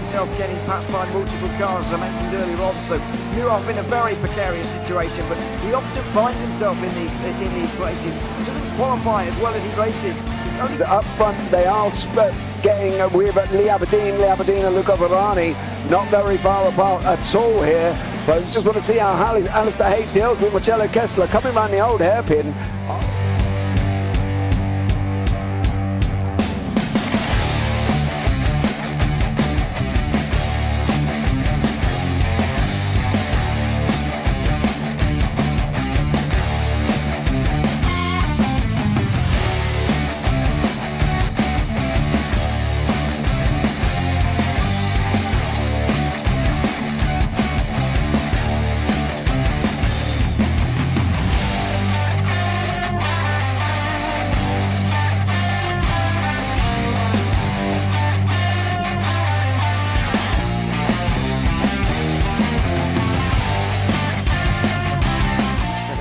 himself getting passed by multiple cars, as I mentioned earlier on, so knew I'm in a very precarious situation, but he often finds himself in these places. He doesn't qualify as well as he races. Up front, they are getting with Lee Aberdeen and Luca Varani, not very far apart at all here. But I just want to see how Alistair Hayes deals with Marcello Kessler coming around the old hairpin.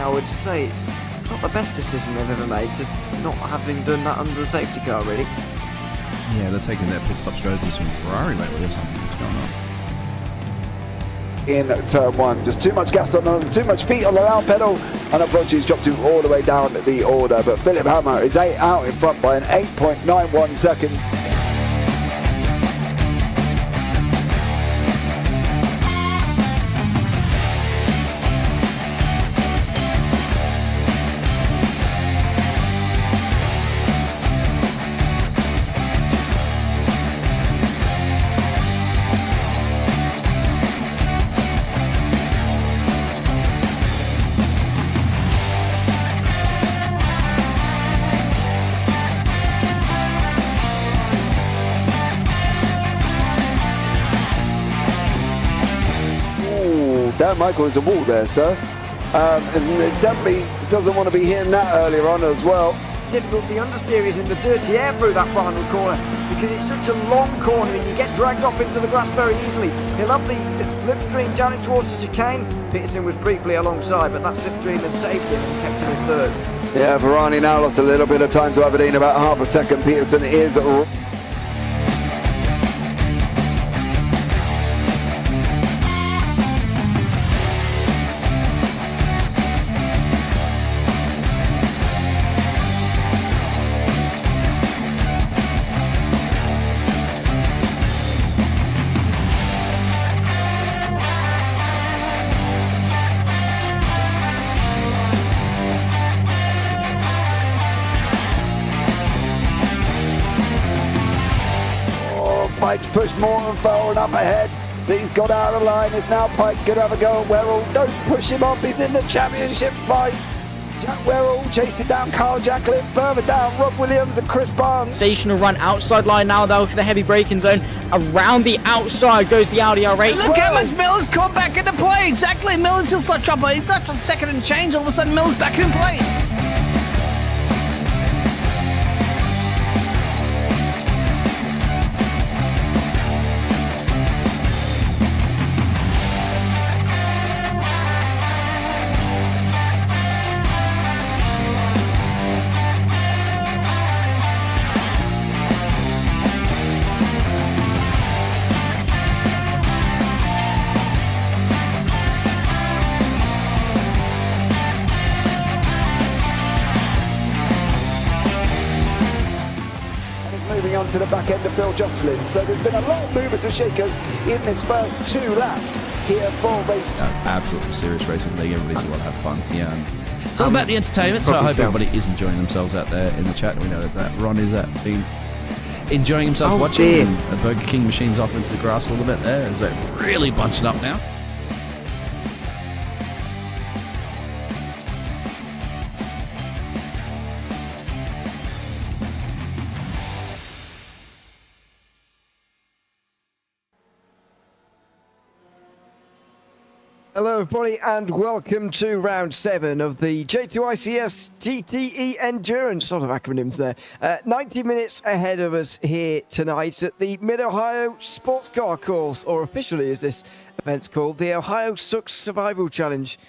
I would say it's not the best decision they've ever made, just not having done that under the safety car, really. Yeah, they're taking their pit stop strategies from Ferrari lately or something. What's going on? In turn one, just too much gas on them, too much feet on the loud pedal, and unfortunately he's dropped him all the way down the order. But Philip Hammer is out in front by an 8.91 seconds. Dan Michael is a wall there, sir. And definitely doesn't want to be hitting that earlier on as well. Difficult, the understeer is in the dirty air through that final corner because it's such a long corner and you get dragged off into the grass very easily. He'll have the slipstream down in towards the chicane. Peterson was briefly alongside, but that slipstream has saved him and kept him in third. Yeah, Varani now lost a little bit of time to Aberdeen, about half a second. Peterson is Pike's pushed more forward up ahead. He's got out of line. It's now Pike going to have a go at Werrell. Don't push him off. He's in the championship fight. Jack Werrell chasing down Carl Jacklin. Further down, Rob Williams and Chris Barnes. Sensational run outside line now though for the heavy braking zone. Around the outside goes the Audi R8. Look how much Miller's caught back into play. Exactly. Miller's still such up. He's left on second and change. All of a sudden Miller's back in play. Moving on to the back end of Phil Jocelyn. So there's been a lot of movers and shakers in this first 2 laps here for race. Absolutely serious racing league. Everybody's allowed to have fun. Yeah, and it's all about the entertainment. So I hope everybody is enjoying themselves out there in the chat. We know that Ron is been enjoying himself watching. And the Burger King machine's off into the grass a little bit there as they're really bunching up now. Hello everybody and welcome to round 7 of the J2iCS GTE Endurance, sort of acronyms there. 90 minutes ahead of us here tonight at the Mid-Ohio Sports Car Course, or officially as this event's called, the Ohio Sucks Survival Challenge.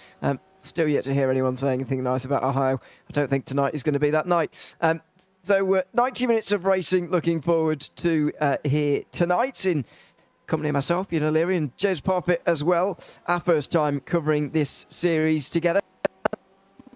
Still yet to hear anyone say anything nice about Ohio. I don't think tonight is going to be that night. So 90 minutes of racing looking forward to here tonight in accompanying myself, Leary, and James Parfitt as well. Our first time covering this series together.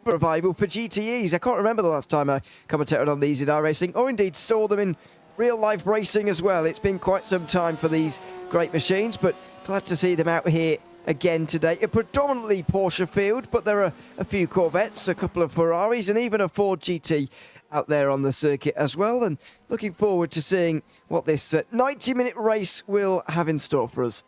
Revival for GTEs. I can't remember the last time I commentated on these in iRacing, or indeed saw them in real-life racing as well. It's been quite some time for these great machines, but glad to see them out here again today. A predominantly Porsche field, but there are a few Corvettes, a couple of Ferraris, and even a Ford GT out there on the circuit as well. And looking forward to seeing what this 90-minute race will have in store for us.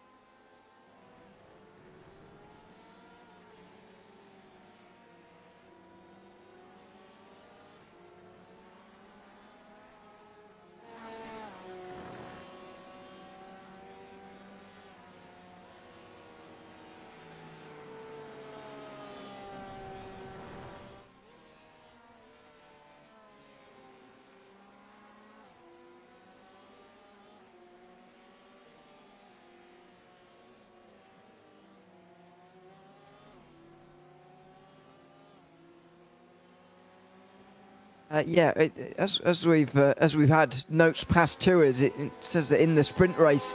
As we've had notes passed to us, it says that in the sprint race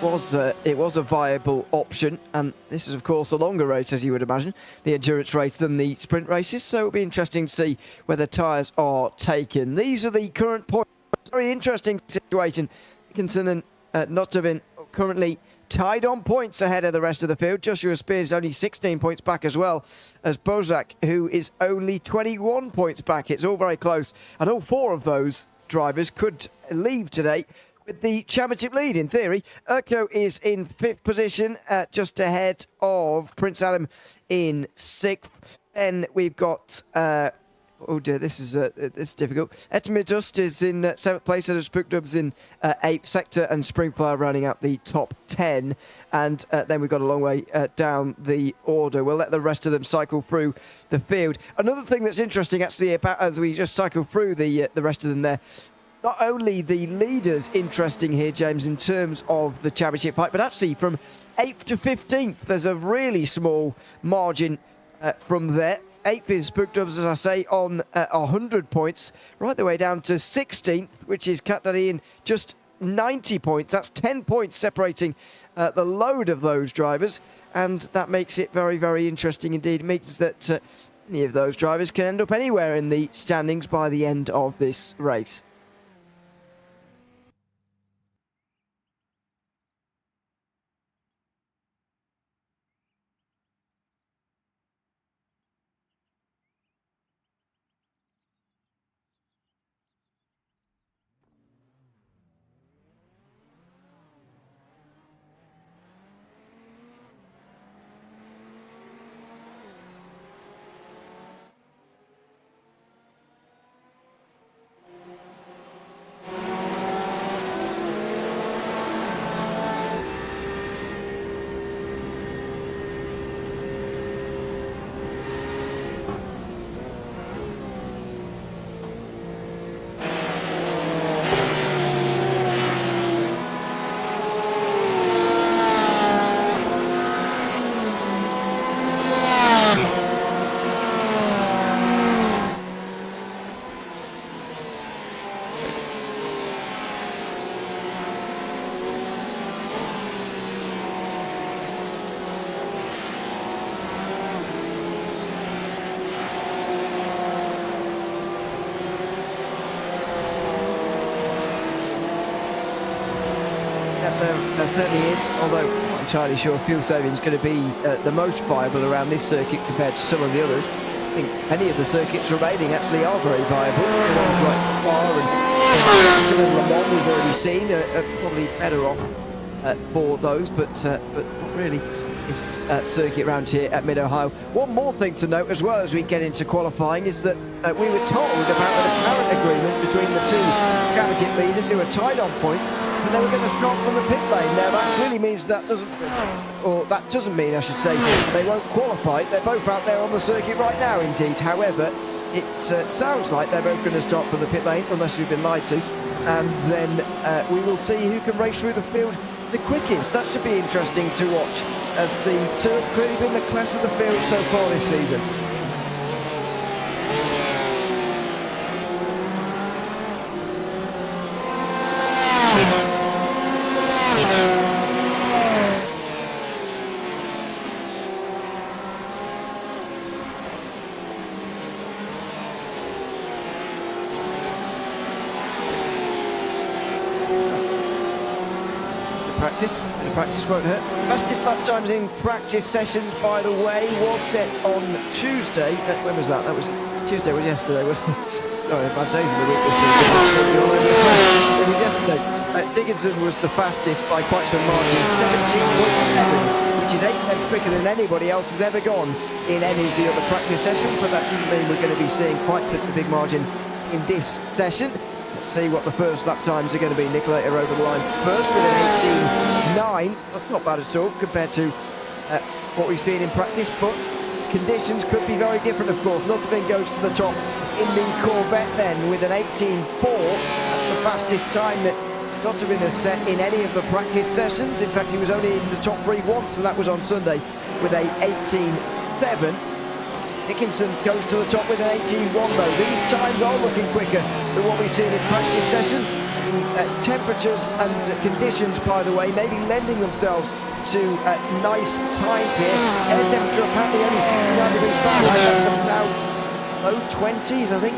it was a viable option, and this is of course a longer race, as you would imagine, the endurance race, than the sprint races. So it'll be interesting to see whether tyres are taken. These are the current points. Very interesting situation. Dickinson and Notovin currently tied on points ahead of the rest of the field. Joshua Spears only 16 points back, as well as Bozak, who is only 21 points back. It's all very close, and all four of those drivers could leave today with the championship lead, in theory. Urko is in 5th position, just ahead of Prince Adam in 6th. Then we've got... oh dear, this is difficult. Etmidust is in 7th place, and Spookdubs in 8th. Sector and Springflower rounding out the top 10. And then we've got a long way down the order. We'll let the rest of them cycle through the field. Another thing that's interesting, actually, about as we just cycle through the rest of them there, not only the leaders interesting here, James, in terms of the championship fight, but actually from 8th to 15th, there's a really small margin from there. 8th is Spookdubs, as I say, on 100 points, right the way down to 16th, which is Cat Daddy in just 90 points. That's 10 points separating the load of those drivers, and that makes it very, very interesting indeed. It means that any of those drivers can end up anywhere in the standings by the end of this race. That certainly is, although I'm not entirely sure fuel saving is going to be the most viable around this circuit compared to some of the others. I think any of the circuits remaining actually are very viable. The ones like Spa and Le Mans we've already seen are probably better off for those, but not really this circuit around here at Mid-Ohio. One more thing to note as well as we get into qualifying is that we were told about an apparent agreement between the two championship leaders who are tied on points, and they were going to start from the pit lane. Now that clearly means that doesn't mean, I should say, they won't qualify. They're both out there on the circuit right now indeed. However, it sounds like they're both going to start from the pit lane, unless we've been lied to, and then we will see who can race through the field the quickest. That should be interesting to watch, as the two have clearly been the class of the field so far this season. practice. Bit of practice won't hurt. Fastest lap times in practice sessions, by the way, was set on Tuesday. When was that? That was Tuesday, was yesterday, wasn't it? Sorry, bad days of the week this week. It was yesterday. Dickinson was the fastest by quite some margin, 17.7, which is 8 tenths quicker than anybody else has ever gone in any of the other practice sessions, but that doesn't mean we're going to be seeing quite such a big margin in this session. Let's see what the first lap times are going to be. Nicolator over the line first with an 18.9. That's not bad at all compared to what we've seen in practice, but conditions could be very different, of course. Nottingham goes to the top in the Corvette then with an 18.4. That's the fastest time that Nottingham has set in any of the practice sessions. In fact, he was only in the top 3 once, and that was on Sunday with a 18.7. Dickinson goes to the top with an 18.1 though. These times are looking quicker than what we've seen in practice session. The temperatures and conditions, by the way, maybe lending themselves to nice times here. Air temperature apparently only 69 degrees Fahrenheit. That's now low 20s, I think,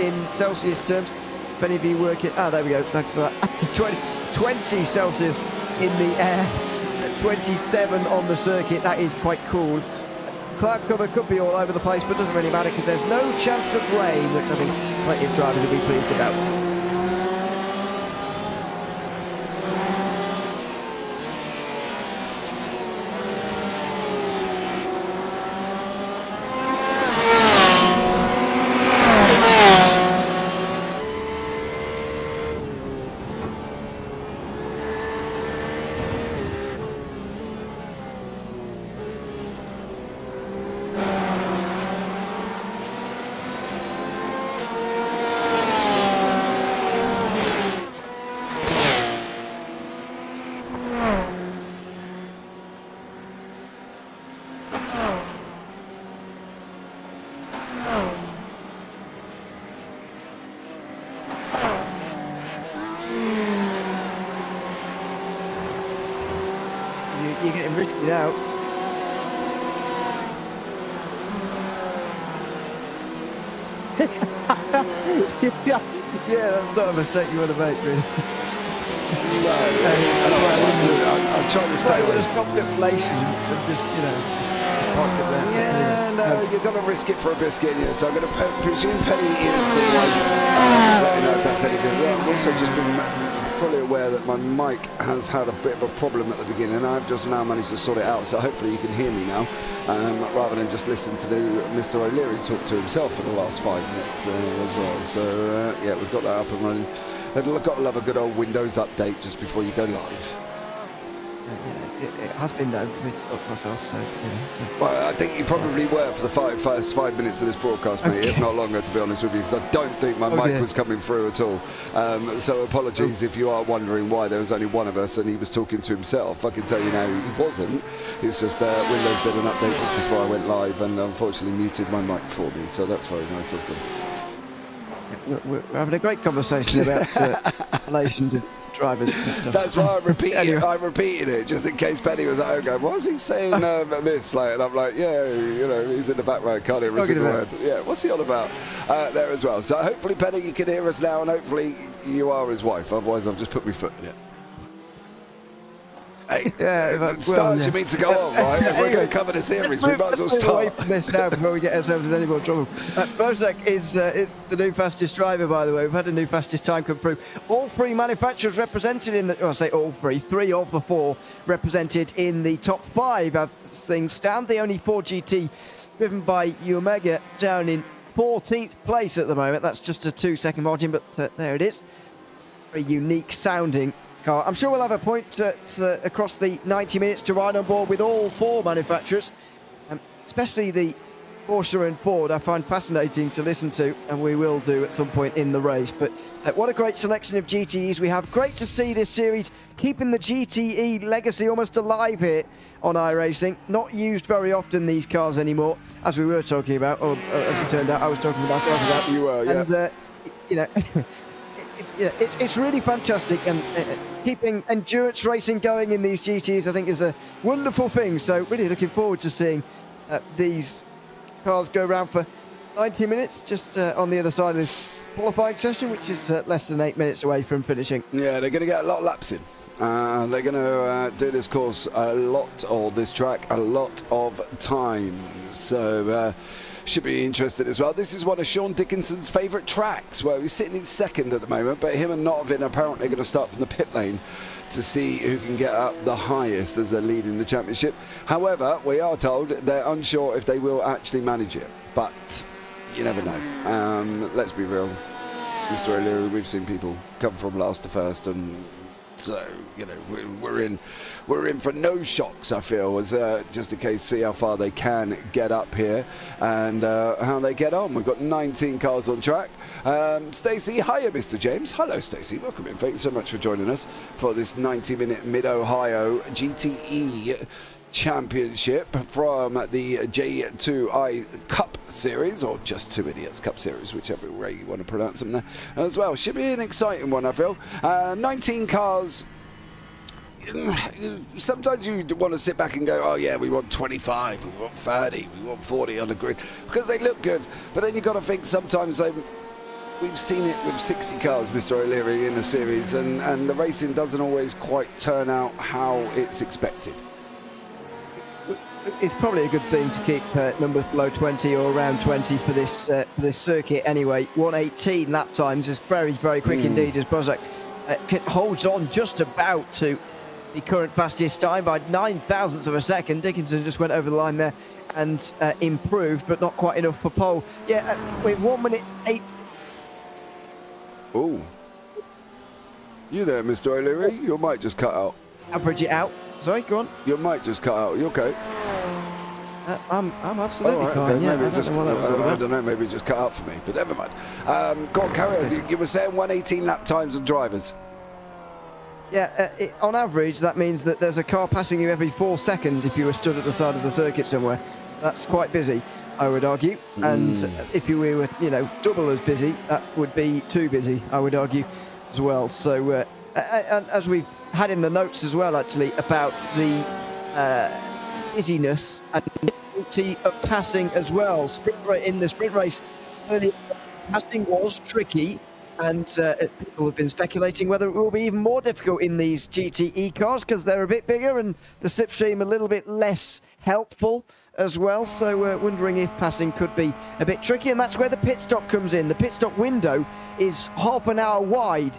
in Celsius terms. If any of you work it, there we go. Thanks for that. 20 Celsius in the air, 27 on the circuit. That is quite cool. Cloud cover could be all over the place, but doesn't really matter because there's no chance of rain, which I think plenty of drivers will be pleased about. You're getting risky now. Yeah, that's not a mistake you want to make, really. No, that's why I'm trying to stay with away. a stop deflation and just parked it there. Yeah, no, you've got to risk it for a biscuit. Yeah, so I'm going to presume Penny is the wife. Let me know if that's any good. Well, I've also just been fully aware that my mic has had a bit of a problem at the beginning. I've just now managed to sort it out, so hopefully you can hear me now, rather than just listen to Mr. O'Leary talk to himself for the last 5 minutes as well. So yeah, we've got that up and running. I've got to love a good old Windows update just before you go live. It has been known for me to stop myself, so. Well, I think you probably were for the first 5 minutes of this broadcast, mate, if not longer, to be honest with you, because I don't think my mic was coming through at all. So apologies if you are wondering why there was only one of us and he was talking to himself. I can tell you now he wasn't. It's just Windows did an update just before I went live and unfortunately muted my mic for me, so that's very nice of them. We're having a great conversation about relation to drivers and stuff. That's why I repeated it just in case Penny was at home going, what's he saying this? And I'm like, yeah, he's in the background, can't hear a single word. Yeah, what's he on about there as well? So hopefully, Penny, you can hear us now, and hopefully you are his wife. Otherwise, I've just put my foot in it. Hey, you mean to go on, right? If we're going to cover the series, we might as well start. Away from this now before we get ourselves in any more trouble. Bozak is the new fastest driver, by the way. We've had a new fastest time come through. All 3 manufacturers represented in the... I say all 3. 3 of the 4 represented in the top 5 as things stand. The only 4 GT driven by Omega down in 14th place at the moment. That's just a 2-second margin, but there it is. Very unique sounding car. I'm sure we'll have a point across the 90 minutes to ride on board with all 4 manufacturers, especially the Porsche and Ford. I find fascinating to listen to, and we will do at some point in the race. But what a great selection of GTEs we have. Great to see this series keeping the GTE legacy almost alive here on iRacing. Not used very often, these cars anymore, as we were talking about, or as it turned out, I was talking to myself about. You were, yeah. And it's really fantastic, and keeping endurance racing going in these GTs, I think, is a wonderful thing. So really looking forward to seeing these cars go around for 90 minutes, just on the other side of this qualifying session, which is less than 8 minutes away from finishing. Yeah, they're going to get a lot of laps in. They're going to do this course this track a lot of times. So should be interested as well. This is one of Sean Dickinson's favourite tracks, where he's sitting in second at the moment, but him and Notvin apparently are going to start from the pit lane to see who can get up the highest as they're leading the championship. However, we are told they're unsure if they will actually manage it, but you never know. Let's be real, Mr. O'Leary, we've seen people come from last to first, and so, you know, we're in for no shocks, I feel, as just in case, see how far they can get up here and how they get on. We've got 19 cars on track. Stacey, hiya, Mr. James. Hello, Stacey. Welcome in. Thanks so much for joining us for this 90-minute Mid-Ohio GTE Championship from the J2i Cup Series, or just 2 Idiots Cup Series, whichever way you want to pronounce them there as well. Should be an exciting one, I feel. 19 cars. Sometimes you want to sit back and go, oh yeah, we want 25, we want 30, we want 40 on the grid, because they look good. But then you've got to think sometimes we've seen it with 60 cars, Mr. O'Leary, in a series, and the racing doesn't always quite turn out how it's expected. It's probably a good thing to keep numbers below 20 or around 20 for this circuit anyway. 1:18 lap times is very, very quick indeed, as Bozak holds on just about to the current fastest time by 9 thousandths of a second. Dickinson just went over the line there and improved, but not quite enough for pole. Yeah, with 1:08. Oh, you there, Mr. O'Leary? Your mic just cut out. Average it out. Sorry, go on. Your mic just cut out. You okay? I'm absolutely right, fine. okay. Yeah, maybe I don't know what that was all I about. don't know. Maybe it just cut out for me. But never mind. Go on, carry on. You were saying 1:18 lap times and drivers. Yeah, on average, that means that there's a car passing you every 4 seconds if you were stood at the side of the circuit somewhere. So that's quite busy, I would argue. And if you were, double as busy, that would be too busy, I would argue, as well. So, as we've had in the notes as well, actually, about the busyness and difficulty of passing as well. In the sprint race, earlier, passing was tricky. And people have been speculating whether it will be even more difficult in these GTE cars because they're a bit bigger and the slipstream a little bit less helpful as well. So we're wondering if passing could be a bit tricky, and that's where the pit stop comes in. The pit stop window is half an hour wide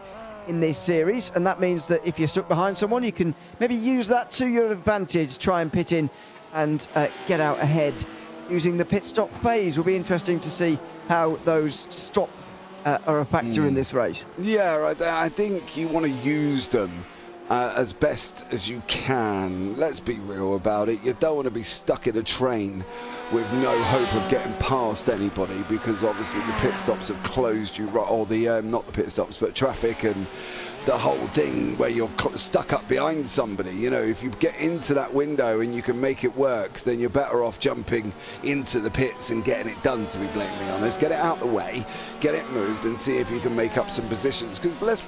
in this series, and that means that if you're stuck behind someone, you can maybe use that to your advantage, try and pit in and get out ahead using the pit stop phase. Will be interesting to see how those stops are a factor in this race. Yeah, I think you want to use them as best as you can. Let's be real about it. You don't want to be stuck in a train with no hope of getting past anybody, because obviously the pit stops have closed you, or the not the pit stops, but traffic and the whole thing where you're stuck up behind somebody. If you get into that window and you can make it work, then you're better off jumping into the pits and getting it done, to be blatantly honest. Get it out the way, get it moved, and see if you can make up some positions, because let's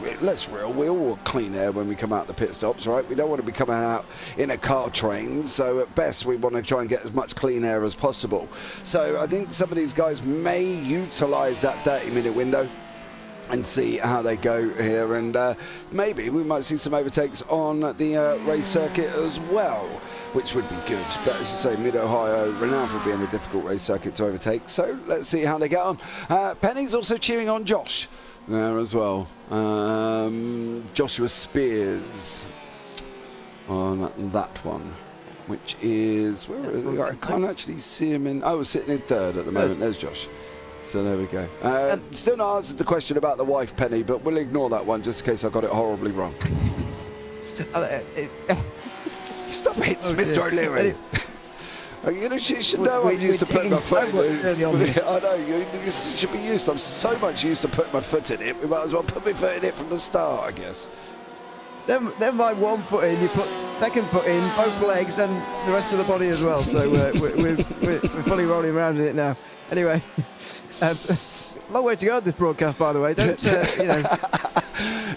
real, we all want clean air when we come out the pit stops, right? We don't want to be coming out in a car train, so at best we want to try and get as much clean air as possible. So I think some of these guys may utilise that 30-minute window and see how they go here, and maybe we might see some overtakes on the race circuit as well, which would be good. But as you say, Mid-Ohio, renowned for being a difficult race circuit to overtake, so let's see how they get on. Penny's also cheering on Josh there as well. Joshua Spears on that one, which is, where is it? I can't actually see him in. Oh, sitting in third at the moment. There's Josh. So there we go. Still not answered the question about the wife, Penny, but we'll ignore that one just in case I got it horribly wrong. Stop it, Mr. O'Leary. She should know I'm used to putting my foot in it. I know, you should be used. I'm so much used to putting my foot in it. We might as well put my foot in it from the start, I guess. Never mind one foot in, you put second foot in, both legs and the rest of the body as well. So we're fully rolling around in it now. Anyway, long way to go on this broadcast, by the way. Don't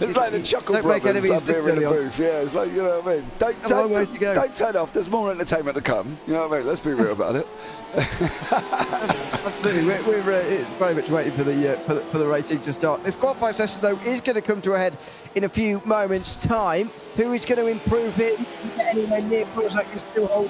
It's like the Chuckle Don't make Brothers enemies up here in the this early on. booth. Yeah, it's like, you know what I mean? A long ways to go. Don't turn off. There's more entertainment to come. You know what I mean? Let's be real about it. Absolutely, we're very much waiting for the racing to start. This qualifying session, though, is going to come to a head in a few moments' time. Who is going to improve it? Anywhere near Burroughs can still hold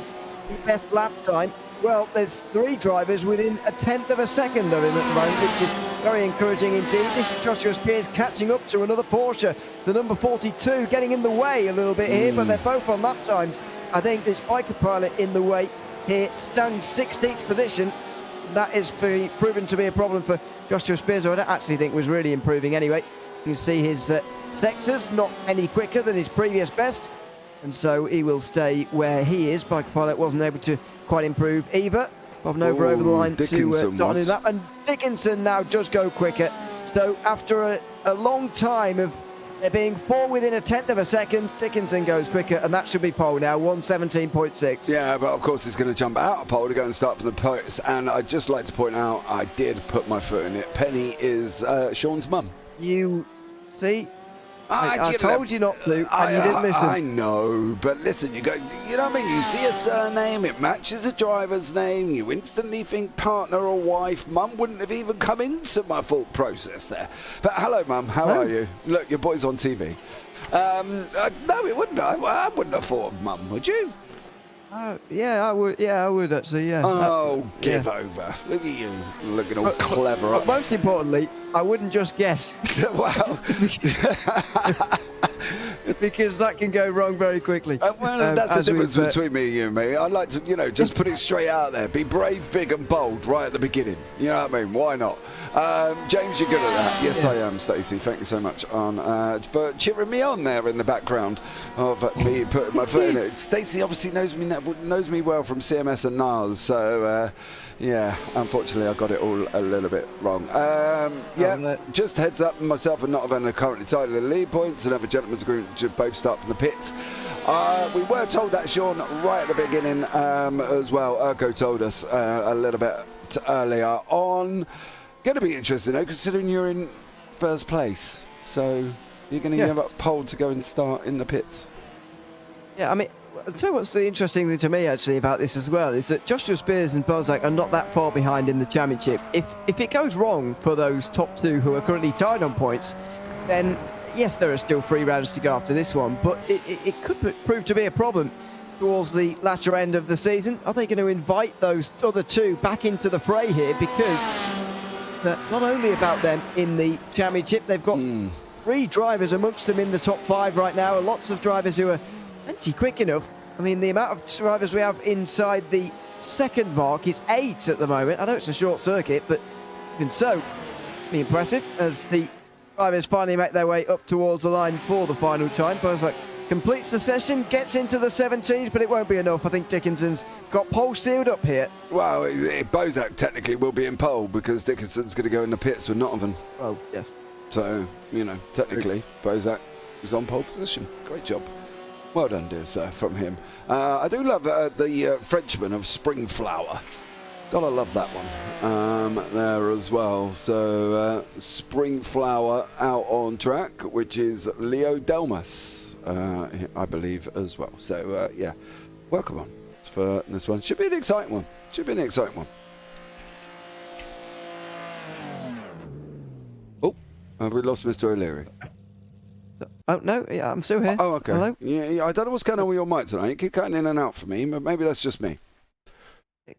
the best lap time. Well, there's 3 drivers within a tenth of a second of him at the moment, which is very encouraging indeed. This is Joshua Spears catching up to another Porsche, the number 42, getting in the way a little bit here, but they're both on lap times. I think this biker pilot in the way here stands 16th position. That is proven to be a problem for Joshua Spears, who I don't actually think was really improving anyway. You can see his sectors not any quicker than his previous best, and so he will stay where he is. Biker pilot wasn't able to quite improve either. Bob Nova over the line to start on that, and Dickinson now does go quicker. So after a long time of there being 4 within a tenth of a second, Dickinson goes quicker, and that should be pole now, 1:17.6. Yeah, but of course he's going to jump out of pole to go and start from the post. And I'd just like to point out, I did put my foot in it. Penny is Sean's mum. You see? I told you not to, and you didn't listen. I know, but listen, you know what I mean? You see a surname, it matches a driver's name, you instantly think partner or wife. Mum wouldn't have even come into my thought process there. But hello, Mum, how are you? Look, your boy's on TV. No, it wouldn't. I wouldn't have thought of Mum, would you? Yeah, I would. Yeah, I would actually. Yeah. Oh, give over! Look at you, looking all clever. But most importantly, I wouldn't just guess. Wow. Because that can go wrong very quickly. Well, that's the difference between me and you, mate. I'd like to, just put it straight out there. Be brave, big and bold right at the beginning. You know what I mean? Why not? James, you're good at that. Yes, I am, Stacey. Thank you so much for cheering me on there in the background of me putting my foot in it. Stacey obviously knows me well from CMS and NARS, so yeah, unfortunately I got it all a little bit wrong. Just heads up, myself and Notavan are currently tied at the lead points. Another gentleman's agreement to both start from the pits. We were told that, Sean, right at the beginning as well. Urko told us a little bit earlier on. Going to be interesting though, considering you're in first place. So you're going to give up pole to go and start in the pits. Yeah, I mean, I'll tell you what's the interesting thing to me actually about this as well is that Joshua Spears and Bozak are not that far behind in the championship. If it goes wrong for those top 2 who are currently tied on points, then yes, there are still 3 rounds to go after this one, but it could prove to be a problem towards the latter end of the season. Are they going to invite those other 2 back into the fray here? Because not only about them in the championship, they've got 3 drivers amongst them in the top 5 right now, and lots of drivers who are plenty quick enough. I mean, the amount of drivers we have inside the second mark is 8 at the moment. I know it's a short circuit, but even so, pretty impressive as the drivers finally make their way up towards the line for the final time. Bozak completes the session, gets into the 17s, but it won't be enough. I think Dickinson's got pole sealed up here. Well, Bozak technically will be in pole because Dickinson's going to go in the pits with Notavan. Oh, yes. So, technically, Bozak was on pole position. Great job. Well done, dear sir, from him. I do love the Frenchman of Springflower. Gotta love that one there as well. So Springflower out on track, which is Leo Delmas, I believe, as well. So yeah, welcome on for this one. Should be an exciting one. Oh, have we lost Mr. O'Leary? Oh, no, yeah, I'm still here. Oh, okay. Hello? Yeah, I don't know what's going on with your mic tonight. You keep cutting in and out for me, but maybe that's just me.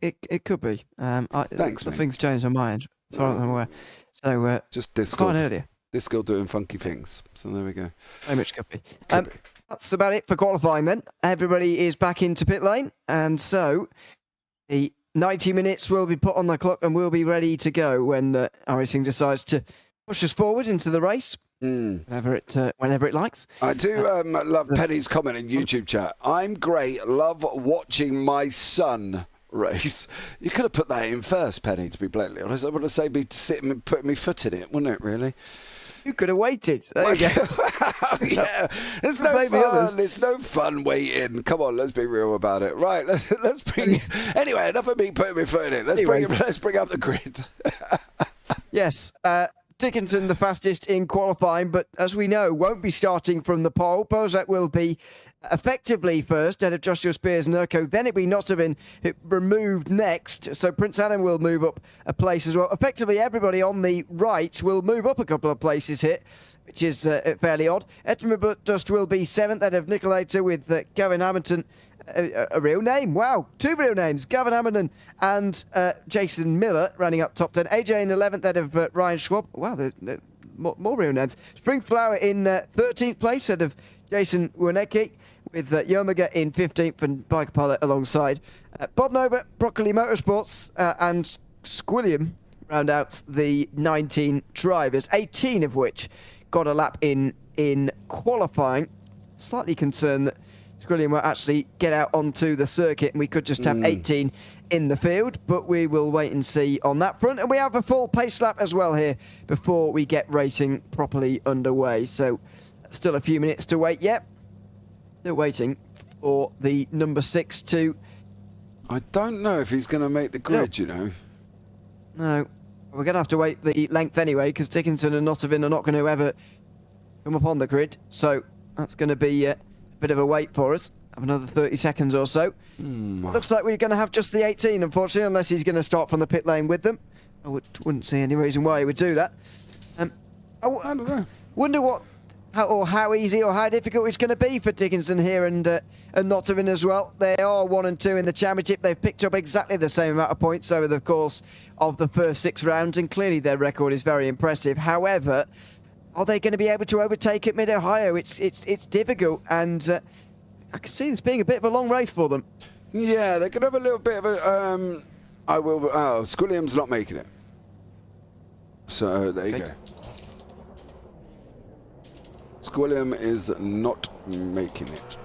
It could be. Thanks, mate. Things changed on my end, as far as I'm aware. So, just Discord. fine earlier. Discord doing funky things. So there we go. Very much could be. Could be. That's about it for qualifying then. Everybody is back into pit lane, and so the 90 minutes will be put on the clock and we'll be ready to go when iRacing decides to push us forward into the race. Whenever it likes. I do love Penny's comment in YouTube chat. I'm great. Love watching my son race. You could have put that in first, Penny, to be blatantly honest. I would have said be sitting and putting my foot in it, wouldn't it, really? You could have waited. There you go. Yeah, it's no fun. It's no fun waiting. Come on, let's be real about it. Right, let's bring. Anyway, enough of me putting my foot in it. Let's bring up the grid. Yes. Dickinson the fastest in qualifying, but as we know, won't be starting from the pole. Bozak will be effectively first, ahead of Joshua Spears and Urko. Then it'll be Notovin removed next. So Prince Adam will move up a place as well. Effectively, everybody on the right will move up a couple of places here, which is fairly odd. Edinburgh Dust will be 7th, ahead of Nicolator with Gavin Hamilton. A real name, wow. 2 real names, Gavin Hamilton and Jason Miller, running up top 10. AJ in 11th, ahead of Ryan Schwab. Wow, they're more real names. Springflower in 13th place, ahead of Jason Wonecki, with Yomiga in 15th and Bike Pilot alongside. Bob Nova, Broccoli Motorsports and Squilliam round out the 19 drivers, 18 of which got a lap in qualifying. Slightly concerned that Squilliam will actually get out onto the circuit and we could just have 18 in the field, but we will wait and see on that front. And we have a full pace lap as well here before we get racing properly underway. So still a few minutes to wait yet. Still waiting for the number 6 to... I don't know if he's going to make the grid, you know. No. We're going to have to wait the length anyway, because Dickinson and Notovin are not going to ever come up on the grid. So that's going to be... bit of a wait for us. Have another 30 seconds or so. Looks like we're going to have just the 18, unfortunately, unless he's going to start from the pit lane with them. I wouldn't see any reason why he would do that. I don't know. Wonder how easy or how difficult it's going to be for Dickinson here and Notovin as well. They are 1 and 2 in the championship. They've picked up exactly the same amount of points over the course of the first 6 rounds, and clearly their record is very impressive. However, are they going to be able to overtake at Mid-Ohio? It's difficult, and I can see this being a bit of a long race for them. Yeah, they could have a little bit of a... Squilliam's not making it. So, there you go. Squilliam is not making it.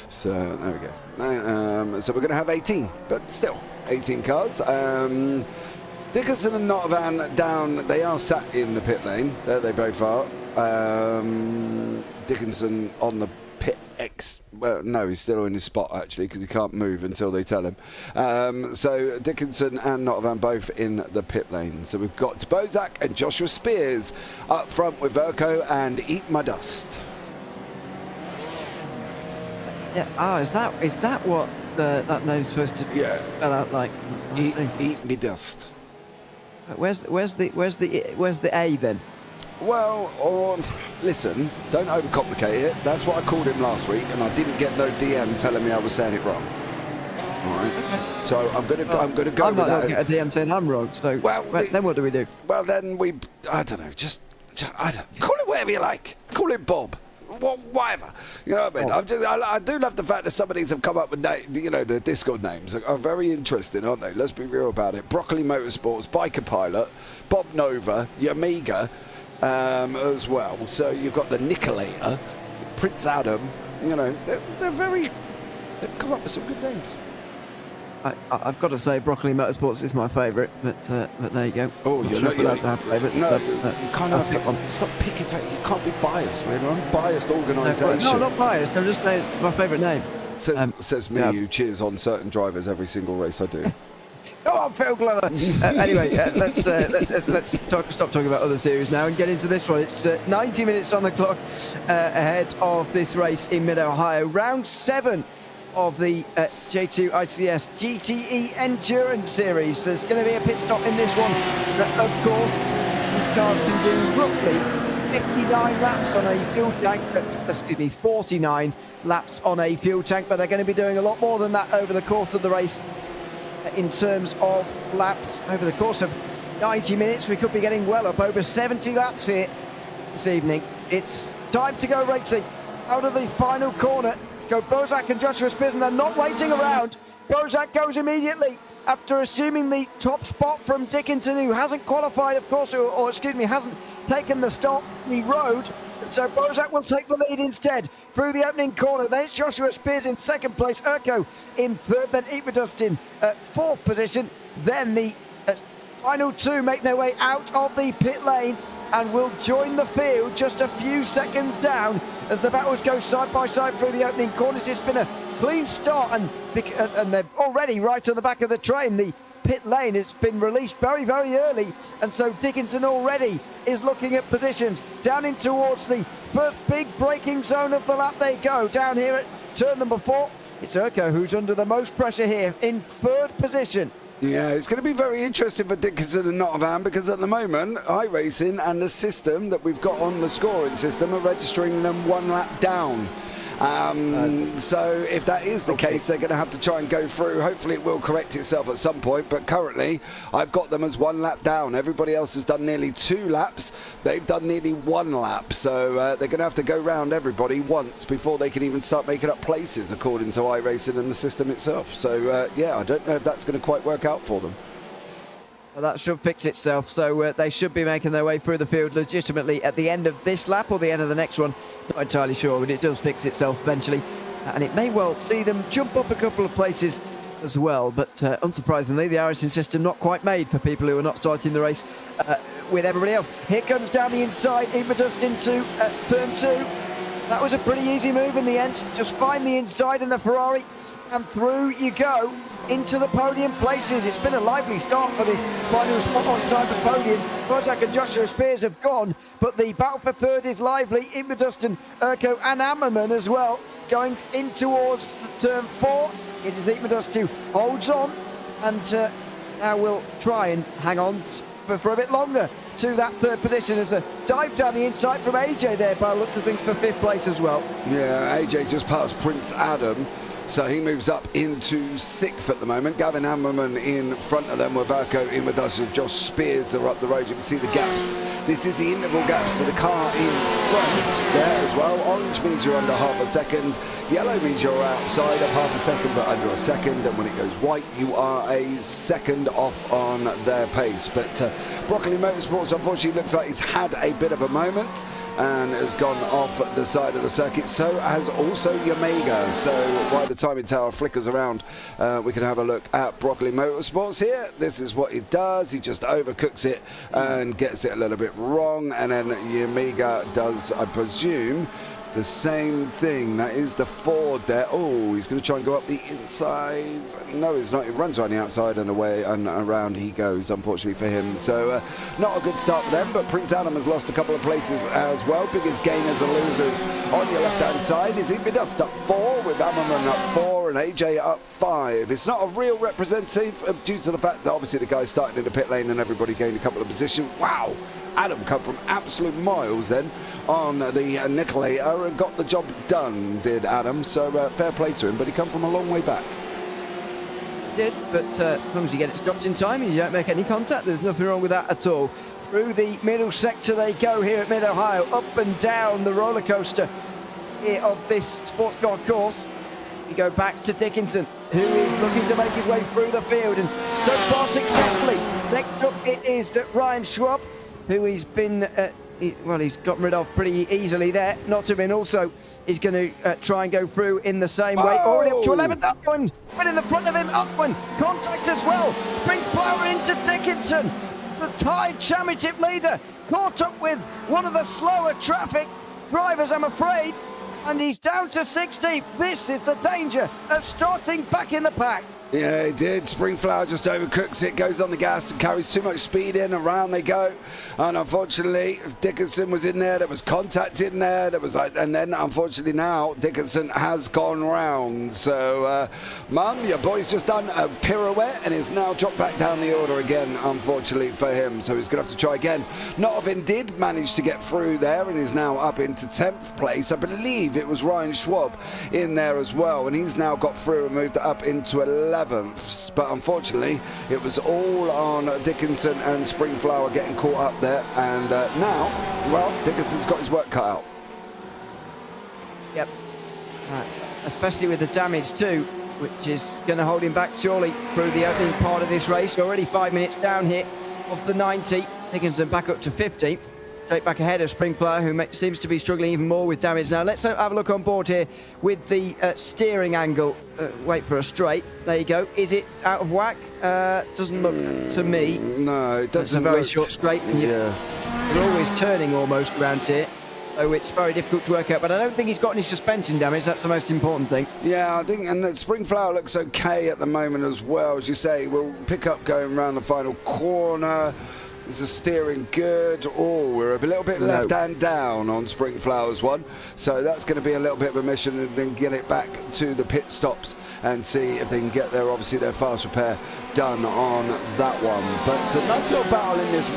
So, there we go. So, we're going to have 18, but still, 18 cars. Dickinson and Notovan down, they are sat in the pit lane. There they both are. Dickinson on the pit X. Well, no, he's still in his spot actually because he can't move until they tell him. So Dickinson and Notovan both in the pit lane. So we've got Bozak and Joshua Spears up front with Verco and Eat My Dust. Yeah. Is that what that name's supposed to spell out like? Eat Me Dust. Where's the A then? Well, listen, don't overcomplicate it. That's what I called him last week, and I didn't get no DM telling me I was saying it wrong. All right. Okay. So I'm gonna go with that. I might not get a DM saying I'm wrong. So then what do we do? Well, then I don't know. Just call it whatever you like. Call it Bob. Whatever, you know what I mean? I do love the fact that some of these have come up with the Discord names are very interesting, aren't they? Let's be real about it. Broccoli Motorsports, Biker Pilot, Bob Nova, Yamiga, as well. So you've got the Nicolator, Prince Adam. You know, they've come up with some good names. I've got to say, Broccoli Motorsports is my favourite, but there you go. Oh, you're not allowed to have favourites. No, you can't have. Stop picking. You can't be biased. We're an unbiased organisation. No, not biased. I'm just saying it's my favourite name. Says me, who cheers on certain drivers every single race I do. Oh, I'm Phil Glover. Anyway, let's stop talking about other series now and get into this one. It's 90 minutes on the clock ahead of this race in Mid-Ohio. Round 7 of the J2iCS GTE Endurance Series. There's going to be a pit stop in this one. Of course, these cars can do roughly 59 laps on a fuel tank. 49 laps on a fuel tank, but they're going to be doing a lot more than that over the course of the race. In terms of laps, over the course of 90 minutes, we could be getting well up over 70 laps here this evening. It's time to go racing. Out of the final corner go Bozak and Joshua Spears, and they're not waiting around. Bozak goes immediately after assuming the top spot from Dickinson, who hasn't qualified, of course, or hasn't taken the stop, the road. So Bozak will take the lead instead through the opening corner. Then it's Joshua Spears in second place, Urko in third, then Iberdust in fourth position. Then the final two make their way out of the pit lane and will join the field just a few seconds down as the battles go side by side through the opening corners. It's been a clean start, and they're already right on the back of the train. The pit lane. It's been released very, very early, and so Dickinson already is looking at positions. Down in towards the first big braking zone of the lap they go. Down here at turn number 4, it's Urko who's under the most pressure here in 3rd position. Yeah, it's going to be very interesting for Dickinson and Nottingham, because at the moment, iRacing and the system that we've got on the scoring system are registering them 1 lap down. So if that is the case, they're going to have to try and go through. Hopefully it will correct itself at some point, but currently I've got them as 1 lap down. Everybody else has done nearly 2 laps. They've done nearly 1 lap, so they're going to have to go round everybody once before they can even start making up places, according to iRacing and the system itself. So yeah, I don't know if that's going to quite work out for them. Well, that should fix itself, so they should be making their way through the field legitimately at the end of this lap or the end of the next one. Not entirely sure, but it does fix itself eventually, and it may well see them jump up a couple of places as well. But unsurprisingly, the iRacing system not quite made for people who are not starting the race with everybody else. Here comes down the inside, Imodust into turn 2. That was a pretty easy move in the end. Just find the inside in the Ferrari, and through you go into the podium places. It's been a lively start for this final spot on side the podium. Bozak and Joshua Spears have gone, but the battle for 3rd is lively. Imodust and Urko and Ammerman as well going in towards the turn 4. It is Imodust who holds on, and now will try and hang on for a bit longer to that 3rd position. There's a dive down the inside from AJ there by the looks of things for 5th place as well. Yeah, AJ just passed Prince Adam, so he moves up into 6th at the moment. Gavin Ammerman in front of them with Urko, Imodust and Josh Spears are up the road. You can see the gaps. This is the interval gaps, so the car in front there as well. Orange means you're under half a second. Yellow means you're outside of half a second, but under a second. And when it goes white, you are a second off on their pace. But Broccoli Motorsports, unfortunately, looks like he's had a bit of a moment and has gone off the side of the circuit. So has also Yamega. So while the timing tower flickers around, we can have a look at Broccoli Motorsports here. This is what he does. He just overcooks it and gets it a little bit wrong. And then Yamega does, I presume, the same thing. That is the Ford there. Oh, he's going to try and go up the inside. No, he's not. He runs on the outside and away and around he goes, unfortunately for him. So not a good start for them, but Prince Adam has lost a couple of places as well. Biggest gainers and losers on your left-hand side is Imodust up 4, with Ammerman up 4 and AJ up 5. It's not a real representative due to the fact that obviously the guys started in the pit lane and everybody gained a couple of positions. Wow! Adam come from absolute miles then on the Nicolator and got the job done, did Adam. So fair play to him, but he come from a long way back. Did, but as long as you get it stopped in time and you don't make any contact, there's nothing wrong with that at all. Through the middle sector they go here at Mid-Ohio, up and down the roller coaster here of this sports car course. We go back to Dickinson, who is looking to make his way through the field, and so far successfully. Next up it is Ryan Schwab, who he's been, he's gotten rid of pretty easily there. Nottingham also is going to try and go through in the same way. Already up to 11th, Upwin, but in the front of him, Upwin, contact as well. Brings Flower into Dickinson, the tied championship leader, caught up with one of the slower traffic drivers, I'm afraid, and he's down to 16th. This is the danger of starting back in the pack. Yeah, he did. Springflower just overcooks it, goes on the gas and carries too much speed in, and around they go. And unfortunately, Dickinson was in there, there was contact in there, and then unfortunately now Dickinson has gone round. So, Mum, your boy's just done a pirouette and is now dropped back down the order again, unfortunately for him. So he's going to have to try again. Nottingham did manage to get through there and is now up into 10th place. I believe it was Ryan Schwab in there as well, and he's now got through and moved up into 11th. But unfortunately it was all on Dickinson and Springflower getting caught up there, and now, well, Dickinson's got his work cut out. Yep, especially with the damage too, which is going to hold him back surely through the opening part of this race. Already 5 minutes down here of the 90. Dickinson back up to 15th. Straight back ahead of Springflower, who seems to be struggling even more with damage now. Let's have a look on board here with the steering angle. Wait for a straight. There you go. Is it out of whack? Doesn't look to me. No, it doesn't. It's a very short straight. And you're always turning almost around here. So it's very difficult to work out, but I don't think he's got any suspension damage. That's the most important thing. Yeah, I think, and the Spring Flower looks okay at the moment as well. As you say, we'll pick up going around the final corner. Is the steering good? Oh, we're a little bit left hand down on Spring Flowers one. So that's going to be a little bit of a mission, and then get it back to the pit stops and see if they can get their, obviously, their fast repair done on that one. But a nice little battle in this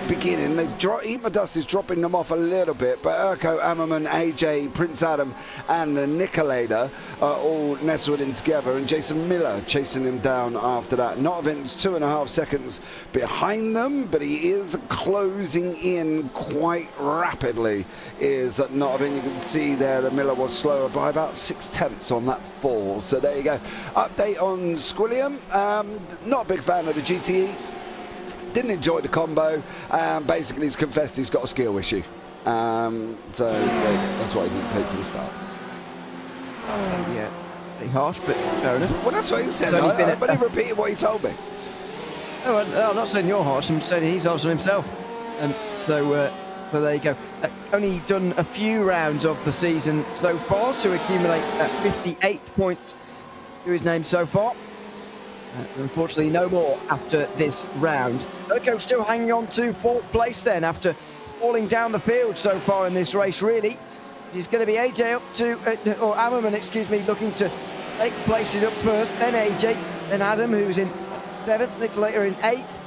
beginning. Eat My Dust is dropping them off a little bit, but Urko, Ammerman, AJ, Prince Adam and Nicolader are all nestled in together, and Jason Miller chasing him down after that. Notvint's 2.5 seconds behind them, but he is closing in quite rapidly. Is Notvint, you can see there that Miller was slower by about 6/10 on that fall. So there you go. Update on Squilliam. Not a big fan of the GTE. Didn't enjoy the combo. Basically, he's confessed he's got a skill issue. So there you go. That's why he didn't take to the start. Yeah, pretty harsh, but fair enough. Well, that's what he said. But he repeated what he told me. No, I'm not saying you're harsh. I'm saying he's harsh on himself. So there you go. Only done a few rounds of the season so far to accumulate 58 points to his name so far. Unfortunately, no more after this round. Urko still hanging on to 4th place then after falling down the field so far in this race, really. It's going to be AJ up to, or Ammerman, excuse me, looking to take places up first, then AJ, then Adam, who's in 7th, Nicolader in 8th,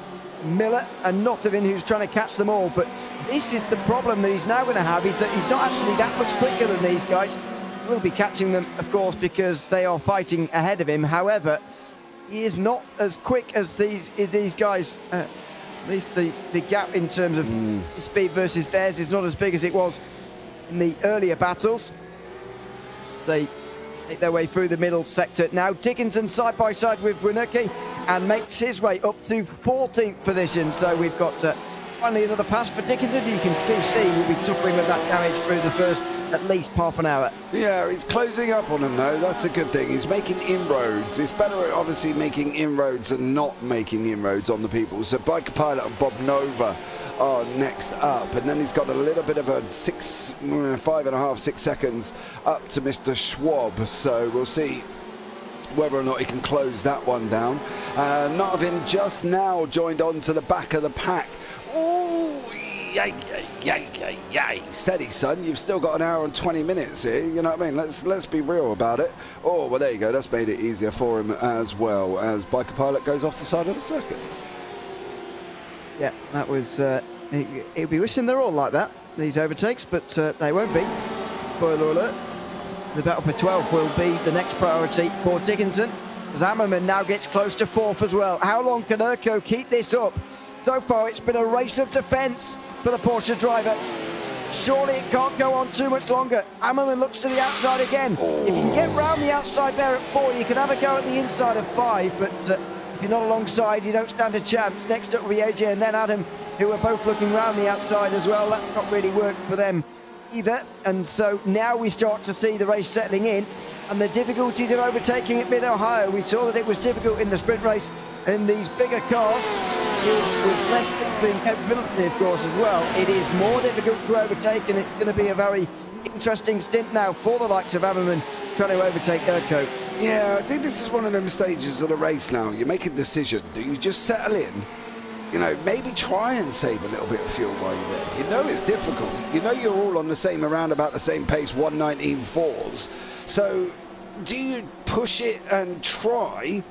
Miller and Notovin, who's trying to catch them all. But this is the problem that he's now going to have, is that he's not actually that much quicker than these guys. We'll be catching them, of course, because they are fighting ahead of him. However, he is not as quick as these guys. At least the gap in terms of speed versus theirs is not as big as it was in the earlier battles. They make their way through the middle sector. Now Dickinson side by side with Winucki and makes his way up to 14th position. So we've got finally another pass for Dickinson. You can still see we'll be suffering with that damage through the first at least half an hour. Yeah, he's closing up on them though. That's a good thing. He's making inroads. It's better at obviously making inroads than not making inroads on the people. So Biker Pilot and Bob Nova are next up, and then he's got a little bit of a 5.5, 6 seconds up to Mr. Schwab. So we'll see whether or not he can close that one down. Notvin just now joined on to the back of the pack. Ooh, yay. Steady, son. You've still got an hour and 20 minutes here. You know what I mean? Let's be real about it. Oh, well, there you go. That's made it easier for him as well, as Biker Pilot goes off the side of the circuit. Yeah, that was... he'll be wishing they're all like that, these overtakes, but they won't be. Spoiler alert. The battle for 12 will be the next priority for Dickinson, as Ammerman now gets close to 4th as well. How long can Urko keep this up? So far, it's been a race of defence for the Porsche driver. Surely it can't go on too much longer. Ammerman looks to the outside again. If you can get round the outside there at 4, you can have a go at the inside of 5, but if you're not alongside, you don't stand a chance. Next up will be AJ and then Adam, who are both looking round the outside as well. That's not really worked for them either. And so now we start to see the race settling in, and the difficulties of overtaking at Mid-Ohio. We saw that it was difficult in the sprint race, and in these bigger cars, with less extreme capability, of course, as well, it is more difficult to overtake, and it's going to be a very interesting stint now for the likes of Ammerman trying to overtake Urko. Yeah, I think this is one of them stages of the race now. You make a decision. Do you just settle in? You know, maybe try and save a little bit of fuel while you're there. You know it's difficult. You know you're all on the same, around about the same pace, 119.4s. So do you push it and try,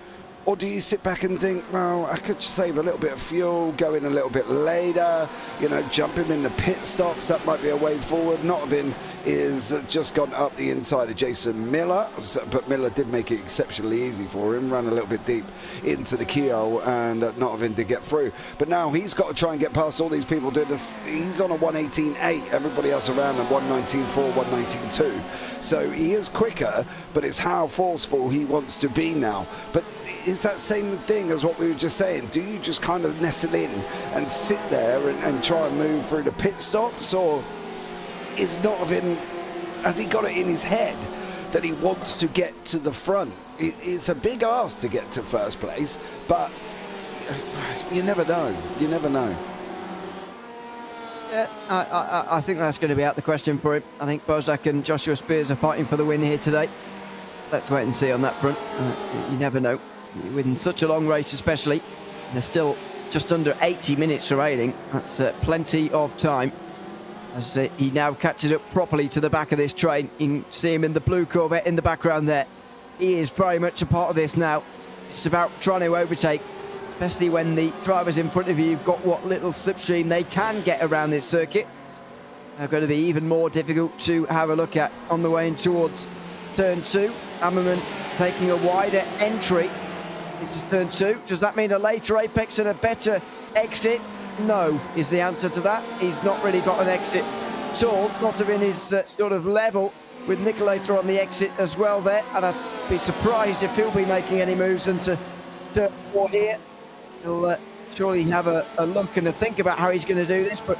or do you sit back and think, well, I could save a little bit of fuel, go in a little bit later, you know, jumping in the pit stops, that might be a way forward. Notvin is just gone up the inside of Jason Miller, but Miller did make it exceptionally easy for him, ran a little bit deep into the keel, and Notvin did get through. But now he's got to try and get past all these people doing this. He's on a 118.8, everybody else around a 119.4, 119.2. So he is quicker, but it's how forceful he wants to be now. But it's that same thing as what we were just saying. Do you just kind of nestle in and sit there and try and move through the pit stops, or is Notvin, has he got it in his head that he wants to get to the front? It's a big ask to get to first place, but you never know. You never know. Yeah, I think that's going to be out the question for him. I think Bozak and Joshua Spears are fighting for the win here today. Let's wait and see on that front. You never know. Within such a long race especially, there's still just under 80 minutes remaining. That's plenty of time. As he now catches up properly to the back of this train. You can see him in the blue Corvette in the background there. He is very much a part of this now. It's about trying to overtake, especially when the drivers in front of you have got what little slipstream they can get around this circuit. They're going to be even more difficult to have a look at on the way in towards turn 2. Ammerman taking a wider entry into turn 2. Does that mean a later apex and a better exit? No, is the answer to that. He's not really got an exit at all. Notovin is sort of level with Nicolator on the exit as well there, and I'd be surprised if he'll be making any moves into turn 4 here. He'll surely have a look and a think about how he's going to do this, but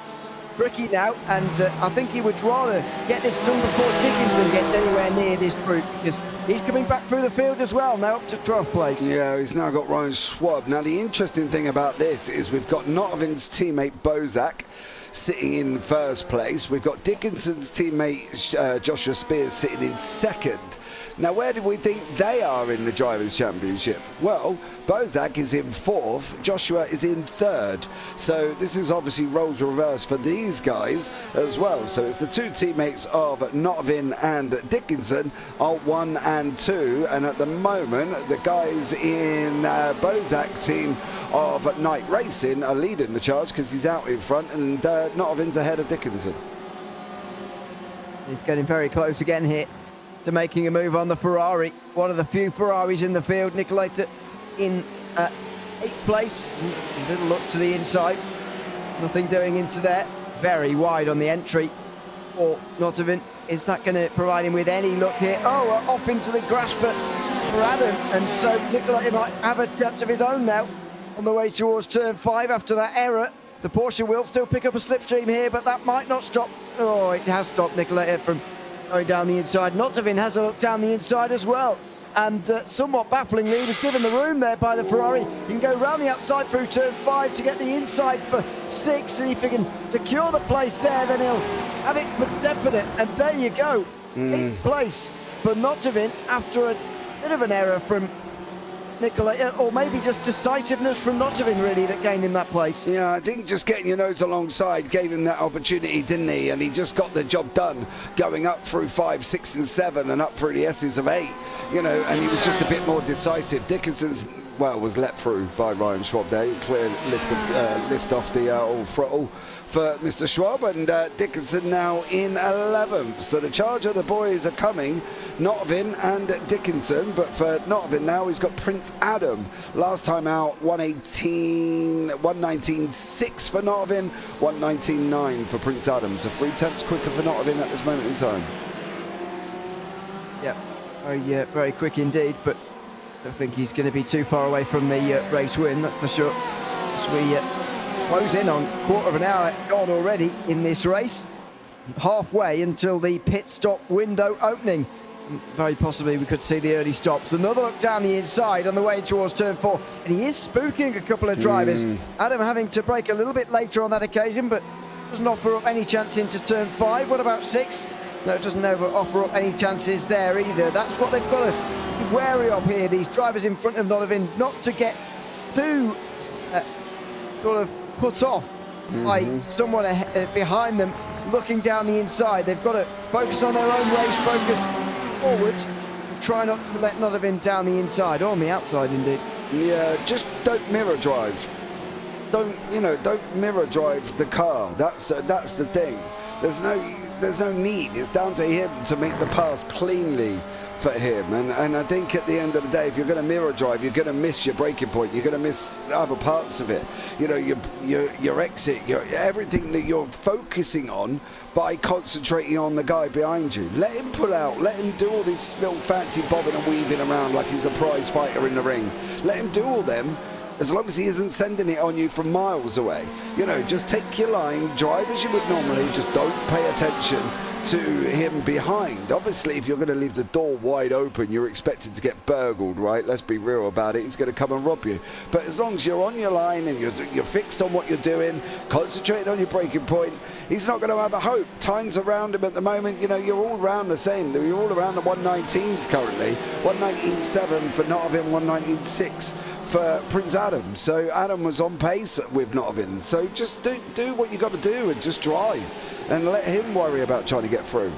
tricky now, and I think he would rather get this done before Dickinson gets anywhere near this group, because he's coming back through the field as well, now up to 12th place. Yeah, he's now got Ryan Schwab. Now, the interesting thing about this is we've got Notovin's teammate Bozak sitting in first place. We've got Dickinson's teammate Joshua Spears sitting in second. Now, where do we think they are in the Drivers' Championship? Well, Bozak is in 4th, Joshua is in 3rd. So this is obviously roles reversed for these guys as well. So it's the two teammates of Notovin and Dickinson are 1 and 2. And at the moment, the guys in Bozak's team of Night Racing are leading the charge because he's out in front, and Notovin's ahead of Dickinson. He's getting very close again here to making a move on the Ferrari. One of the few Ferraris in the field. Nicolator in 8th place. A little look to the inside. Nothing doing into there. Very wide on the entry for Notovin. Is that going to provide him with any look here? Oh, off into the grass for Adam. And so Nicolator might have a chance of his own now on the way towards turn 5 after that error. The Porsche will still pick up a slipstream here, but that might not stop. Oh, it has stopped Nicolator from going down the inside. Notovin has a look down the inside as well, and somewhat bafflingly he was given the room there by the Ferrari. He can go round the outside through turn 5 to get the inside for 6, and if he can secure the place there, then he'll have it for definite. And there you go, 8th place for Notovin after a bit of an error from Nicolator, or maybe just decisiveness from Notovin really that gained him that place. Yeah, I think just getting your nose alongside gave him that opportunity, didn't he? And he just got the job done, going up through 5, 6 and 7 and up through the S's of 8, you know, and he was just a bit more decisive. Dickinson's, well, was let through by Ryan Schwab there. Clear lift off the old throttle for Mr. Schwab, and Dickinson now in 11th. So the charge of the boys are coming, Notovin and Dickinson, but for Notovin now he's got Prince Adam. Last time out 119.6 for Notovin, 119.9 for Prince Adam. So 3 tenths quicker for Notovin at this moment in time. Yeah, very quick indeed, but I don't think he's going to be too far away from the race win, that's for sure. As we close in on quarter of an hour gone already in this race, halfway until the pit stop window opening. And very possibly we could see the early stops. Another look down the inside on the way towards turn 4, and he is spooking a couple of drivers. Adam having to brake a little bit later on that occasion, but doesn't offer up any chance into turn 5. What about 6? No, it doesn't offer up any chances there either. That's what they've got to be wary of here, these drivers in front of Notovin, not to get too sort of put off by someone behind them looking down the inside. They've got to focus on their own race, focus forward, and try not to let Notovin down the inside, or on the outside indeed. Yeah, just don't mirror drive. Don't mirror drive the car. That's the thing. There's no need. It's down to him to make the pass cleanly for him, and I think at the end of the day, if you're going to mirror drive, you're going to miss your braking point, you're going to miss other parts of it, you know, your exit, everything that you're focusing on by concentrating on the guy behind you. Let him pull out, let him do all this little fancy bobbing and weaving around like he's a prize fighter in the ring. Let him do all them, as long as he isn't sending it on you from miles away. You know, just take your line, drive as you would normally, just don't pay attention to him behind. Obviously, if you're going to leave the door wide open, you're expected to get burgled, right? Let's be real about it. He's going to come and rob you. But as long as you're on your line and you're fixed on what you're doing, concentrating on your braking point, he's not going to have a hope. Times around him at the moment, you know, you're all around the same. You're all around the 119s currently. 119.7 for Notovin, 119.6 for Prince Adam. So Adam was on pace with Notovin. So just do what you got to do and just drive and let him worry about trying to get through.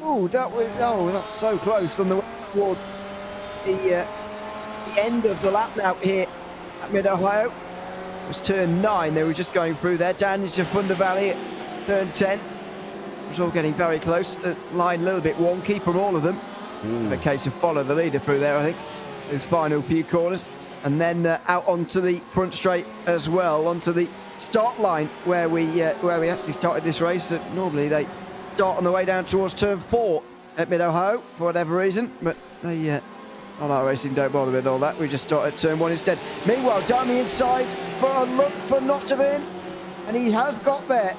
Oh, that's so close on the way towards the end of the lap now here at Mid-Ohio. It was turn 9 they were just going through there, down into Thunder Valley at turn 10. It was all getting very close. The line a little bit wonky from all of them. A case of follow the leader through there, I think. Those final few corners. And then out onto the front straight as well, onto the start line where we actually started this race. Normally they start on the way down towards turn 4 at Mid-Ohio for whatever reason, but they on our racing don't bother with all that. We just start at turn 1 instead. Meanwhile, down the inside for a look for Notovin, and he has got there.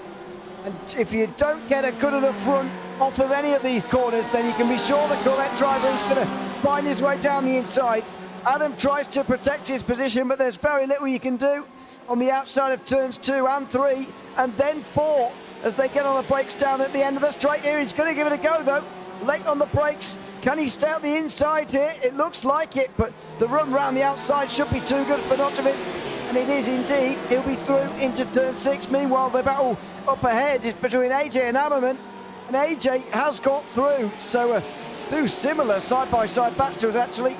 And if you don't get a good enough front off of any of these corners, then you can be sure the Corvette driver is going to find his way down the inside. Adam tries to protect his position, but there's very little you can do on the outside of turns 2 and 3, and then 4 as they get on the brakes down at the end of the straight here. He's going to give it a go, though. Late on the brakes. Can he stay out the inside here? It looks like it, but the run round the outside should be too good for Notovin. And it is indeed. He'll be through into turn 6. Meanwhile, the battle up ahead is between AJ and Ammerman. And AJ has got through. So two similar side-by-side battles, actually.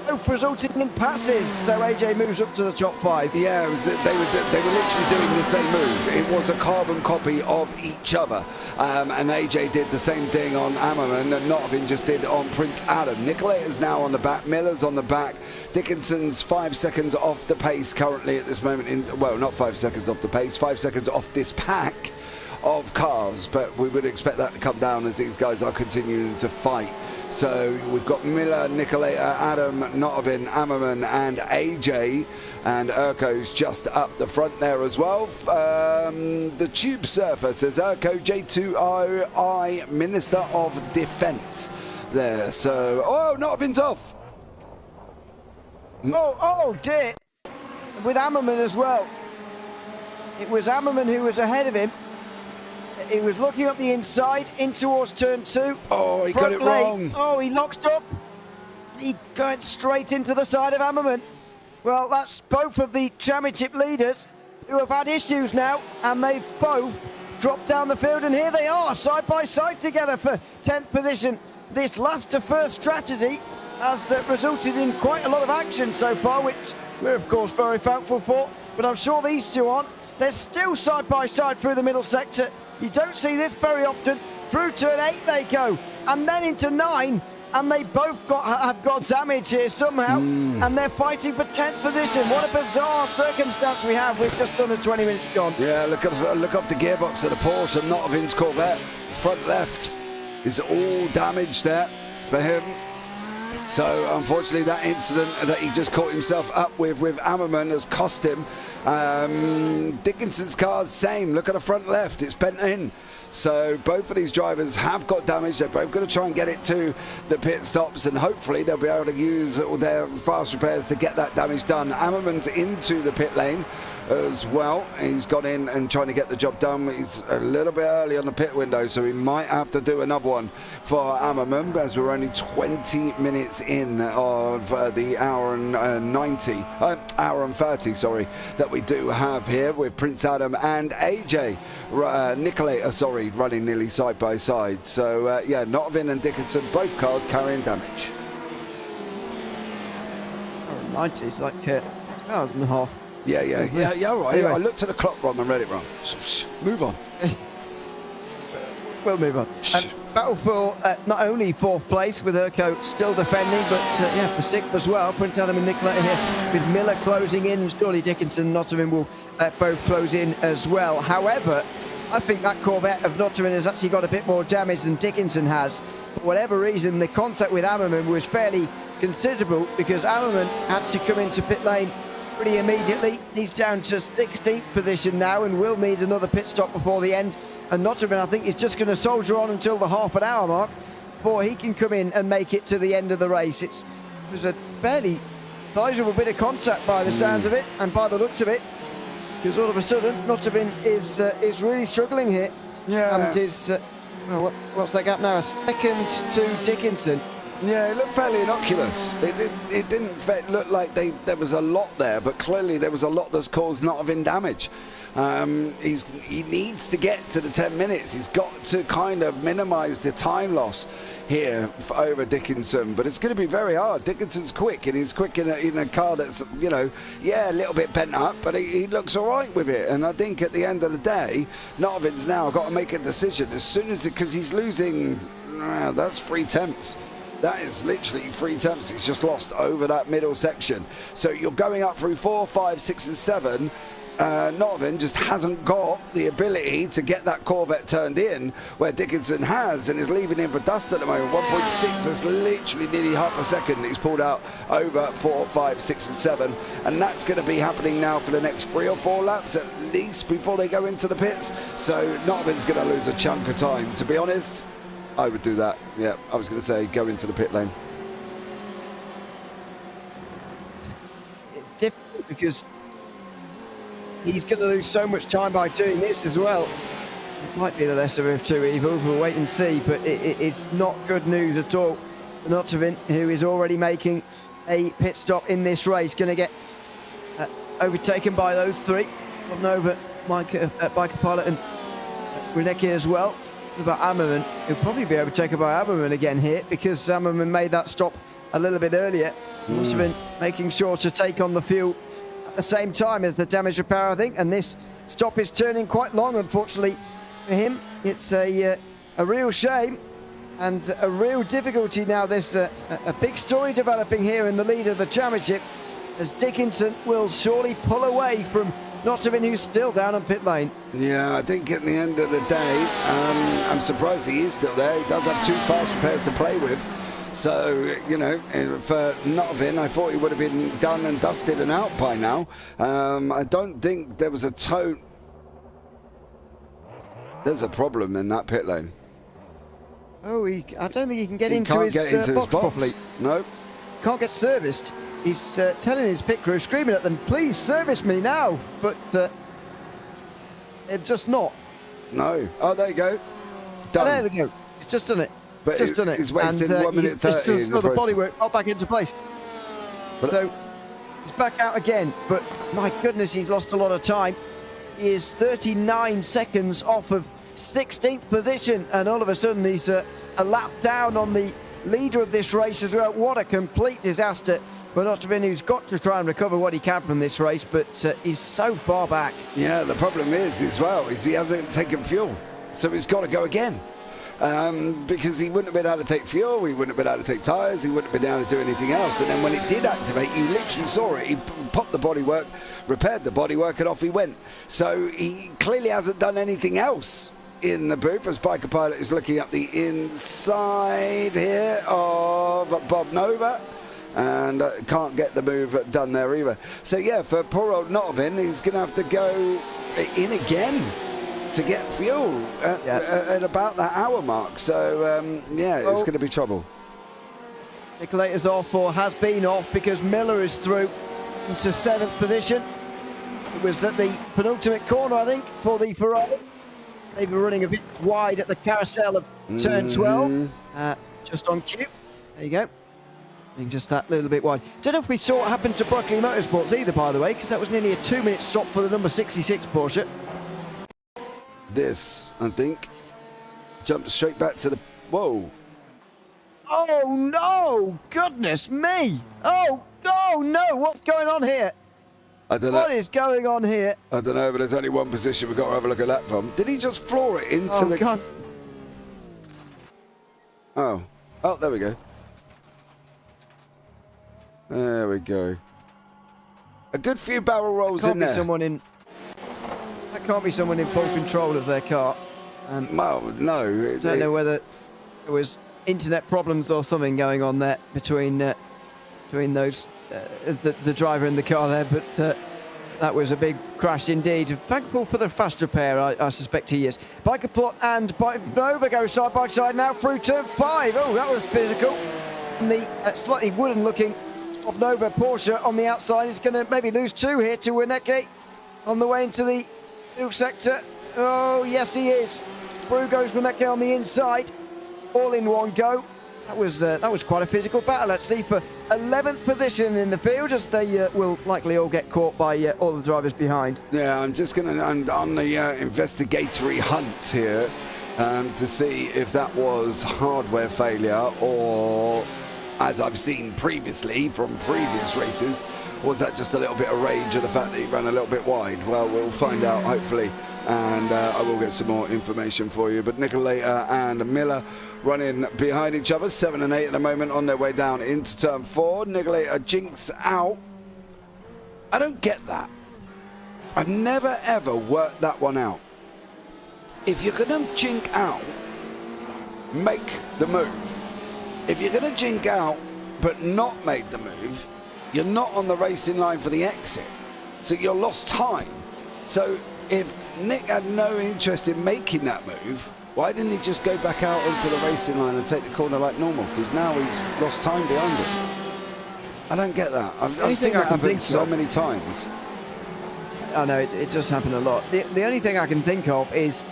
Both resulting in passes. So AJ moves up to the top 5. Yeah, they were literally doing the same move. It was a carbon copy of each other. And AJ did the same thing on Ammerman, and Notovin just did on Prince Adam. Nicolator's now on the back, Miller's on the back. Dickinson's 5 seconds off the pace currently at this moment. Well, not 5 seconds off the pace, 5 seconds off this pack of cars. But we would expect that to come down as these guys are continuing to fight. So we've got Miller, Nicolator, Adam, Notovin, Ammerman and AJ, and Urko's just up the front there as well. The Tube Surfer says Urko, J2i Minister of Defence there. So, oh, Notovin's off. Oh dear. With Ammerman as well. It was Ammerman who was ahead of him. He was looking up the inside in towards turn 2. Oh, he got it wrong. Oh, he locked up. He went straight into the side of Ammerman. Well, that's both of the championship leaders who have had issues now, and they've both dropped down the field, and here they are, side by side together for 10th position. This last to first strategy has resulted in quite a lot of action so far, which we're of course very thankful for, but I'm sure these two aren't. They're still side by side through the middle sector. You don't see this very often. Through turn 8 they go, and then into 9, and they both have got damage here somehow, and they're fighting for 10th position. What a bizarre circumstance we have with just under 20 minutes gone. Yeah, look off the gearbox of the Porsche and Notovin's Corvette. Front left is all damaged there for him. So unfortunately that incident that he just caught himself up with Ammerman has cost him. Dickinson's car, same. Look at the front left, it's bent in. So both of these drivers have got damage. They're both going to try and get it to the pit stops, and hopefully they'll be able to use all their fast repairs to get that damage done. Ammerman's into the pit lane as well. He's gone in and trying to get the job done. He's a little bit early on the pit window, so he might have to do another one for Ammerman, as we're only 20 minutes in of the hour and 30, sorry, that we do have here with Prince Adam and AJ Nicolator, running nearly side by side. So yeah, Notovin and Dickinson, both cars carrying damage. 90 is like 2 hours and a half. Yeah, right. Anyway. I looked at the clock wrong and read it wrong. Move on. We'll move on. Battle for not only 4th place with Urko still defending, but for 6th as well. Prince Adam and Nicolator here with Miller closing in, and surely Dickinson and Notovin will both close in as well. However, I think that Corvette of Notovin has actually got a bit more damage than Dickinson has. For whatever reason, the contact with Ammerman was fairly considerable, because Ammerman had to come into pit lane pretty immediately. He's down to 16th position now and will need another pit stop before the end And Nottingham, I think, is just going to soldier on until the half an hour mark before he can come in and make it to the end of the race. It was a fairly sizable bit of contact by the sounds of it and by the looks of it, because all of a sudden Nottingham is really struggling here. Yeah. And is, well, what's that gap now? A second to Dickinson. Yeah, it looked fairly innocuous. It didn't look like there was a lot there, but clearly there was a lot that's caused Nottingham damage. He needs to get to the 10 minutes. He's got to kind of minimise the time loss here over Dickinson, but it's going to be very hard. Dickinson's quick, and he's quick in a car that's, you know, yeah, a little bit bent up, but he looks all right with it. And I think at the end of the day, Nottingham's now got to make a decision as soon as because he's losing. That's 3 tenths. That is literally 3 tenths he's just lost over that middle section. So you're going up through 4, 5, 6 and 7. Nottingham just hasn't got the ability to get that Corvette turned in where Dickinson has, and is leaving him for dust at the moment. 1.6, that's literally nearly half a second he's pulled out over 4, 5, 6 and 7, and that's going to be happening now for the next 3 or 4 laps at least before they go into the pits. So Nottingham's going to lose a chunk of time. To be honest, I would do that. Yeah, I was going to say go into the pit lane. Difficult because he's going to lose so much time by doing this as well. It might be the lesser of two evils. We'll wait and see, but it's not good news at all for Nottingham, who is already making a pit stop in this race. Going to get overtaken by those 3. Nova, Biker Pilot and Reneke as well. What about Ammerman? He'll probably be overtaken by Ammerman again here, because Ammerman made that stop a little bit earlier. Must have been making sure to take on the fuel at the same time as the damage repair, I think, and this stop is turning quite long, unfortunately, for him. It's a real shame and a real difficulty now. There's a big story developing here in the lead of the championship, as Dickinson will surely pull away from Nottingham, who's still down on pit lane. Yeah, I think at the end of the day, I'm surprised he is still there. He does have 2 fast repairs to play with. So, you know, for Nottingham, I thought he would have been done and dusted and out by now. I don't think there was a tone. There's a problem in that pit lane. Oh, I don't think he can get into his box properly. No. Can't get serviced. He's telling his pit crew, screaming at them, please service me now. But it's just not. No. Oh, there you go. Done. Oh, there we go. He's just done it. But just done it. He's wasted 1 minute 30 in the the bodywork got back into place. So he's back out again. But my goodness, he's lost a lot of time. He is 39 seconds off of 16th position, and all of a sudden he's a lap down on the leader of this race as well. What a complete disaster for Nottingham, who's got to try and recover what he can from this race, but he's so far back. Yeah, the problem is as well is he hasn't taken fuel, so he's got to go again. Because he wouldn't have been able to take fuel, he wouldn't have been able to take tyres, he wouldn't have been able to do anything else. And then when it did activate, you literally saw it. He popped the bodywork, repaired the bodywork, and off he went. So he clearly hasn't done anything else in the booth, as Biker Pilot is looking up the inside here of Bob Nova. And can't get the move done there either. So yeah, for poor old Nottingham, he's going to have to go in again to get fuel at about that hour mark. So yeah, it's going to be trouble. Nicolator's off, or has been off, because Miller is through into 7th position. It was at the penultimate corner, I think, for the Ferrari. They were running a bit wide at the carousel of turn 12. Just on cue. There you go. Being just that little bit wide. Don't know if we saw what happened to Brockley Motorsports either, by the way, because that was nearly a 2-minute stop for the number 66 Porsche. This, I think, jumped straight back to the... Whoa. Oh, no! Goodness me! Oh no! What's going on here? I don't know. What is going on here? I don't know, but there's only one position we've got to have a look at that from. Did he just floor it into the... God. Oh, there we go. There we go. A good few barrel rolls in there. That can't be someone in full control of their car. Well, no. Don't know whether there was internet problems or something going on there between those the driver and the car there, but That was a big crash indeed. Thankful for the fast repair, I suspect he is. Biker Plot and Nova go side by side now through turn 5. Oh, that was physical. And the slightly wooden-looking Nova Porsche on the outside is going to maybe lose 2 here to Wineke on the way into the middle sector. Oh, yes, he is. Through goes Wineke on the inside. All in one go. That was quite a physical battle, actually, for 11th position in the field, as they will likely all get caught by all the drivers behind. Yeah, I'm just going to, on the investigatory hunt here to see if that was hardware failure or, as I've seen previously from previous races, was that just a little bit of rage of the fact that he ran a little bit wide? Well, we'll find out, hopefully, and I will get some more information for you. But Nicolator and Miller running behind each other, 7 and 8 at the moment, on their way down into turn 4. Nicolator jinks out. I don't get that. I've never ever worked that one out. If you're going to jink out, make the move. If you're going to jink out but not make the move, you're not on the racing line for the exit. So you're lost time. So if Nick had no interest in making that move, why didn't he just go back out onto the racing line and take the corner like normal? Because now he's lost time behind him. I don't get that. I've seen that happen so many times. I know, it does happen a lot. The only thing I can think of is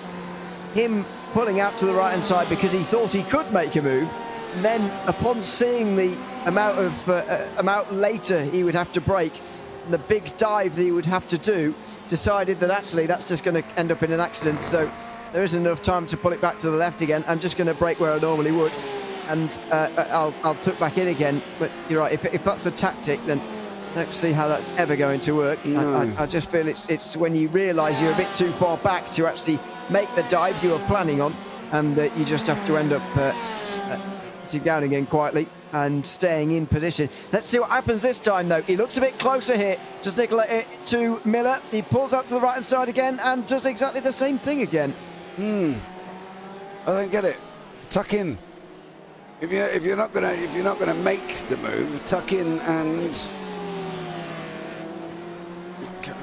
him pulling out to the right-hand side because he thought he could make a move. And then upon seeing the amount later he would have to brake, and the big dive that he would have to do, decided that actually that's just going to end up in an accident. So there isn't enough time to pull it back to the left again. I'm just going to brake where I normally would, and I'll tuck back in again. But you're right, if that's a tactic, then I don't see how that's ever going to work. No. I just feel it's when you realise you're a bit too far back to actually make the dive you were planning on, and you just have to end up sitting down again quietly and staying in position. Let's see what happens this time, though. He looks a bit closer here. Just Nicola to Miller. He pulls out to the right-hand side again and does exactly the same thing again. I don't get it. Tuck in. If you're not gonna make the move, tuck in and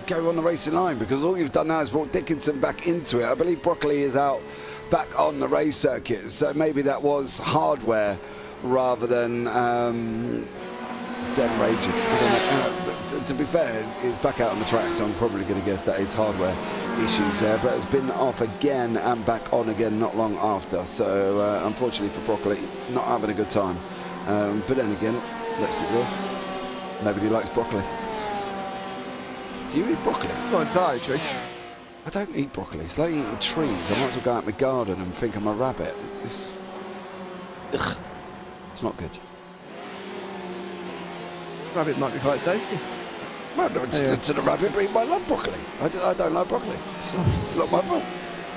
go on the racing line, because all you've done now is brought Dickinson back into it. I believe Broccoli is out back on the race circuit, so maybe that was hardware rather than raging. To be fair, he's back out on the track, so I'm probably going to guess that it's hardware issues there, but it's been off again and back on again not long after. So unfortunately for Broccoli, not having a good time. But then again, let's be real, nobody likes broccoli. Do you eat broccoli? It's not entirely true. I don't eat broccoli. It's like eating trees. I might as well go out in my garden and think I'm a rabbit. It's not good. Rabbit might be quite tasty. Well, no, to the rabbit breed, I love broccoli. I don't like broccoli. It's not my fault.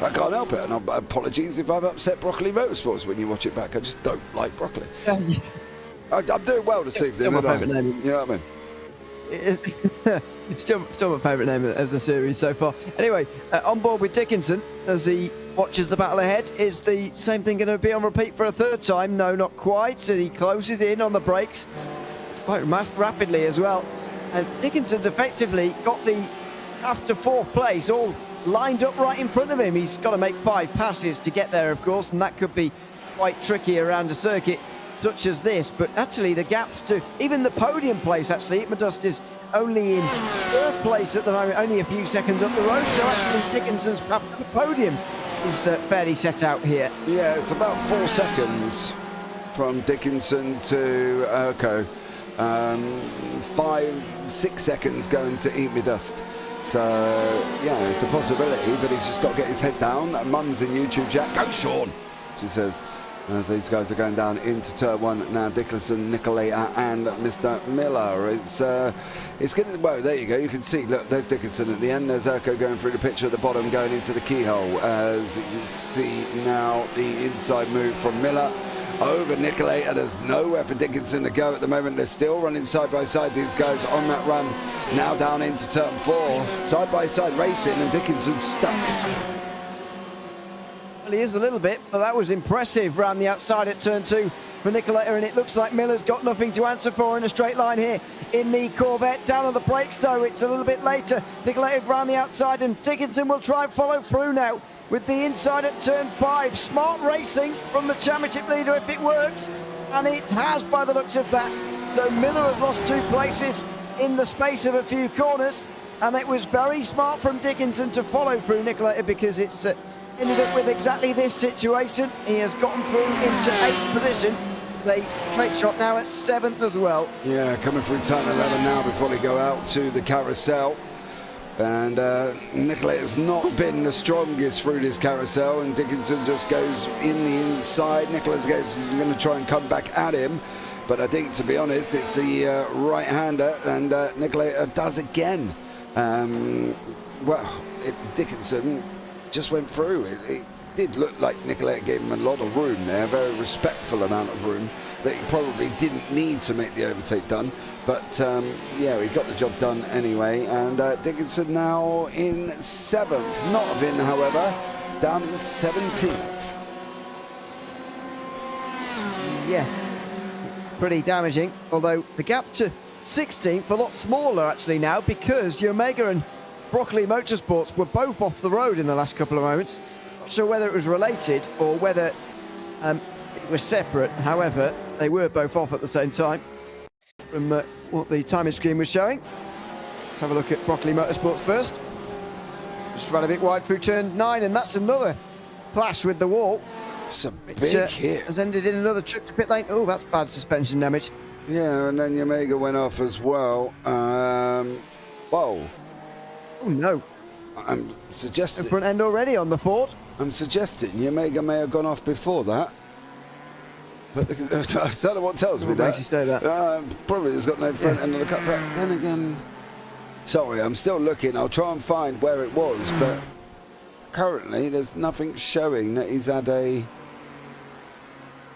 I can't help it. And apologies if I've upset Broccoli Motorsports when you watch it back. I just don't like broccoli. I'm doing well this evening. My favourite name. You know what I mean? It's still my favourite name of the series so far. Anyway, on board with Dickinson as he watches the battle ahead. Is the same thing going to be on repeat for a third time? No, not quite. So he closes in on the brakes quite rapidly as well. And Dickinson's effectively got the after fourth place all lined up right in front of him. He's got to make 5 passes to get there, of course, and that could be quite tricky around a circuit such as this. But actually the gaps to even the podium place, actually, Itmadust is only in 3rd place at the moment, only a few seconds up the road. So actually Dickinson's path to the podium is fairly set out here. Yeah, it's about 4 seconds from Dickinson to Urko. 5-6 seconds going to Itmadust. So yeah, it's a possibility, but he's just got to get his head down. Mum's in YouTube chat. Go Sean, she says, as these guys are going down into turn 1 now. Dickinson, Nicolator and Mr. Miller. It's getting, well, there you go. You can see, look, there's Dickinson at the end. There's Urko going through the picture at the bottom, going into the keyhole. As you see now, the inside move from Miller over Nicolator. There's nowhere for Dickinson to go at the moment. They're still running side by side, these guys on that run now down into turn 4. Side by side racing, and Dickinson's stuck. Well, he is a little bit, but that was impressive round the outside at turn 2 for Nicoletta, and it looks like Miller's got nothing to answer for in a straight line here in the Corvette. Down on the brakes, though, it's a little bit later. Nicoletta round the outside, and Dickinson will try and follow through now with the inside at turn 5. Smart racing from the championship leader if it works, and it has by the looks of that. So Miller has lost 2 places in the space of a few corners, and it was very smart from Dickinson to follow through Nicoletta, because it's ended up with exactly this situation. He has gotten through into 8th position. The straight shot now at 7th as well. Yeah, coming through turn 11 now before they go out to the carousel. And Nicoletta's not been the strongest through this carousel, and Dickinson just goes in the inside. Nicoletta goes going to try and come back at him, but I think, to be honest, it's the right-hander, and Nicoletta does again. Dickinson just went through. It did look like Nicoletta gave him a lot of room there, a very respectful amount of room that he probably didn't need to make the overtake done. But yeah, he got the job done anyway. And Dickinson now in 7th. Notvin, however, down in 17th. Yes, pretty damaging. Although the gap to 16th a lot smaller actually now, because Omega and Broccoli Motorsports were both off the road in the last couple of moments. Not sure whether it was related or whether it was separate. However, they were both off at the same time from what the timing screen was showing. Let's have a look at Broccoli Motorsports first. Just ran a bit wide through turn 9, and that's another clash with the wall. It's a big hit. Has ended in another trip to pit lane. Oh, that's bad suspension damage. Yeah, and then Omega went off as well. Whoa. Oh no. I'm suggesting... The front end already on the Ford. I'm suggesting Omega may have gone off before that. But I don't know what tells me that. Makes you say that? Probably has got no front end on the cut. But then again... Sorry, I'm still looking. I'll try and find where it was. But currently, there's nothing showing that he's had a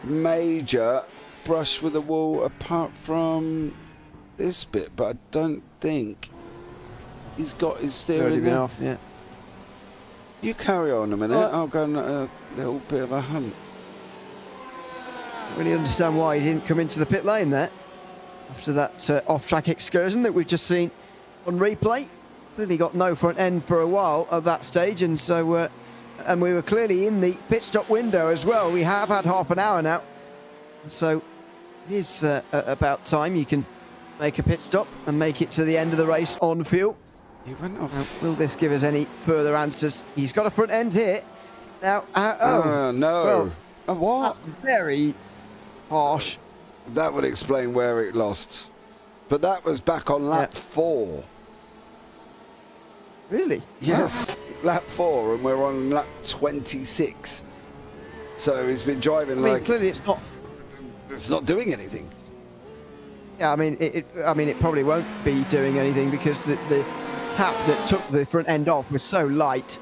major brush with the wall apart from this bit. But I don't think... He's got his steering there. Off, yeah. You carry on a minute. I'll go on a little bit of a hunt. Really understand why he didn't come into the pit lane there after that off-track excursion that we've just seen on replay. Clearly got no front end for a while at that stage, and so and we were clearly in the pit stop window as well. We have had half an hour now, so it is about time you can make a pit stop and make it to the end of the race on fuel. He went off. Will this give us any further answers? He's got a front end here. Now, no. Well, what? That's very harsh. That would explain where it lost. But that was back on lap 4. Really? Yes, lap 4, and we're on lap 26. So he's been driving like... clearly it's not... It's not doing anything. Yeah, I mean, it probably won't be doing anything because the cap that took the front end off was so light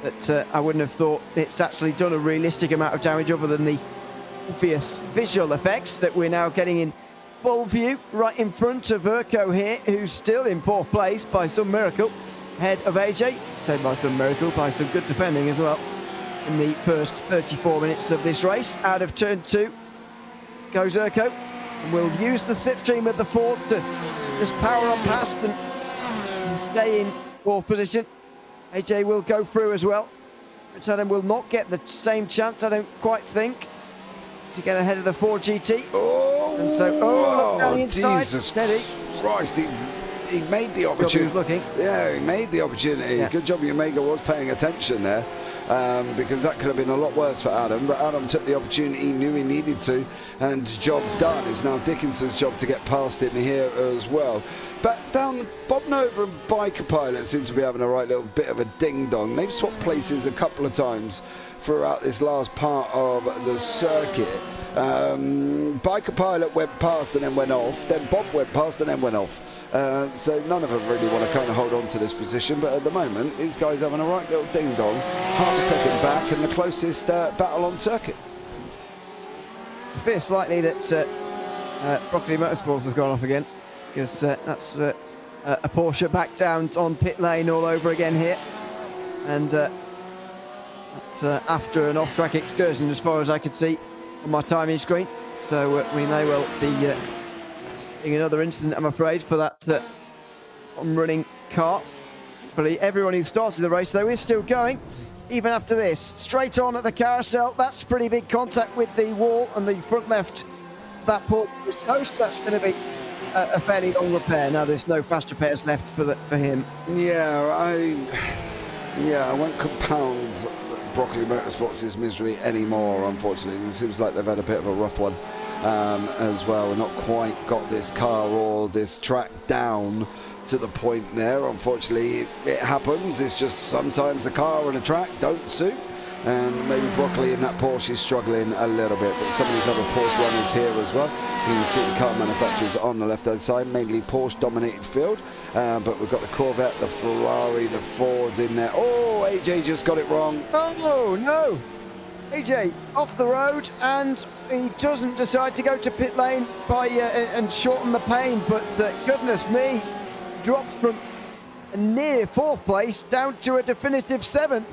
that I wouldn't have thought it's actually done a realistic amount of damage other than the obvious visual effects that we're now getting in full view right in front of Urko here, who's still in 4th place by some miracle, ahead of AJ, say by some miracle, by some good defending as well in the first 34 minutes of this race. Out of turn 2 goes Urko, and we'll use the slipstream of the Ford to just power on past and stay in 4th position. AJ will go through as well. Rich Adam will not get the same chance, I don't quite think, to get ahead of the Ford GT. And so, look down the inside. Jesus Steady. Christ, he made the opportunity. He was looking. Yeah, he made the opportunity. Yeah. Good job Omega was paying attention there, because that could have been a lot worse for Adam. But Adam took the opportunity, he knew he needed to, and job done. It's now Dickinson's job to get past him here as well. But down, Bob Nova and Biker Pilot seem to be having a right little bit of a ding-dong. They've swapped places a couple of times throughout this last part of the circuit. Biker Pilot went past and then went off. Then Bob went past and then went off. So none of them really want to kind of hold on to this position. But at the moment, these guys having a right little ding-dong. Half a second back and the closest battle on circuit. I fear slightly that Broccoli Motorsports has gone off again, because that's a Porsche back down on pit lane all over again here. And that's after an off-track excursion, as far as I could see on my timing screen. So we may well be seeing another incident, I'm afraid, for that on-running car. Hopefully everyone who started the race, though, is still going, even after this. Straight on at the carousel. That's pretty big contact with the wall and the front left. That port was toast. That's going to be a fairly long repair. Now there's no fast repairs left for him. Yeah, I won't compound Broccoli Motorsports' misery anymore, unfortunately. It seems like they've had a bit of a rough one as well. We've not quite got this car or this track down to the point there. Unfortunately, it happens. It's just sometimes the car and the track don't suit. And maybe Broccoli in that Porsche is struggling a little bit, but some of these other Porsche runners here as well. You can see the car manufacturers on the left-hand side, mainly Porsche-dominated field. But we've got the Corvette, the Ferrari, the Ford in there. Oh, AJ just got it wrong. Oh, no. AJ off the road, and he doesn't decide to go to pit lane by and shorten the pain. But goodness me, drops from a near 4th place down to a definitive 7th.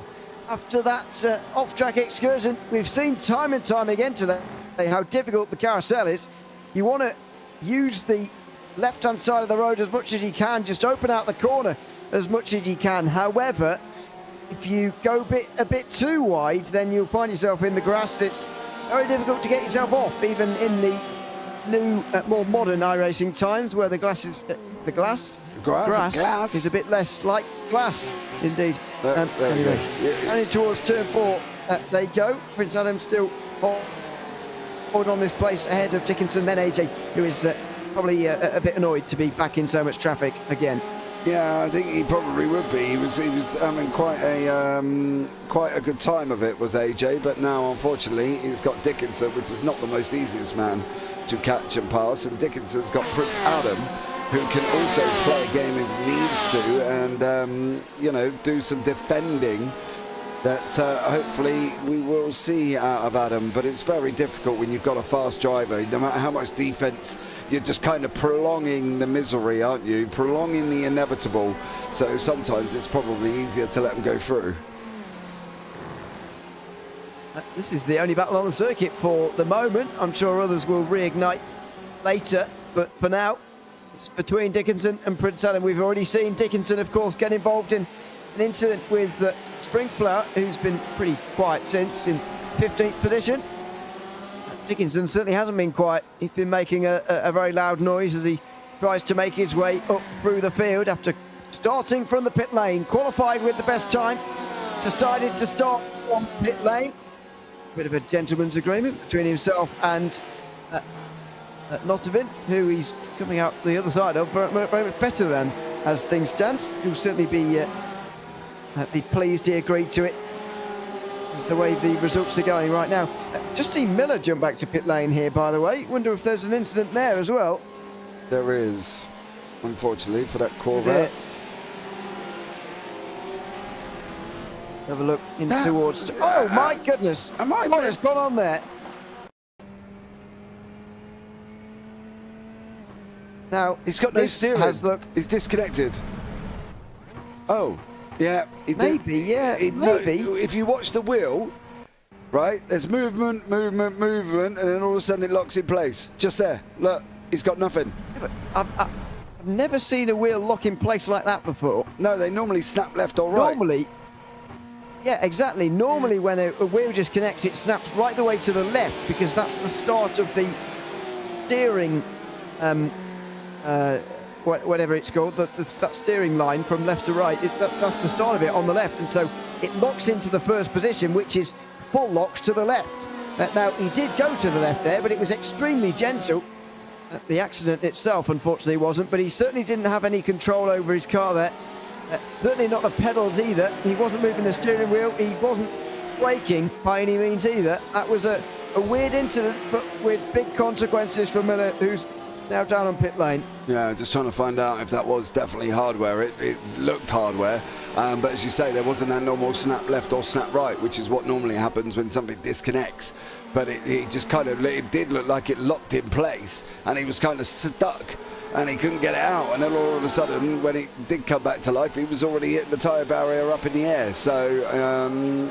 After that off-track excursion, we've seen time and time again today how difficult the carousel is. You want to use the left-hand side of the road as much as you can, just open out the corner as much as you can. However, if you go a bit too wide, then you'll find yourself in the grass. It's very difficult to get yourself off, even in the new, more modern iRacing times, where the grass is is a bit less like glass, indeed. Anyway, only towards turn 4 they go. Prince Adam still hold on this place ahead of Dickinson, then AJ, who is probably a bit annoyed to be back in so much traffic again. Yeah, I think he probably would be. He was having quite a good time of it, was AJ, but now unfortunately he's got Dickinson, which is not the most easiest man to catch and pass, and Dickinson's got Prince Adam, who can also play a game if he needs to, and do some defending that hopefully we will see out of Adam. But it's very difficult when you've got a fast driver. No matter how much defense, you're just kind of prolonging the misery, aren't you? Prolonging the inevitable. So sometimes it's probably easier to let them go through. This is the only battle on the circuit for the moment. I'm sure others will reignite later, but for now it's between Dickinson and Prince Adam. We've already seen Dickinson, of course, get involved in an incident with Springflower, who's been pretty quiet since, in 15th position. Dickinson certainly hasn't been quiet. He's been making a very loud noise as he tries to make his way up through the field after starting from the pit lane. Qualified with the best time, decided to start from pit lane. Bit of a gentleman's agreement between himself and Nottavin, who he's coming out the other side of very much better than as things stand. He'll certainly be pleased he agreed to it. Is the way the results are going right now. Just see Miller jump back to pit lane here, by the way. Wonder if there's an incident there as well. There is, unfortunately, for that Corvette. Have a look in towards. Oh my goodness! What has gone on there? Now he's got no steering. Look, he's disconnected. Oh, yeah. Maybe. If you watch the wheel, right? There's movement, and then all of a sudden it locks in place. Just there. Look, he's got nothing. Yeah, but I've never seen a wheel lock in place like that before. No, they normally snap left or right. Normally. Yeah, exactly. Normally when a wheel disconnects, it snaps right the way to the left, because that's the start of the steering, whatever it's called, that steering line from left to right. That's the start of it on the left, and so it locks into the first position, which is full locks to the left. Now, he did go to the left there, but it was extremely gentle. The accident itself, unfortunately, wasn't, but he certainly didn't have any control over his car there. Certainly not the pedals either. He wasn't moving the steering wheel. He wasn't braking by any means either. That was a weird incident, but with big consequences for Miller, who's now down on pit lane. Yeah, just trying to find out if that was definitely hardware. It looked hardware, but as you say, there wasn't a normal snap left or snap right, which is what normally happens when something disconnects. But it just kind of, it did look like it locked in place, and he was kind of stuck, and he couldn't get it out. And then all of a sudden, when it did come back to life, he was already hitting the tyre barrier up in the air. So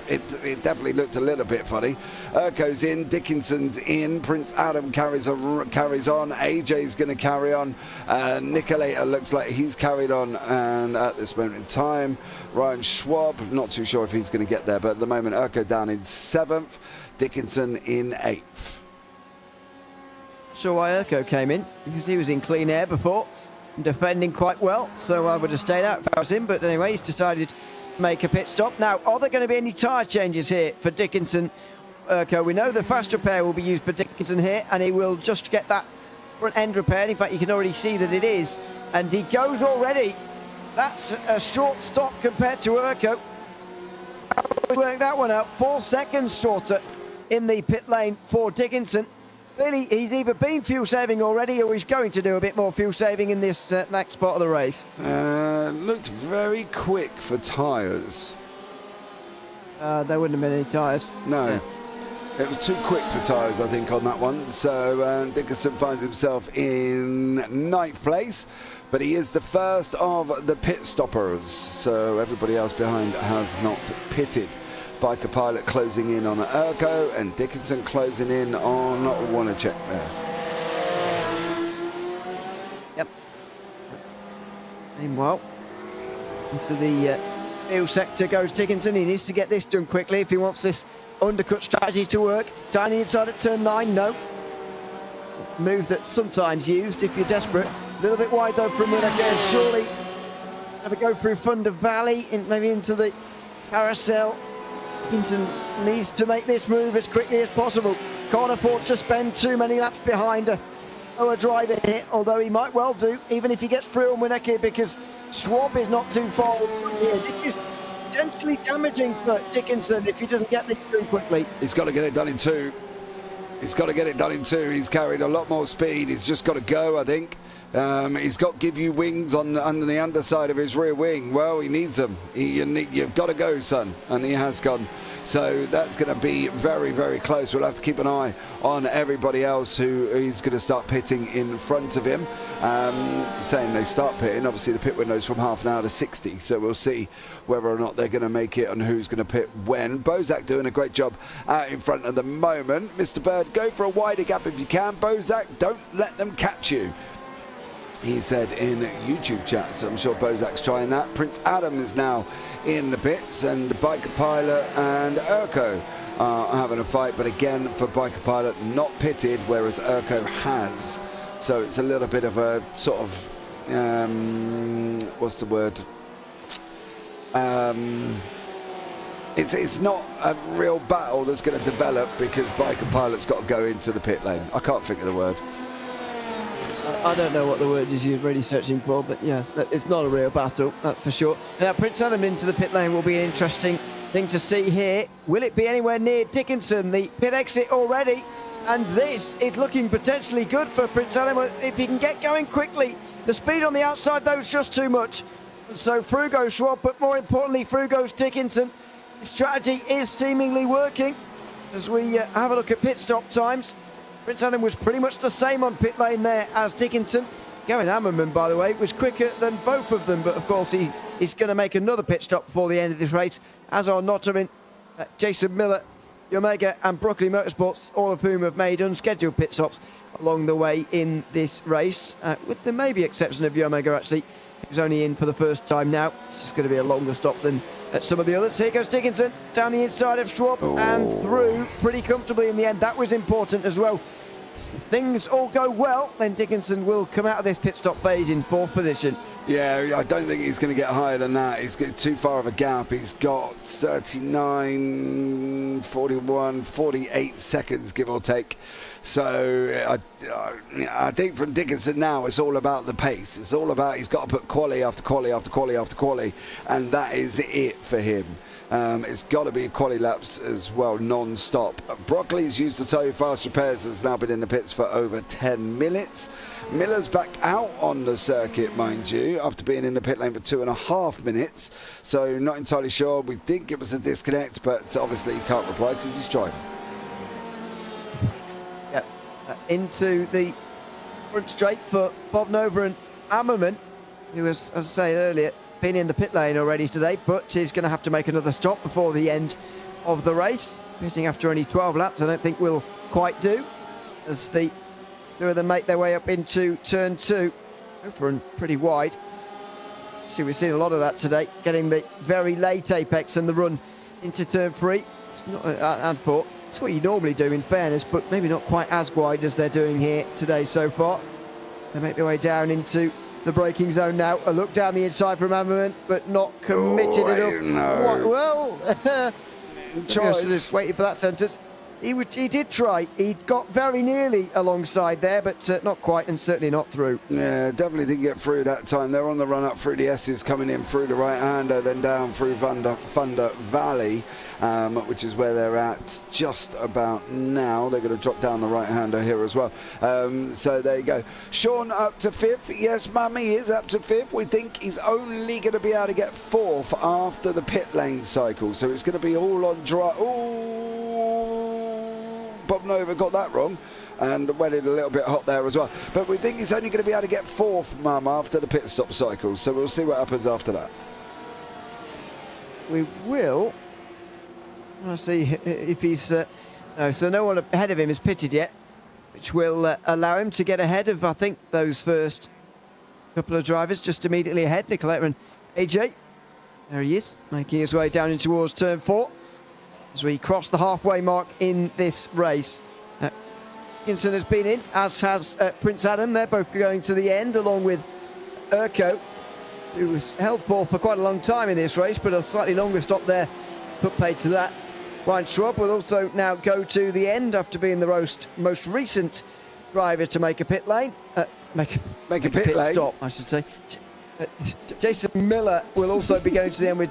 it definitely looked a little bit funny. Urko's in, Dickinson's in, Prince Adam carries on, AJ's going to carry on, Nicolator looks like he's carried on, and at this moment in time, Ryan Schwab, not too sure if he's going to get there, but at the moment Urko down in 7th, Dickinson in 8th. Sure why Urko came in, because he was in clean air before, defending quite well, so I would have stayed out if I was him, but anyway, he's decided to make a pit stop. Now, are there going to be any tyre changes here for Dickinson? Urko, we know the fast repair will be used for Dickinson here, and he will just get that front end repaired. In fact, you can already see that it is, and he goes already. That's a short stop compared to Urko. Work that one out, 4 seconds shorter in the pit lane for Dickinson. Really, he's either been fuel saving already or he's going to do a bit more fuel saving in this next part of the race. Looked very quick for tyres. There wouldn't have been any tyres. No. Yeah. It was too quick for tyres, I think, on that one. So Dickinson finds himself in 9th place, but he is the first of the pit stoppers. So everybody else behind has not pitted. Biker Pilot closing in on Urko and Dickinson closing in on Wanacek there. Yep. Meanwhile, into the field sector goes Dickinson. He needs to get this done quickly if he wants this undercut strategy to work. Down the inside at turn 9, no. Move that's sometimes used if you're desperate. A little bit wide though from Wanacek. Surely have a go through Thunder Valley, maybe into the carousel. Dickinson needs to make this move as quickly as possible. Can't afford to spend too many laps behind a lower driver here, although he might well do, even if he gets through on Wineke, because Schwab is not too far here. This is potentially damaging for Dickinson if he doesn't get this through quickly. He's got to get it done in 2. He's got to get it done in 2. He's carried a lot more speed. He's just got to go, I think. He's got give you wings on the underside of his rear wing. Well, he needs them. You've got to go, son. And he has gone. So that's going to be very, very close. We'll have to keep an eye on everybody else who is going to start pitting in front of him. Saying they start pitting. Obviously, the pit window is from half an hour to 60. So we'll see whether or not they're going to make it and who's going to pit when. Bozak doing a great job out in front at the moment. Mr. Bird, go for a wider gap if you can. Bozak, don't let them catch you. He said in YouTube chat, so I'm sure Bozak's trying that. Prince Adam is now in the pits, and Biker Pilot and Urko are having a fight, but again for Biker Pilot not pitted, whereas Urko has. So it's a little bit of a sort of what's the word? It's not a real battle that's going to develop because Biker Pilot's got to go into the pit lane. I can't think of the word. I don't know what the word is you're really searching for, but yeah, it's not a real battle, that's for sure. Now, Prince Adam into the pit lane will be an interesting thing to see here. Will it be anywhere near Dickinson? The pit exit already, and this is looking potentially good for Prince Adam if he can get going quickly. The speed on the outside, though, is just too much. And so through goes Schwab, but more importantly, through goes Dickinson. The strategy is seemingly working as we have a look at pit stop times. Prince Adam was pretty much the same on pit lane there as Dickinson. Gavin Ammerman, by the way, was quicker than both of them, but of course he's going to make another pit stop before the end of this race, as are Notterman, Jason Miller, Omega and Brooklyn Motorsports, all of whom have made unscheduled pit stops along the way in this race, with the maybe exception of Omega actually, who's only in for the first time now. It's just going to be a longer stop than some of the others. Here goes Dickinson down the inside of Schwab and through pretty comfortably in the end. That was important as well. If things all go well, then Dickinson will come out of this pit stop phase in 4th position. Yeah, I don't think he's going to get higher than that. He's got too far of a gap. He's got 39, 41, 48 seconds, give or take. So I think from Dickinson now, it's all about the pace. It's all about he's got to put quali after quali after quali after quali, and that is it for him. It's got to be quali laps as well, non-stop. Broccoli's used to tow fast repairs, has now been in the pits for over 10 minutes. Miller's back out on the circuit, mind you, after being in the pit lane for 2.5 minutes. So not entirely sure. We think it was a disconnect, but obviously he can't reply because he's driving. Yep. Into the front straight for Bob Nova and Ammerman, who was, as I said earlier, been in the pit lane already today, but is going to have to make another stop before the end of the race. Pitting after only 12 laps, I don't think will quite do, as the two of them make their way up into turn 2. Over and pretty wide. See, we've seen a lot of that today, getting the very late apex and the run into turn 3. It's not and 4. It's what you normally do, in fairness, but maybe not quite as wide as they're doing here today so far. They make their way down into the braking zone now. A look down the inside from Ammerman, but not committed enough. No. Well, just waiting for that sentence. He did try. He got very nearly alongside there, but not quite, and certainly not through. Yeah, definitely didn't get through that time. They're on the run up through the S's, coming in through the right-hander, then down through Thunder Valley, which is where they're at just about now. They're going to drop down the right-hander here as well. So there you go. Sean up to 5th. Yes, Mummy is up to 5th. We think he's only going to be able to get 4th after the pit lane cycle. So it's going to be all on dry. Bob Nova got that wrong and went in a little bit hot there as well. But we think he's only going to be able to get 4th, Mum, after the pit stop cycle. So we'll see what happens after that. We will. I'll see if he's... no, so no one ahead of him is pitted yet, which will allow him to get ahead of, I think, those first couple of drivers just immediately ahead. Nicoletta and AJ. There he is, making his way down in towards turn 4. As we cross the halfway mark in this race. Dickinson has been in, as has Prince Adam. They're both going to the end, along with Urko, who was held for quite a long time in this race, but a slightly longer stop there put paid to that. Ryan Schwab will also now go to the end after being the most recent driver to make a pit lane. Make a pit lane stop, I should say. Jason Miller will also be going to the end with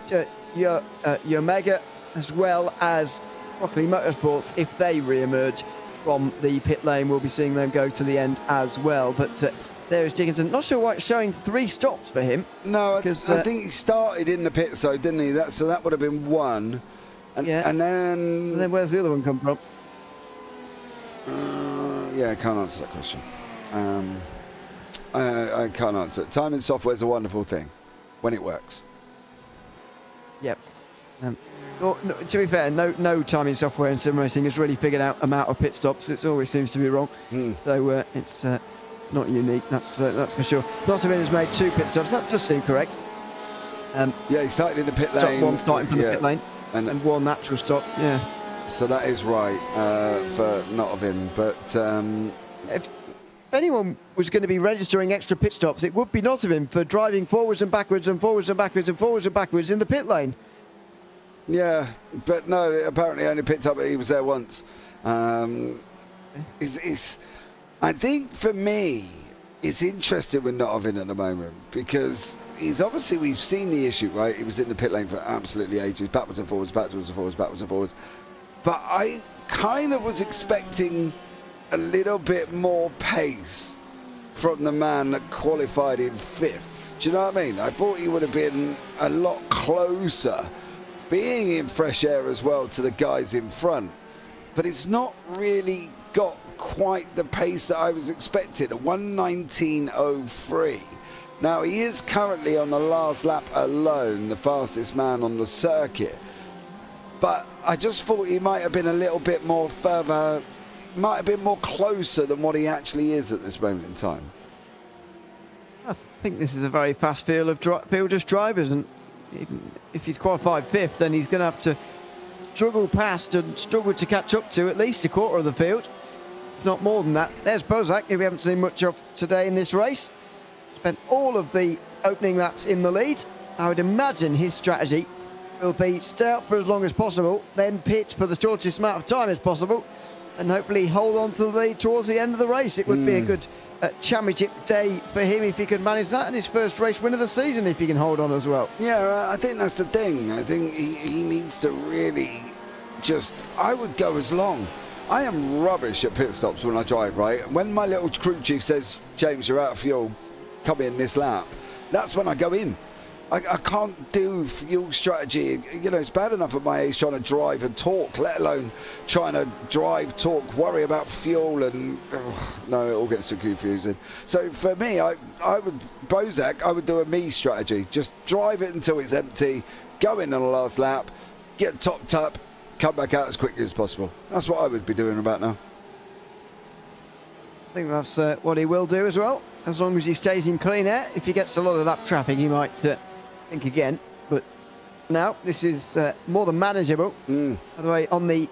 Yomega, as well as Rockley Motorsports. If they re-emerge from the pit lane, we'll be seeing them go to the end as well. But there is Dickinson. Not sure why it's showing 3 stops for him. No, I think he started in the pit, so didn't he? So that would have been 1. And, yeah. And then where's the other one come from? Yeah, I can't answer that question. I can't answer it. Timing software is a wonderful thing when it works. Yep. No, to be fair, no timing software in sim racing has really figured out amount of pit stops. It always seems to be wrong. So it's not unique. That's for sure. Nottingham has made 2 pit stops. That does seem correct. Yeah, he started in the pit lane. One starting from the pit lane and 1 natural stop. Yeah. So that is right for Nottingham. But if anyone was going to be registering extra pit stops, it would be Nottingham for driving forwards and backwards and forwards and backwards and forwards and backwards in the pit lane. Yeah, but no, apparently only picked up that he was there once. I think for me, it's interesting with Nottingham at the moment because we've seen the issue, right? He was in the pit lane for absolutely ages, backwards and forwards, backwards and forwards, backwards and forwards. But I kind of was expecting a little bit more pace from the man that qualified in 5th. Do you know what I mean? I thought he would have been a lot closer, being in fresh air as well, to the guys in front. But it's not really got quite the pace that I was expecting, a 1:19.03. Now, he is currently on the last lap alone, the fastest man on the circuit. But I just thought he might have been a little bit more further, might have been more closer than what he actually is at this moment in time. I think this is a very fast field of drivers, and even if he's qualified 5th, then he's going to have to struggle past and struggle to catch up to at least a quarter of the field, if not more than that. There's Bozak, who we haven't seen much of today in this race. Spent all of the opening laps in the lead. I would imagine his strategy will be stay out for as long as possible, then pitch for the shortest amount of time as possible, and hopefully hold on to the lead towards the end of the race. It would be a good championship day for him if he could manage that, and his first race win of the season if he can hold on as well. Yeah, I think that's the thing. I think he needs to really I would go as long. I am rubbish at pit stops when I drive, right? When my little crew chief says, James, you're out of fuel, come in this lap, that's when I go in. I can't do fuel strategy. You know, it's bad enough at my age trying to drive and talk, let alone trying to drive, talk, worry about fuel, and no, it all gets too confusing. So for me, I would do a me strategy. Just drive it until it's empty, go in on the last lap, get topped up, come back out as quickly as possible. That's what I would be doing about now. I think that's what he will do as well, as long as he stays in clean air. If he gets a lot of lap traffic, he might think again. But now this is more than manageable. By the way, on the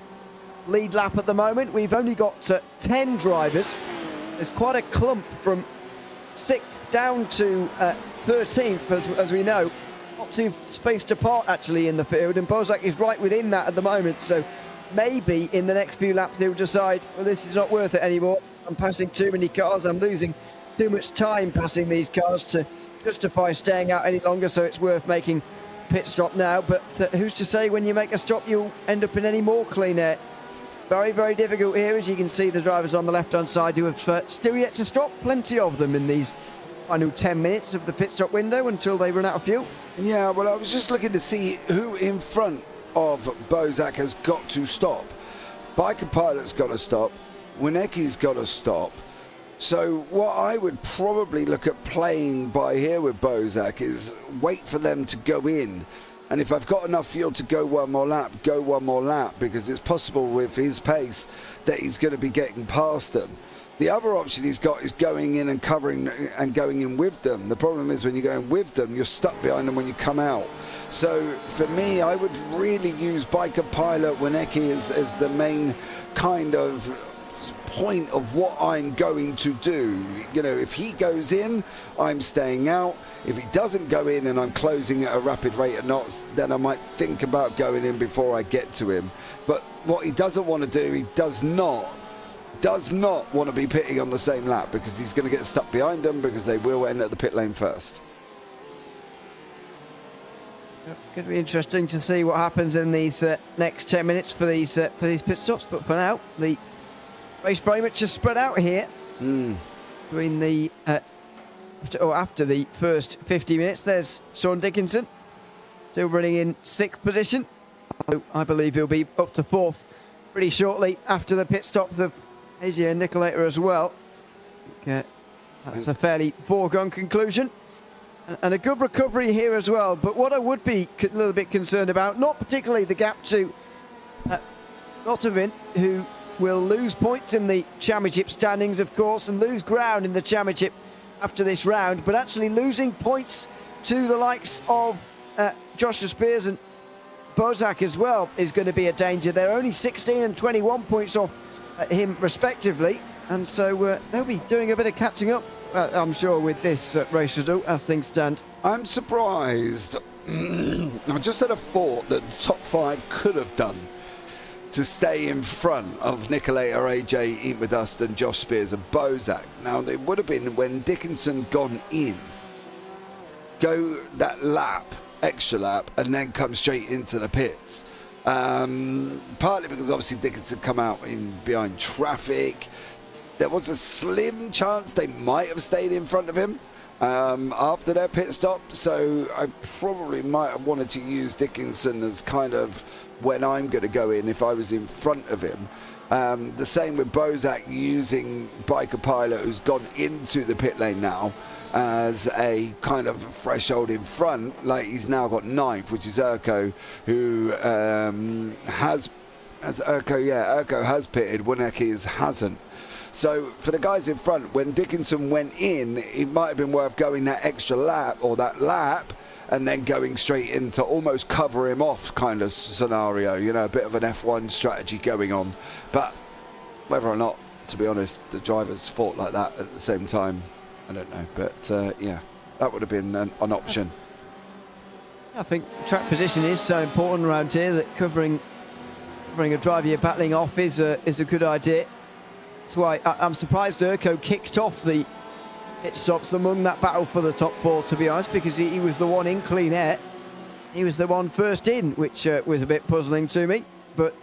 lead lap at the moment, we've only got 10 drivers. There's quite a clump from 6th down to 13th, as we know. Not too spaced apart, actually, in the field, and Bozak is right within that at the moment. So maybe in the next few laps he'll decide, well, this is not worth it anymore. I'm passing too many cars. I'm losing too much time passing these cars to justify staying out any longer, so it's worth making a pit stop now. But who's to say when you make a stop you'll end up in any more clean air? Very, very difficult here, as you can see the drivers on the left-hand side who have still yet to stop. Plenty of them in these final 10 minutes of the pit stop window until they run out of fuel. Yeah, well, I was just looking to see who in front of Bozak has got to stop. Biker Pilot's got to stop. Winecki's got to stop. So what I would probably look at playing by here with Bozak is wait for them to go in. And if I've got enough fuel to go one more lap, go one more lap, because it's possible with his pace that he's going to be getting past them. The other option he's got is going in and covering and going in with them. The problem is when you're going with them, you're stuck behind them when you come out. So for me, I would really use Biker Pilot Winecki as the main kind of point of what I'm going to do. You know, if he goes in, I'm staying out. If he doesn't go in and I'm closing at a rapid rate of knots, then I might think about going in before I get to him. But what he doesn't want to do, he does not want to be pitting on the same lap, because he's going to get stuck behind them, because they will end at the pit lane first. Going to be interesting to see what happens in these next 10 minutes for these pit stops. But for now, the race very much is spread out here between the after the first 50 minutes. There's Sean Dickinson still running in 6th position. I believe he'll be up to 4th pretty shortly after the pit stops of Asia and Nicolator as well. That's a fairly foregone conclusion. And a good recovery here as well. But what I would be a little bit concerned about, not particularly the gap to Notovin, who will lose points in the championship standings, of course, and lose ground in the championship after this round, but actually losing points to the likes of Joshua Spears and Bozak as well is going to be a danger. They're only 16 and 21 points off him respectively, and so they'll be doing a bit of catching up, I'm sure, with this race result as things stand. I'm surprised. I just had a thought that the top 5 could have done to stay in front of Nicolator, AJ, Eatmodust and Josh Spears and Bozak. Now, they would have been when Dickinson gone in, go that lap, extra lap, and then come straight into the pits. Partly because obviously Dickinson come out in behind traffic. There was a slim chance they might have stayed in front of him after their pit stop, so I probably might have wanted to use Dickinson as kind of when I'm going to go in if I was in front of him. The same with Bozak, using Biker Pilot, who's gone into the pit lane now, as a kind of threshold in front. Like, he's now got 9th, which is Urko, who Urko has pitted, Winecki hasn't. So for the guys in front, when Dickinson went in, it might have been worth going that extra lap, or that lap, and then going straight in to almost cover him off kind of scenario, you know, a bit of an F1 strategy going on. But whether or not, to be honest, the drivers fought like that at the same time, I don't know. But yeah, that would have been an option. I think track position is so important around here that covering a driver you're battling off is a good idea. That's why I'm surprised Urko kicked off the pit stops among that battle for the top 4, to be honest, because he was the one in clean air. He was the one first in, which was a bit puzzling to me. But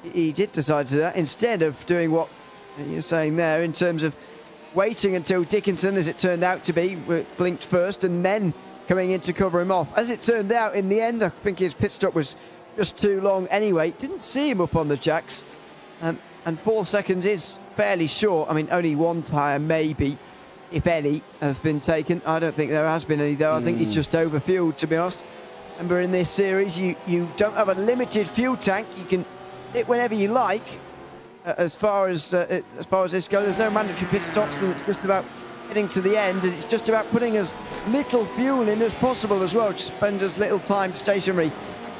he did decide to do that instead of doing what you're saying there in terms of waiting until Dickinson, as it turned out to be, blinked first and then coming in to cover him off. As it turned out, in the end, I think his pit stop was just too long anyway. Didn't see him up on the jacks. And 4 seconds is fairly short. I mean, only one tyre, maybe, if any, has been taken. I don't think there has been any, though. I think he's just overfueled, to be honest. Remember, in this series, you don't have a limited fuel tank. You can hit whenever you like. As far as this goes, there's no mandatory pit stops, and it's just about getting to the end, and it's just about putting as little fuel in as possible as well, to spend as little time stationary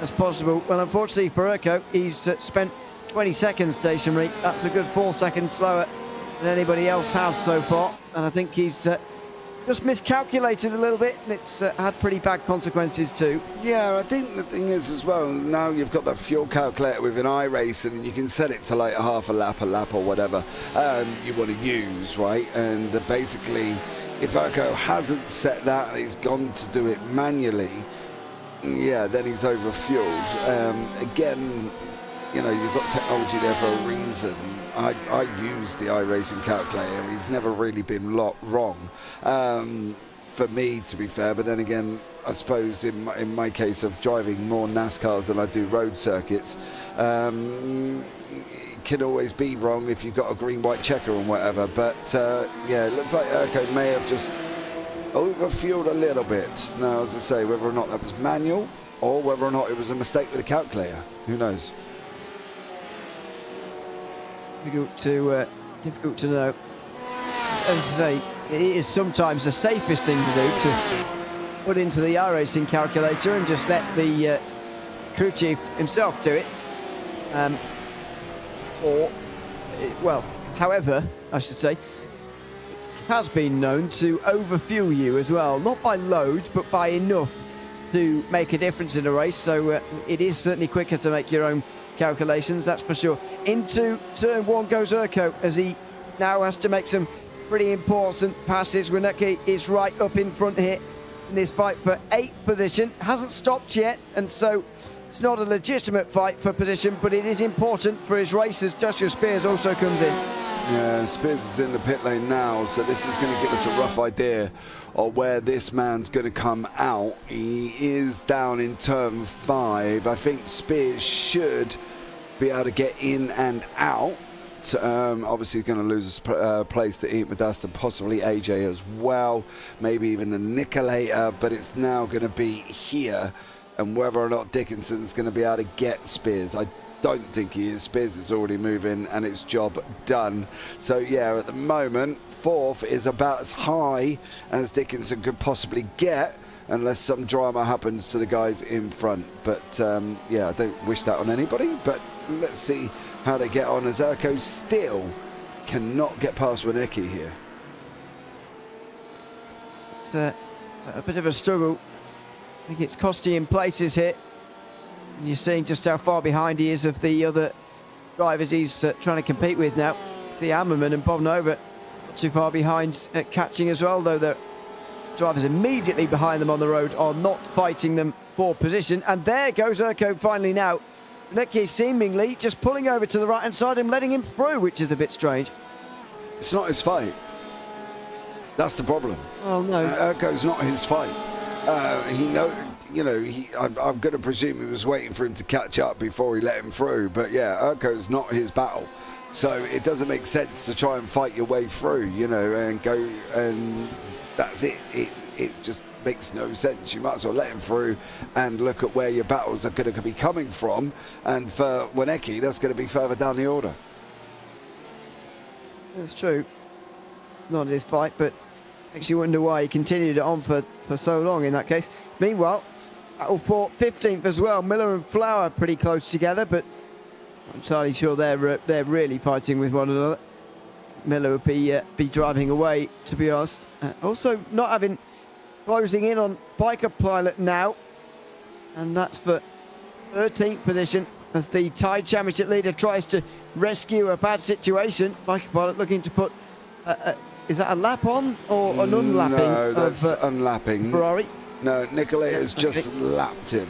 as possible. Well, unfortunately for Urko, he's spent 20 seconds stationary. That's a good 4 seconds slower than anybody else has so far, and I think he's just miscalculated a little bit, and it's had pretty bad consequences too. Yeah, I think the thing is as well, now you've got that fuel calculator with an iRacing, and you can set it to like half a lap or whatever you want to use, right? And basically, if Urko hasn't set that and he's gone to do it manually, yeah, then he's overfueled. Again, you know, you've got technology there for a reason. I use the iRacing calculator. He's never really been wrong for me, to be fair. But then again, I suppose in my case of driving more NASCARs than I do road circuits, it can always be wrong if you've got a green-white checker and whatever. But yeah, it looks like Urko may have just overfueled a little bit. Now, as I say, whether or not that was manual or whether or not it was a mistake with the calculator, who knows? Difficult to know. As I say, it is sometimes the safest thing to do to put into the iRacing calculator and just let the crew chief himself do it. However, I should say, it has been known to overfuel you as well, not by loads, but by enough to make a difference in a race. So it is certainly quicker to make your own calculations, that's for sure. Into turn one goes Urko, as he now has to make some pretty important passes. Wieniecki is right up in front here in this fight for 8th position. Hasn't stopped yet, and so it's not a legitimate fight for position, but it is important for his race, as Joshua Spears also comes in. Yeah, Spears is in the pit lane now, so this is going to give us a rough idea of where this man's going to come out. He is down in turn 5. I think Spears should be able to get in and out. Obviously going to lose his place to Eat Modest and possibly AJ as well, maybe even the Nicolator, but it's now going to be here, and whether or not Dickinson's going to be able to get Spears, I don't think he is. Spears is already moving and it's job done. So yeah, at the moment 4th is about as high as Dickinson could possibly get, unless some drama happens to the guys in front. But yeah, I don't wish that on anybody, but let's see how they get on, as Urko still cannot get past Wieniecki here. It's a bit of a struggle. I think it's costing him places here. And you're seeing just how far behind he is of the other drivers he's trying to compete with now. See Hammerman and Bob Nova not too far behind catching as well, though the drivers immediately behind them on the road are not fighting them for position. And there goes Urko finally now. Wieniecki seemingly just pulling over to the right-hand side and letting him through, which is a bit strange. It's not his fight. That's the problem. Oh, no. Urko's not his fight. I'm going to presume he was waiting for him to catch up before he let him through. But yeah, Urko's not his battle. So it doesn't make sense to try and fight your way through, and go, and that's it. It just makes no sense. You might as well let him through and look at where your battles are going to be coming from. And for Wieniecki, that's going to be further down the order. It's true. It's not his fight, but makes you wonder why he continued it on for so long in that case. Meanwhile, battle for 15th as well. Miller and Flower pretty close together, but I'm entirely sure they're really fighting with one another. Miller would be driving away, to be honest. Also not having closing in on Biker Pilot now, and that's for 13th position as the Tide Championship leader tries to rescue a bad situation. Biker Pilot looking to put is that a lap on or an unlapping? No, that's unlapping. Ferrari. No, Nicolator has just lapped him.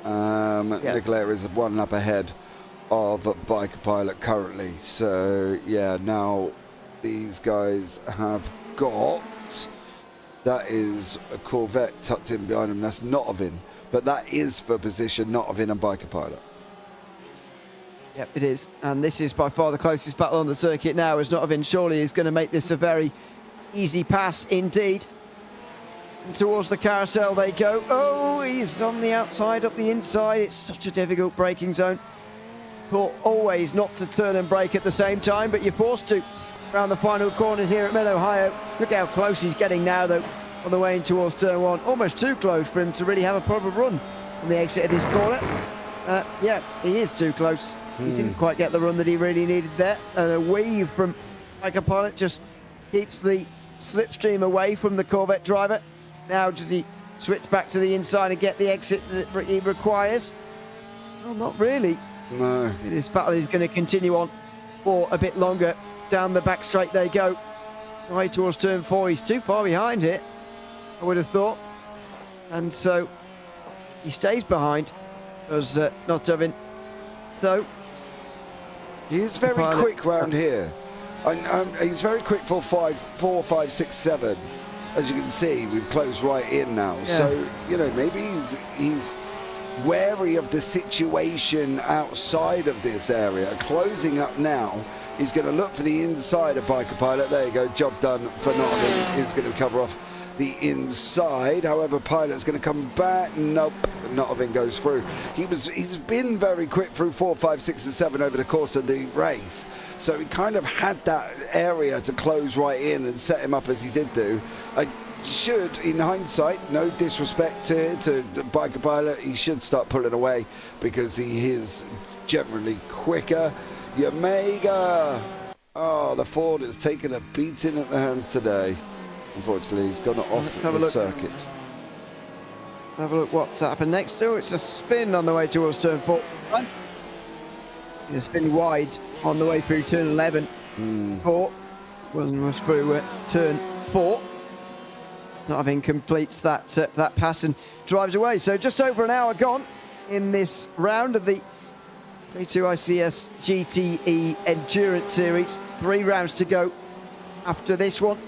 Nicolator is 1 lap ahead of Biker Pilot currently. So yeah, now these guys have got, that is a Corvette tucked in behind him. That's Notovin, but that is for position Notovin and Biker Pilot. Yep, it is. And this is by far the closest battle on the circuit now, as Notovin surely is going to make this a very easy pass indeed. Towards the carousel they go. Oh, he's on the outside, up the inside. It's such a difficult braking zone. Thought always not to turn and brake at the same time, but you're forced to around the final corners here at Mid-Ohio. Look how close he's getting now, though, on the way in towards turn 1. Almost too close for him to really have a proper run on the exit of this corner. Yeah, he is too close. He didn't quite get the run that he really needed there. And a weave from Biker Pilot just keeps the slipstream away from the Corvette driver. Now does he switch back to the inside and get the exit that he requires? Well, not really. No. This battle is going to continue on for a bit longer. Down the back straight they go. Right towards turn 4. He's too far behind here, I would have thought. And so he stays behind as not having. So he's very quick round here. He's very quick for 4, 5, 6, 7. As you can see, we've closed right in now. Yeah. So, you know, maybe he's wary of the situation outside of this area. Closing up now, he's going to look for the inside of Biker Pilot. There you go, job done for Nottingham. He's going to cover off the inside. However, Pilot's going to come back. Nope, Nottingham goes through. He's been very quick through 4, 5, 6, and 7 over the course of the race. So he kind of had that area to close right in and set him up as he did do. I should, in hindsight, no disrespect to the Biker Pilot, he should start pulling away because he is generally quicker. Yamega! Oh, the Ford has taken a beating at the hands today. Unfortunately, he's gone off the circuit. Let's have a look what's happened next. Oh, it's a spin on the way towards turn 4. A spin wide on the way through turn 11. 4. Was through turn 4. Nottingham completes that pass and drives away. So just over an hour gone in this round of the J2iCS GTE Endurance Series. 3 rounds to go after this one.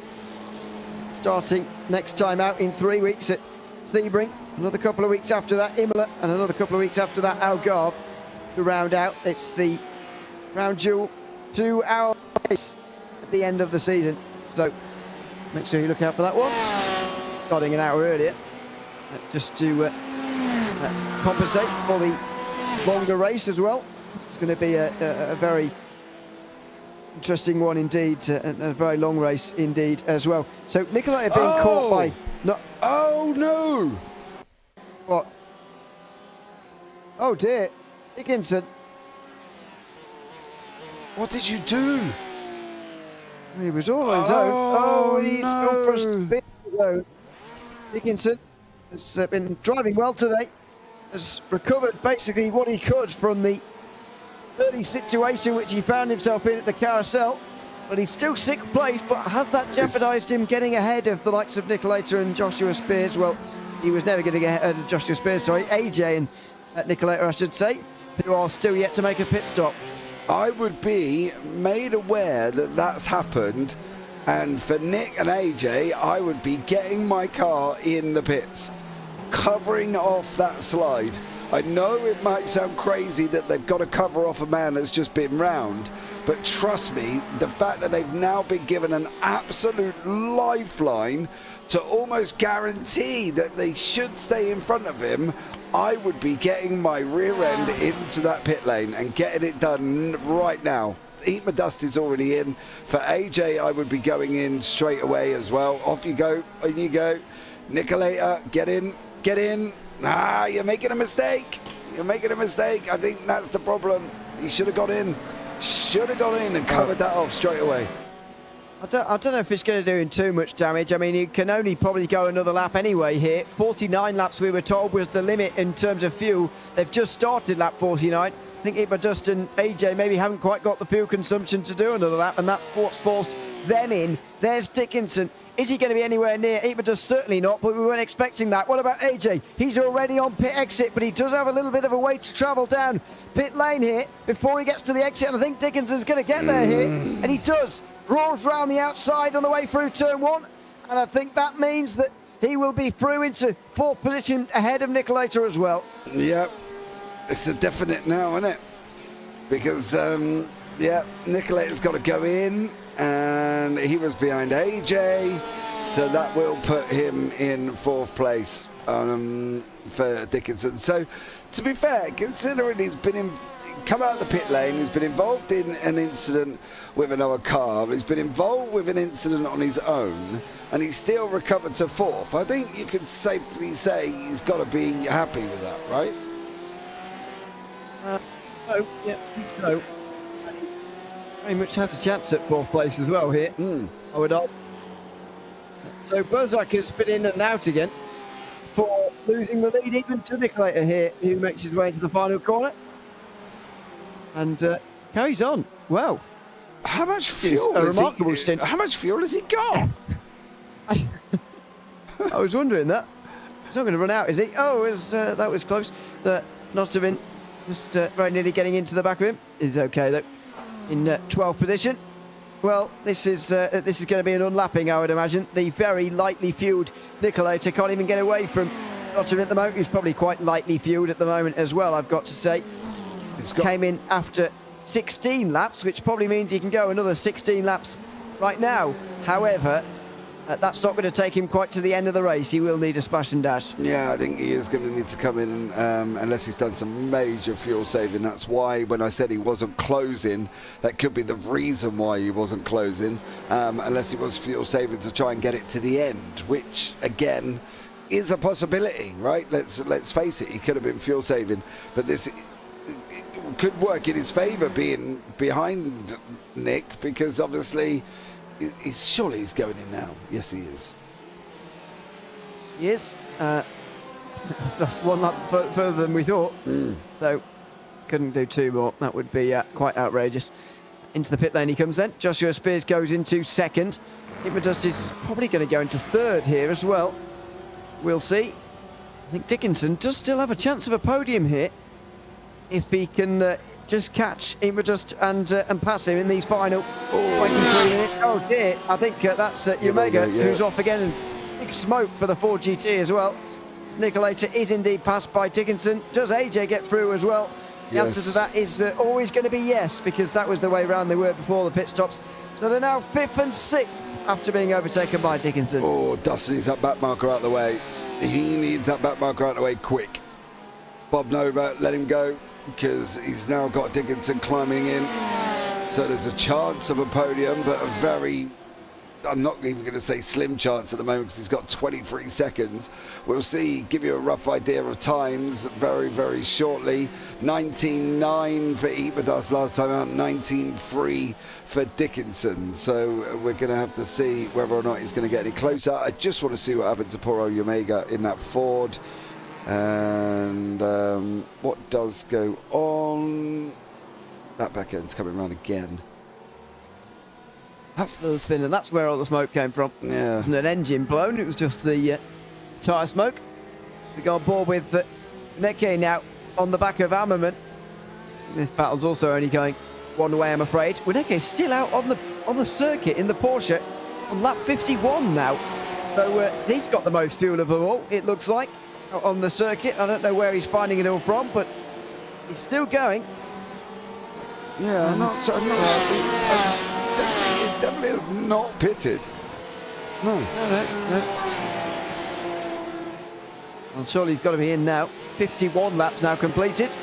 Starting next time out in 3 weeks at Sebring. Another couple of weeks after that, Imola. And another couple of weeks after that, Algarve. To round out, it's the Round Jewel 2-hour race at the end of the season. So make sure you look out for that one. Starting an hour earlier, just to compensate for the longer race as well. It's going to be a very interesting one indeed, and a very long race indeed as well. So Nicolai have been caught by... No. Oh no! What? Oh dear. Dickinson. What did you do? He was all on his own. Oh, he's gone for a spin zone. Dickinson has been driving well today. Has recovered basically what he could from the early situation which he found himself in at the carousel. But he's still 6th place, but has that jeopardised him getting ahead of the likes of Nicolator and Joshua Spears? Well, he was never going to get ahead of Joshua Spears, sorry, AJ and Nicolator, I should say, who are still yet to make a pit stop. I would be made aware that that's happened, and for Nick and AJ, I would be getting my car in the pits, covering off that slide. I know it might sound crazy that they've got to cover off a man that's just been round, but trust me, the fact that they've now been given an absolute lifeline to almost guarantee that they should stay in front of him, I would be getting my rear end into that pit lane and getting it done right now. Eat My Dust is already in. For AJ, I would be going in straight away as well. Off you go, in you go. Nicolator, get in, get in. Ah, you're making a mistake. You're making a mistake. I think that's the problem. He should have got in. Should have gone in and covered that off straight away. I don't know if it's going to do him too much damage. I mean, he can only probably go another lap anyway here. 49 laps, we were told, was the limit in terms of fuel. They've just started lap 49. I think Eat My Dust and AJ maybe haven't quite got the fuel consumption to do another lap, and that's what's forced them in. There's Dickinson. Is he going to be anywhere near? Eat My Dust certainly not, but we weren't expecting that. What about AJ? He's already on pit exit, but he does have a little bit of a way to travel down pit lane here before he gets to the exit, and I think Dickinson's going to get there here, and he does. Roars round the outside on the way through turn 1, and I think that means that he will be through into 4th position ahead of Nicolator as well. Yep, it's a definite now, isn't it? Because, yeah, Nicolator's got to go in, and he was behind AJ, So that will put him in 4th place for Dickinson. So, to be fair, considering he's been come out of the pit lane, he's been involved in an incident with another car, he's been involved with an incident on his own, and he's still recovered to 4th. I think you could safely say he's got to be happy with that, right? So, yeah, I think so. And he very much has a chance at 4th place as well here, I would argue. So Burroughs has been in and out again for losing the lead, even to Nicolator here, who makes his way into the final corner. And carries on. Wow. How much This is fuel a has remarkable stint. How much fuel has he got? I was wondering that. He's not going to run out, is he? Oh, that was close. Not have been just very nearly getting into the back of him. He's okay though. In 12th position. Well, this is going to be an unlapping, I would imagine. The very lightly fueled Nicolator can't even get away from Nottingham at the moment. He's probably quite lightly fueled at the moment as well, I've got to say. Came in after 16 laps, which probably means he can go another 16 laps right now. However, that's not going to take him quite to the end of the race. He will need a splash and dash. Yeah, I think he is going to need to come in unless he's done some major fuel saving. That's why when I said he wasn't closing, that could be the reason why he wasn't closing, unless he was fuel saving to try and get it to the end, which again is a possibility, right? Let's face it, he could have been fuel saving, but this could work in his favour being behind Nick, because obviously surely he's going in now. Yes, he is. He is. That's one lap further than we thought. So, couldn't do 2 more. That would be quite outrageous. Into the pit lane he comes then. Joshua Spears goes into 2nd. Dust is probably going to go into 3rd here as well. We'll see. I think Dickinson does still have a chance of a podium here if he can just catch Dust and pass him in these final 23 minutes. Oh dear, I think that's Yamega, who's off again, and big smoke for the Ford GT as well. Nicolator is indeed passed by Dickinson. Does AJ get through as well? The answer to that is always going to be yes, because that was the way round they were before the pit stops. So they're now 5th and 6th after being overtaken by Dickinson. Oh, Dustin needs that back marker out of the way. He needs that back marker out of the way quick. Bob Nova, let him go, because he's now got Dickinson climbing in. So there's a chance of a podium, but a very, I'm not even going to say slim chance at the moment, because he's got 23 seconds. We'll see, give you a rough idea of times very, very shortly. 19.9 for Eatmadust last time out, 19.3 for Dickinson. So we're going to have to see whether or not he's going to get any closer. I just want to see what happened to poor old Yamega in that Ford. And what does go on? That back end's coming around again. Little spin, and that's where all the smoke came from. Yeah. It wasn't an engine blown, it was just the tyre smoke. We go on board with Neke now on the back of Ammerman. This battle's also only going one way, I'm afraid. Neke's still out on the circuit in the Porsche on lap 51 now. So he's got the most fuel of them all, it looks like, on the circuit. I don't know where he's finding it all from, but he's still going. Yeah, I'm not he definitely is not pitted. No. Well, surely he's got to be in now. 51 laps now completed.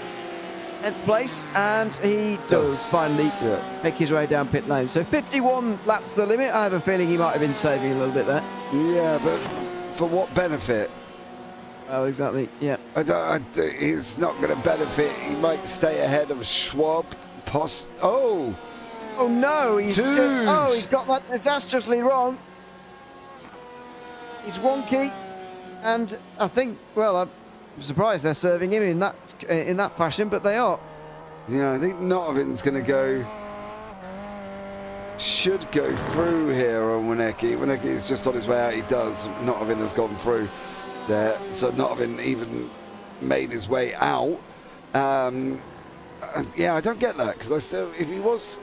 10th place, and he does finally make his way down pit lane. So 51 laps the limit. I have a feeling he might have been saving a little bit there. Yeah, but for what benefit? Well, exactly, yeah. He's not going to benefit. He might stay ahead of Schwab. Oh no, he's got that disastrously wrong. He's wonky, and I think, well, I'm surprised they're serving him in that fashion, but they are. Yeah, I think Notavin's going to should go through here on Winnecke. Winnecke is just on his way out. He does. Notavin has gone through there, so Notavin even made his way out. Yeah, I don't get that, because if he was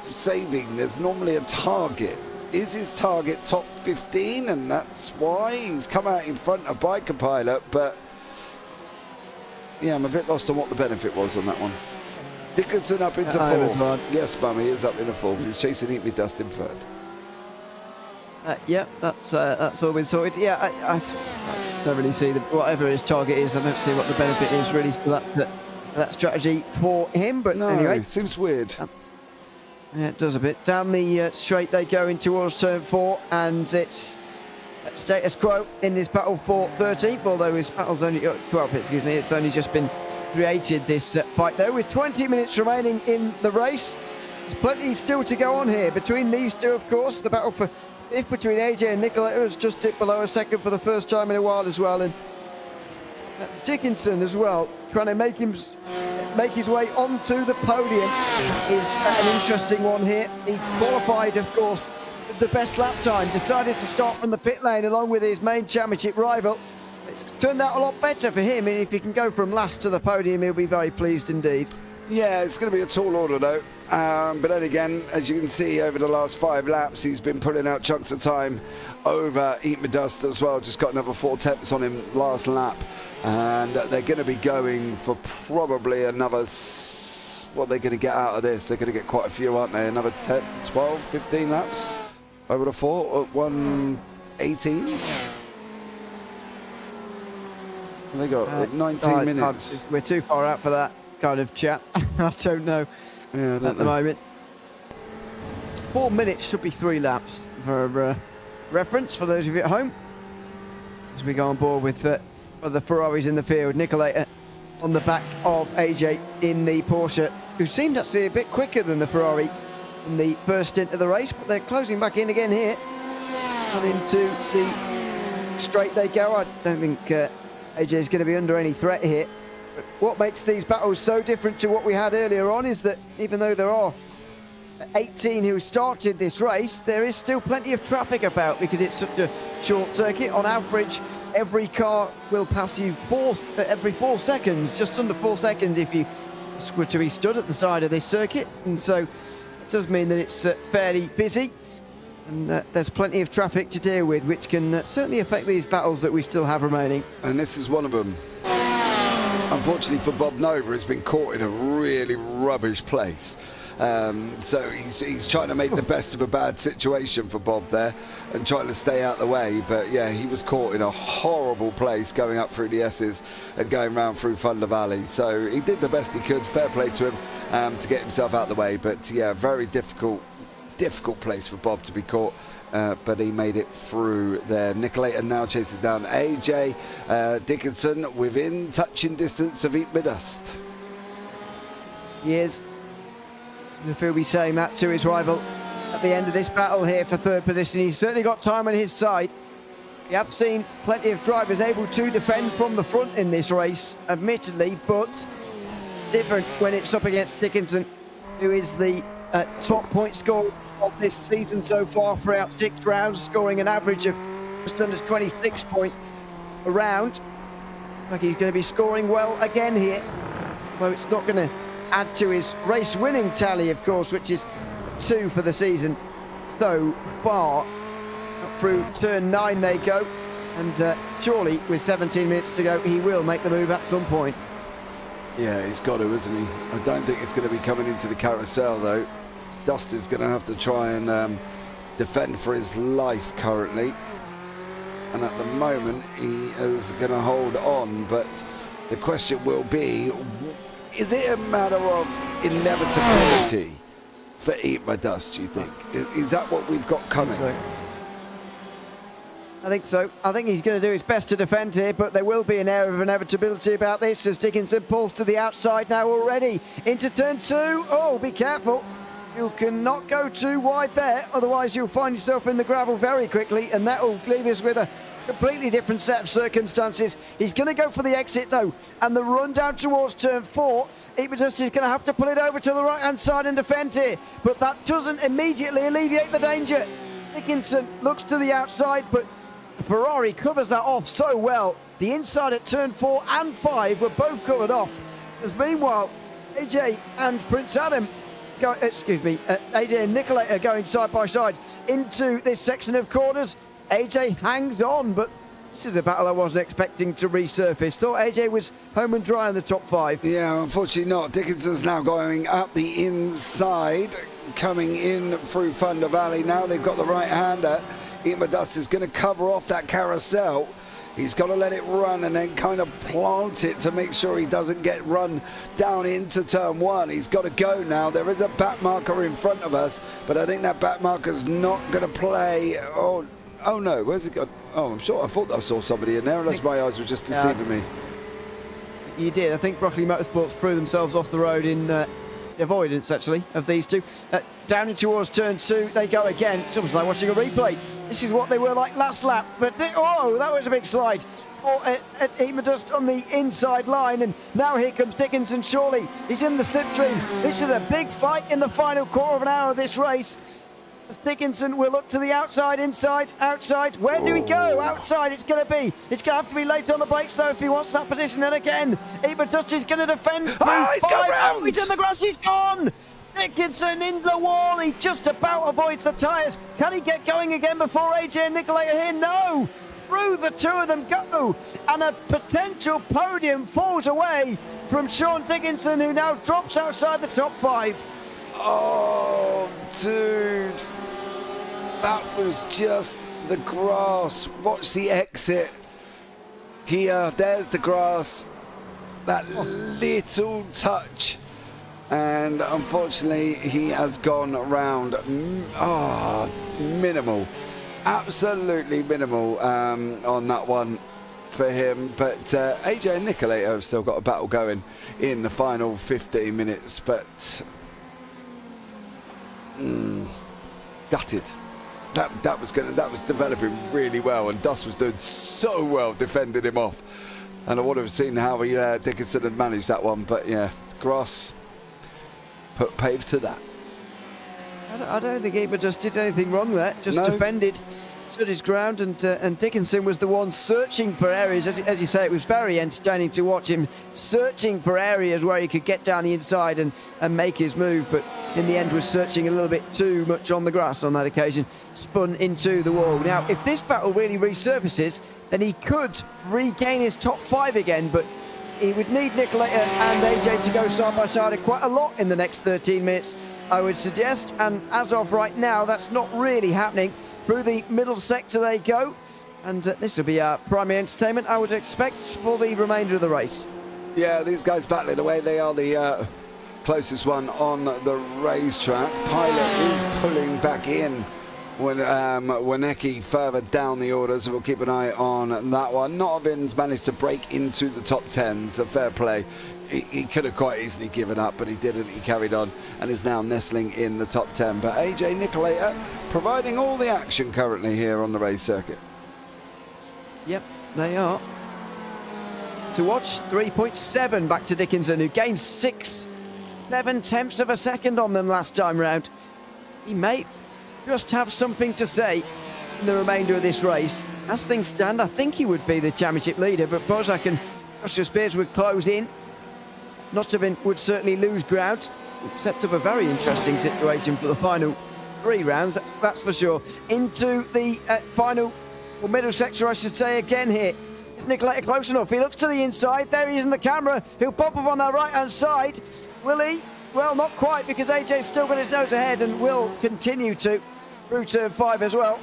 saving, there's normally a target. Is his target top 15, and that's why he's come out in front of Biker Pilot? But yeah, I'm a bit lost on what the benefit was on that one. Dickinson up into 4th. Yes, Mum, he is up in a 4th. He's chasing Eatmadust in 3rd. Yeah, that's all been sorted. Yeah, I don't really see whatever his target is. I don't see what the benefit is really for that strategy for him. But No, anyway, seems weird. Yeah, it does a bit. Down the straight they go in towards turn 4, and it's status quo in this battle for 13th, although his battle's only 12th, excuse me. It's only just been created, this fight, though, with 20 minutes remaining in the race. There's plenty still to go on here between these two, of course. The battle for 5th between AJ and Nicoletta has just dipped below a second for the first time in a while as well, and Dickinson as well, trying to make his way onto the podium is an interesting one here. He qualified, of course, with the best lap time, decided to start from the pit lane along with his main championship rival. It's turned out a lot better for him. If he can go from last to the podium, he'll be very pleased indeed. Yeah, it's going to be a tall order though. But then again, as you can see, over the last 5 laps, he's been pulling out chunks of time over Eat My Dust as well. Just got another 4 tenths on him last lap. And they're going to be going for probably another, what they're going to get out of this. They're going to get quite a few, aren't they? Another 10, 12, 15 laps over the 4 at 1:18. They got 19 minutes. We're too far out for that kind of chat. I don't know at the moment. 4 minutes should be 3 laps for reference for those of you at home. As we go on board with the Ferraris in the field, Nicoletta on the back of AJ in the Porsche, who seemed actually a bit quicker than the Ferrari in the first stint of the race, but they're closing back in again here. And into the straight they go. I don't think AJ is going to be under any threat here. But what makes these battles so different to what we had earlier on is that even though there are 18 who started this race, there is still plenty of traffic about because it's such a short circuit. On average, every car will pass you every 4 seconds, just under 4 seconds if you were to be stood at the side of this circuit. And so it does mean that it's fairly busy, and there's plenty of traffic to deal with, which can certainly affect these battles that we still have remaining. And this is one of them. Unfortunately for Bob Nova, he's been caught in a really rubbish place. So he's trying to make the best of a bad situation for Bob there and trying to stay out the way. But yeah, he was caught in a horrible place going up through the S's and going round through Thunder Valley. So he did the best he could. Fair play to him to get himself out the way. But yeah, very difficult place for Bob to be caught. But he made it through there. Nicoletta now chasing down AJ Dickinson within touching distance of Eat My Dust. He is. If he'll be saying that to his rival at the end of this battle here for 3rd position. He's certainly got time on his side. We have seen plenty of drivers able to defend from the front in this race, admittedly, but it's different when it's up against Dickinson, who is the top point scorer of this season so far throughout 6 rounds, scoring an average of just under 26 points a round. Like he's going to be scoring well again here, although it's not going to add to his race winning tally, of course, which is 2 for the season so far. Up through turn 9 they go, and surely with 17 minutes to go he will make the move at some point. Yeah, he's got to, isn't he? I don't think it's going to be coming into the carousel though. Dust is going to have to try and defend for his life currently, and at the moment he is going to hold on, but the question will be, is it a matter of inevitability for Eat My Dust, do you think? Is that what we've got coming? I think so. I think he's going to do his best to defend here, but there will be an air of inevitability about this as Dickinson pulls to the outside now already. Into turn 2. Oh, be careful. You cannot go too wide there, otherwise you'll find yourself in the gravel very quickly, and that will leave us with a completely different set of circumstances. He's going to go for the exit though, and the run down towards turn 4. Eat My Dust is going to have to pull it over to the right hand side and defend here, but that doesn't immediately alleviate the danger. Dickinson looks to the outside, but Ferrari covers that off so well. The inside at turn 4 and 5 were both covered off, as meanwhile AJ and Prince Adam AJ and Nicoletta are going side by side into this section of corners. AJ hangs on, but this is a battle I wasn't expecting to resurface. Thought AJ was home and dry in the top 5. Yeah, unfortunately not. Dickinson's now going up the inside, coming in through Thunder Valley. Now they've got the right-hander Dust is going to cover off that carousel. He's got to let it run and then kind of plant it to make sure he doesn't get run down into turn one. He's got to go now. There is a back marker in front of us, but I think that back marker's not going to play. Oh no, where's it gone? Oh, I'm sure. I thought I saw somebody in there, unless my eyes were just deceiving me. You did. I think Broccoli Motorsports threw themselves off the road in avoidance, actually, of these two. Down in towards turn two, they go again. It's almost like watching a replay. This is what they were like last lap. But, that was a big slide. Dust on the inside line, and now here comes Dickinson. Surely he's in the slipstream. This is a big fight in the final quarter of an hour of this race. As Dickinson will look to the outside, inside, outside. Where do we go? Outside it's going to be. It's going to have to be late on the brakes, though, if he wants that position. And again, Dust is going to defend. He's gone round! He's in the grass. He's gone. Dickinson in the wall. He just about avoids the tyres. Can he get going again before AJ and Nicolai are here? No. Through the two of them go. And a potential podium falls away from Sean Dickinson, who now drops outside the top five. Oh, dude. That was just the grass. Watch the exit. Here, there's the grass. That little touch. And unfortunately, he has gone around. Minimal. Absolutely minimal on that one for him. But AJ and Nicolai have still got a battle going in the final 15 minutes. But gutted. That was developing really well, and Dust was doing so well defending him off. And I would have seen how Dickinson had managed that one, but yeah, grass put paved to that. I don't think just did anything wrong there. Just defended, stood his ground, and Dickinson was the one searching for areas. As you say, it was very entertaining to watch him searching for areas where he could get down the inside and make his move, but in the end was searching a little bit too much on the grass on that occasion, spun into the wall. Now, if this battle really resurfaces, then he could regain his top five again, but he would need Nicolai and AJ to go side by side quite a lot in the next 13 minutes, I would suggest, and as of right now, that's not really happening. Through the middle sector they go, and this will be our primary entertainment, I would expect, for the remainder of the race. Yeah, these guys battling away. They are the closest one on the racetrack. Pilot is pulling back in when Wienecki further down the order, so we'll keep an eye on that one. Notovin's managed to break into the top 10, so fair play. He could have quite easily given up, but he didn't. He carried on and is now nestling in the top 10. But AJ Nicolai providing all the action currently here on the race circuit. Yep, they are. To watch, 3.7 back to Dickinson, who gained 7/10 of a second on them last time round. He may just have something to say in the remainder of this race. As things stand, I think he would be the championship leader, but Bozak and Joshua Spears would close in. Notovin would certainly lose ground. It sets up a very interesting situation for the final 3 rounds, that's for sure. Into the final, or middle sector, I should say, again here. Is Nicolai close enough? He looks to the inside. There he is in the camera. He'll pop up on that right-hand side. Will he? Well, not quite, because AJ's still got his nose ahead and will continue to through turn 5 as well.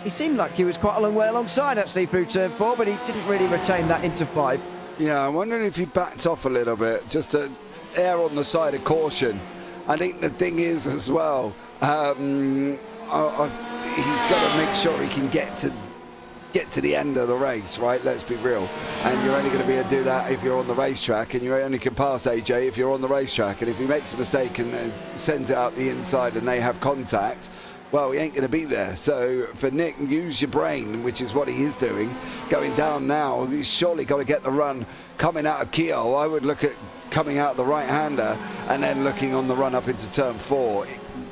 He seemed like he was quite a long way alongside, actually, through turn 4, but he didn't really retain that into 5. Yeah, I'm wondering if he backed off a little bit, just to err on the side of caution. I think the thing is as well, he's got to make sure he can get to the end of the race, right? Let's be real. And you're only going to be able to do that if you're on the racetrack, and you only can pass AJ if you're on the racetrack. And if he makes a mistake and sends it out the inside and they have contact, well, he ain't going to be there. So for Nick, use your brain, which is what he is doing. Going down now, he's surely got to get the run coming out of Keogh. I would look at coming out the right-hander and then looking on the run up into turn 4.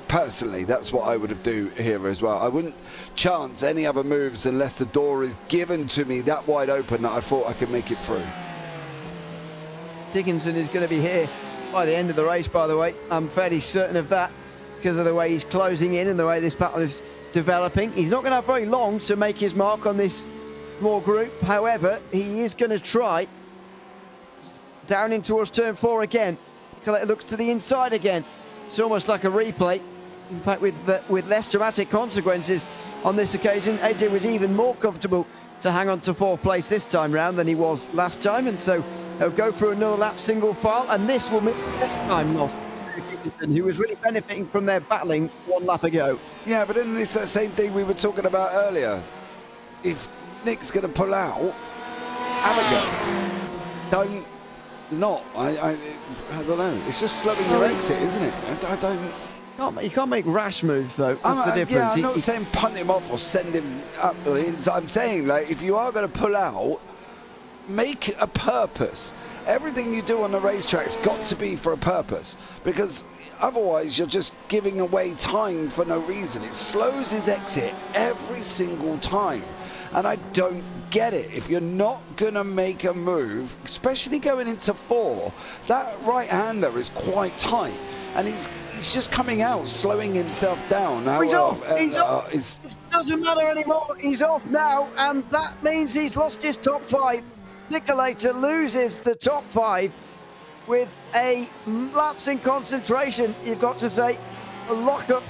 Personally, that's what I would do here as well. I wouldn't chance any other moves unless the door is given to me that wide open that I thought I could make it through. Dickinson is going to be here by the end of the race, by the way. I'm fairly certain of that, because of the way he's closing in and the way this battle is developing. He's not going to have very long to make his mark on this small group. However, he is going to try. Down in towards turn 4 again. Colette looks to the inside again. It's almost like a replay. In fact, with less dramatic consequences. on this occasion. AJ was even more comfortable to hang on to 4th place this time round than he was last time, and so he'll go through another lap single file, and this will mean this time lost, who was really benefiting from their battling 1 lap ago. Yeah, but isn't this that same thing we were talking about earlier? If Nick's going to pull out, have a go. Don't not. I don't know. It's just slowing your exit, isn't it? I don't. You can't make rash moves, though. That's the difference. Yeah, I'm not saying punt him off or send him up the ends. I'm saying, like, if you are going to pull out, make a purpose. Everything you do on the racetrack's got to be for a purpose, because otherwise you're just giving away time for no reason. It slows his exit every single time, and I don't get it. If you're not gonna make a move, especially going into 4, that right-hander is quite tight, and he's just coming out, slowing himself down. He's off. He's off. It doesn't matter anymore. He's off now, and that means he's lost his top 5. Nicolator loses the top 5 with a lapse in concentration. You've got to say, a lock-up.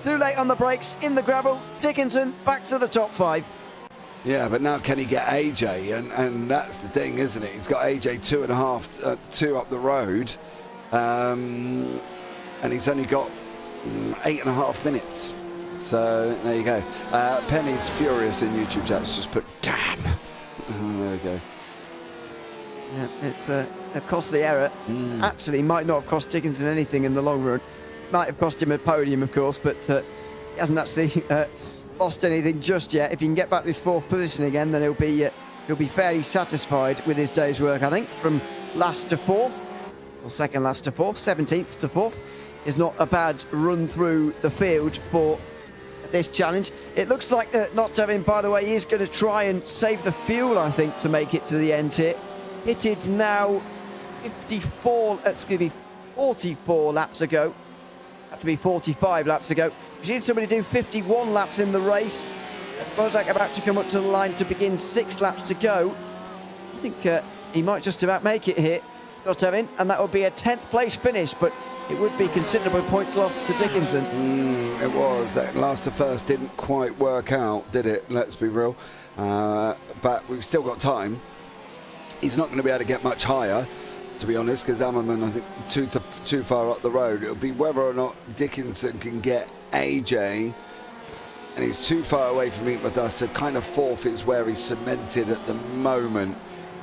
Too late on the brakes in the gravel. Dickinson back to the top 5. Yeah, but now can he get AJ? And that's the thing, isn't it? He's got AJ 2 up the road, and he's only got 8.5 minutes. So there you go. Penny's furious in YouTube chat's just put damn. There we go. Yeah, it's a costly error. Actually, might not have cost Dickinson anything in the long run. Might have cost him a podium, of course, but he hasn't actually lost anything just yet. If he can get back this 4th position again, then he'll be fairly satisfied with his day's work, I think. From last to 4th, or second last to 4th, 17th to 4th, is not a bad run through the field for this challenge. It looks like Nottavin, by the way, is going to try and save the fuel, I think, to make it to the end here. Pitted now 44 laps ago. Had to be 45 laps ago. We've seen somebody do 51 laps in the race. Bozak about to come up to the line to begin 6 laps to go. I think he might just about make it here, Nottavin, and that would be a 10th place finish, but it would be considerable points lost to Dickinson. It was. That last to first didn't quite work out, did it? Let's be real. But we've still got time. He's not going to be able to get much higher, to be honest, because Ammerman, I think, too far up the road. It'll be whether or not Dickinson can get AJ, and he's too far away from Iqbal, so kind of 4th is where he's cemented at the moment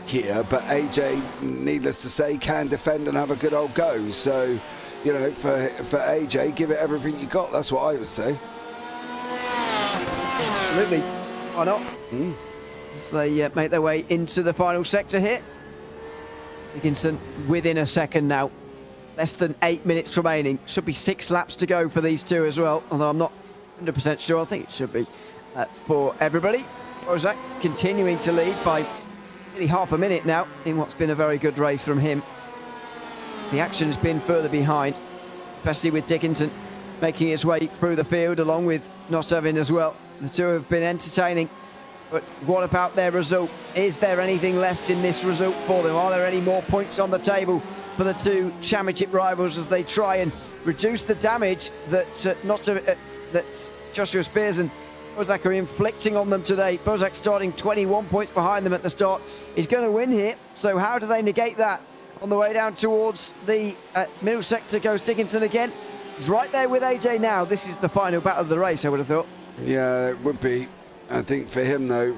here. But AJ, needless to say, can defend and have a good old go. So, you know, for AJ, give it everything you got. That's what I would say. Absolutely. Why not? As they make their way into the final sector here. Dickinson within a second now. Less than 8 minutes remaining. Should be 6 laps to go for these two as well, although I'm not 100% sure. I think it should be for everybody. Bozak continuing to lead by nearly half a minute now in what's been a very good race from him. The action has been further behind, especially with Dickinson making his way through the field along with Nottavin as well. The two have been entertaining. But what about their result? Is there anything left in this result for them? Are there any more points on the table for the two championship rivals as they try and reduce the damage that that Joshua Spears and Bozak are inflicting on them today? Bozak starting 21 points behind them at the start. He's going to win here. So how do they negate that? On the way down towards the middle sector goes Dickinson again. He's right there with AJ now. This is the final battle of the race, I would have thought. Yeah, it would be. I think for him, though,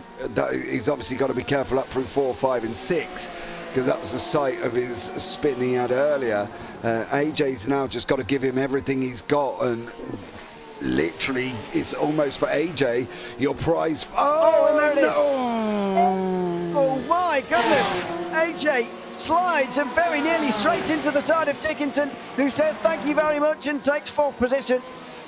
he's obviously got to be careful up through 4, 5 and 6, because that was the site of his spin he had earlier. AJ's now just got to give him everything he's got, and literally it's almost for AJ your prize. And there it is. Oh my goodness. AJ slides and very nearly straight into the side of Dickinson, who says thank you very much and takes 4th position.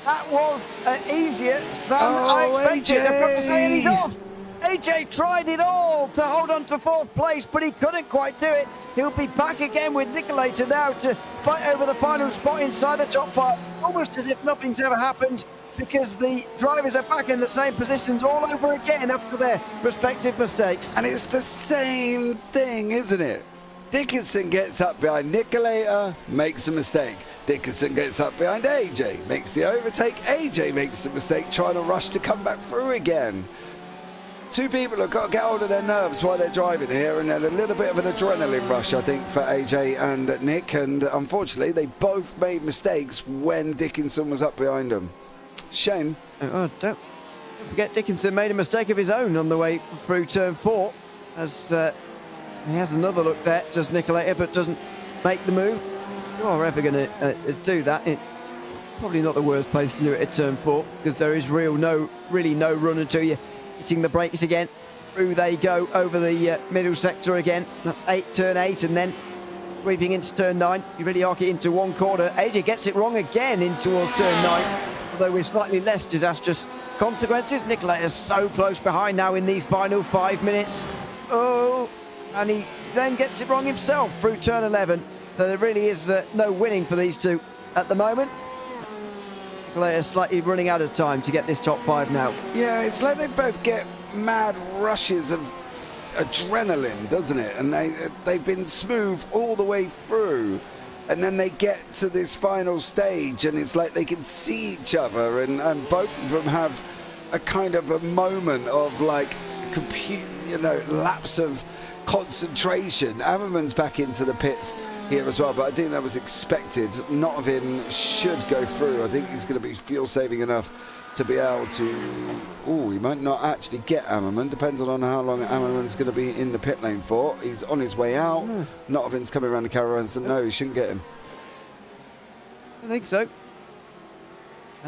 That was easier than I expected. AJ. I've got to say, and he's off. AJ tried it all to hold on to 4th place, but he couldn't quite do it. He'll be back again with Nicolator now to fight over the final spot inside the top 5, almost as if nothing's ever happened, because the drivers are back in the same positions all over again after their respective mistakes. And it's the same thing, isn't it? Dickinson gets up behind Nicolator, makes a mistake. Dickinson gets up behind AJ, makes the overtake. AJ makes the mistake trying to rush to come back through again. Two people have got to get hold of their nerves while they're driving here, and a little bit of an adrenaline rush, I think, for AJ and Nick. And unfortunately, they both made mistakes when Dickinson was up behind them. Shame. Oh, don't forget Dickinson made a mistake of his own on the way through turn 4, as he has another look there, does Nicolator, but doesn't make the move. If you are ever going to do that, it's probably not the worst place to do it at turn 4, because there is really no run until you hitting the brakes again. Through they go over the middle sector again. That's turn 8, and then sweeping into turn 9. You really arc it into one corner. AJ gets it wrong again in towards turn 9, although with slightly less disastrous consequences. Nicolator's so close behind now in these final 5 minutes. Oh, and he then gets it wrong himself through turn 11. So there really is no winning for these two at the moment. Nicolator slightly running out of time to get this top 5 now. Yeah, it's like they both get mad rushes of adrenaline, doesn't it? And they've been smooth all the way through, and then they get to this final stage and it's like they can see each other, and both of them have a kind of a moment of like lapse of concentration. Ammerman's back into the pits here as well, but I think that was expected. Notovin should go through. I think he's going to be fuel saving enough to be able to... Oh, he might not actually get Ammerman, depending on how long Ammerman's going to be in the pit lane for. He's on his way out. Notovin's coming around the caravans, and no, he shouldn't get him. I think so.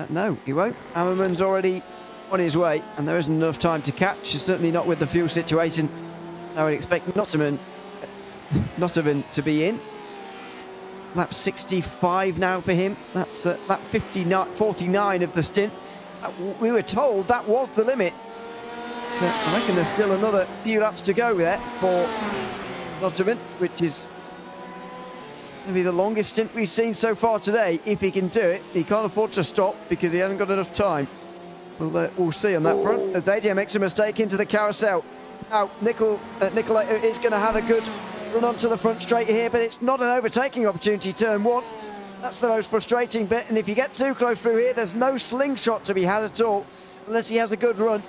No, he won't. Ammerman's already on his way, and there isn't enough time to catch, certainly not with the fuel situation. I would expect Notovin to be in. Lap 65 now for him. That's lap 49 of the stint. We were told that was the limit. But I reckon there's still another few laps to go there for Notovin, which is maybe the longest stint we've seen so far today. If he can do it, he can't afford to stop because he hasn't got enough time. We'll see on that front. As AJ makes a mistake into the carousel. Now, Nicolator is going to have a good run onto the front straight here, but it's not an overtaking opportunity, turn 1. That's the most frustrating bit, and if you get too close through here, there's no slingshot to be had at all, unless he has a good run.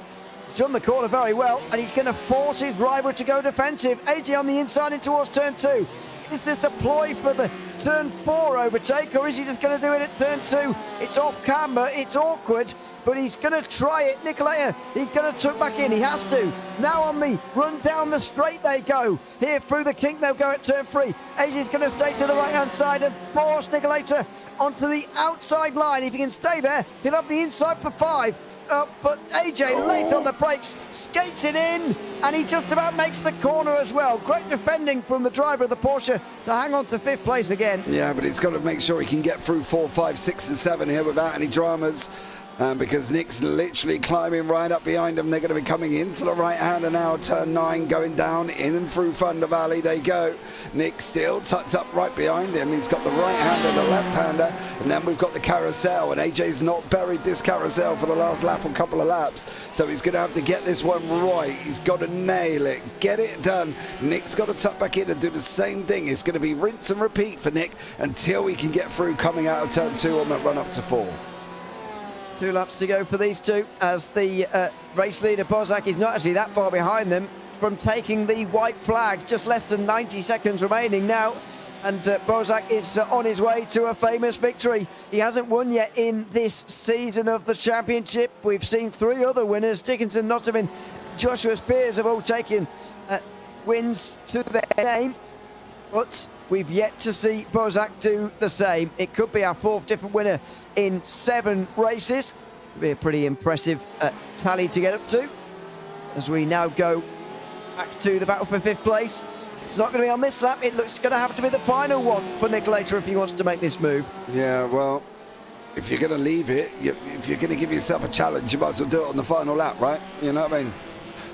He's done the corner very well, and he's going to force his rival to go defensive. AJ on the inside in towards turn 2. Is this a ploy for the turn 4 overtake, or is he just going to do it at turn 2? It's off camber, it's awkward, but he's going to try it. Nicolator, he's going to tuck back in, he has to. Now on the run down the straight they go. Here through the kink they'll go at turn 3. AJ's going to stay to the right-hand side and force Nicolator onto the outside line. If he can stay there, he'll have the inside for 5. But AJ, late on the brakes, skates it in, and he just about makes the corner as well. Great defending from the driver of the Porsche to hang on to 5th place again. Yeah, but he's got to make sure he can get through 4, 5, 6 and 7 here without any dramas. Because Nick's literally climbing right up behind him. They're going to be coming into the right-hander now, turn 9, going down, in and through Thunder Valley they go. Nick still tucked up right behind him. He's got the right-hander, the left-hander, and then we've got the carousel, and AJ's not buried this carousel for the last lap or couple of laps, so he's going to have to get this one right. He's got to nail it, get it done. Nick's got to tuck back in and do the same thing. It's going to be rinse and repeat for Nick until he can get through coming out of turn 2 on that run up to 4. 2 laps to go for these two, as the race leader Bozak is not actually that far behind them from taking the white flag. Just less than 90 seconds remaining now, and Bozak is on his way to a famous victory. He hasn't won yet in this season of the championship. We've seen 3 other winners. Dickinson, Notovin, Joshua Spears have all taken wins to their name, but we've yet to see Bozak do the same. It could be our 4th different winner in 7 races. It'll be a pretty impressive tally to get up to, as we now go back to the battle for 5th place. It's not going to be on this lap. It looks going to have to be the final one for Nicolator if he wants to make this move. Yeah, well, if you're going to leave it, if you're going to give yourself a challenge, you might as well do it on the final lap, right? You know what I mean?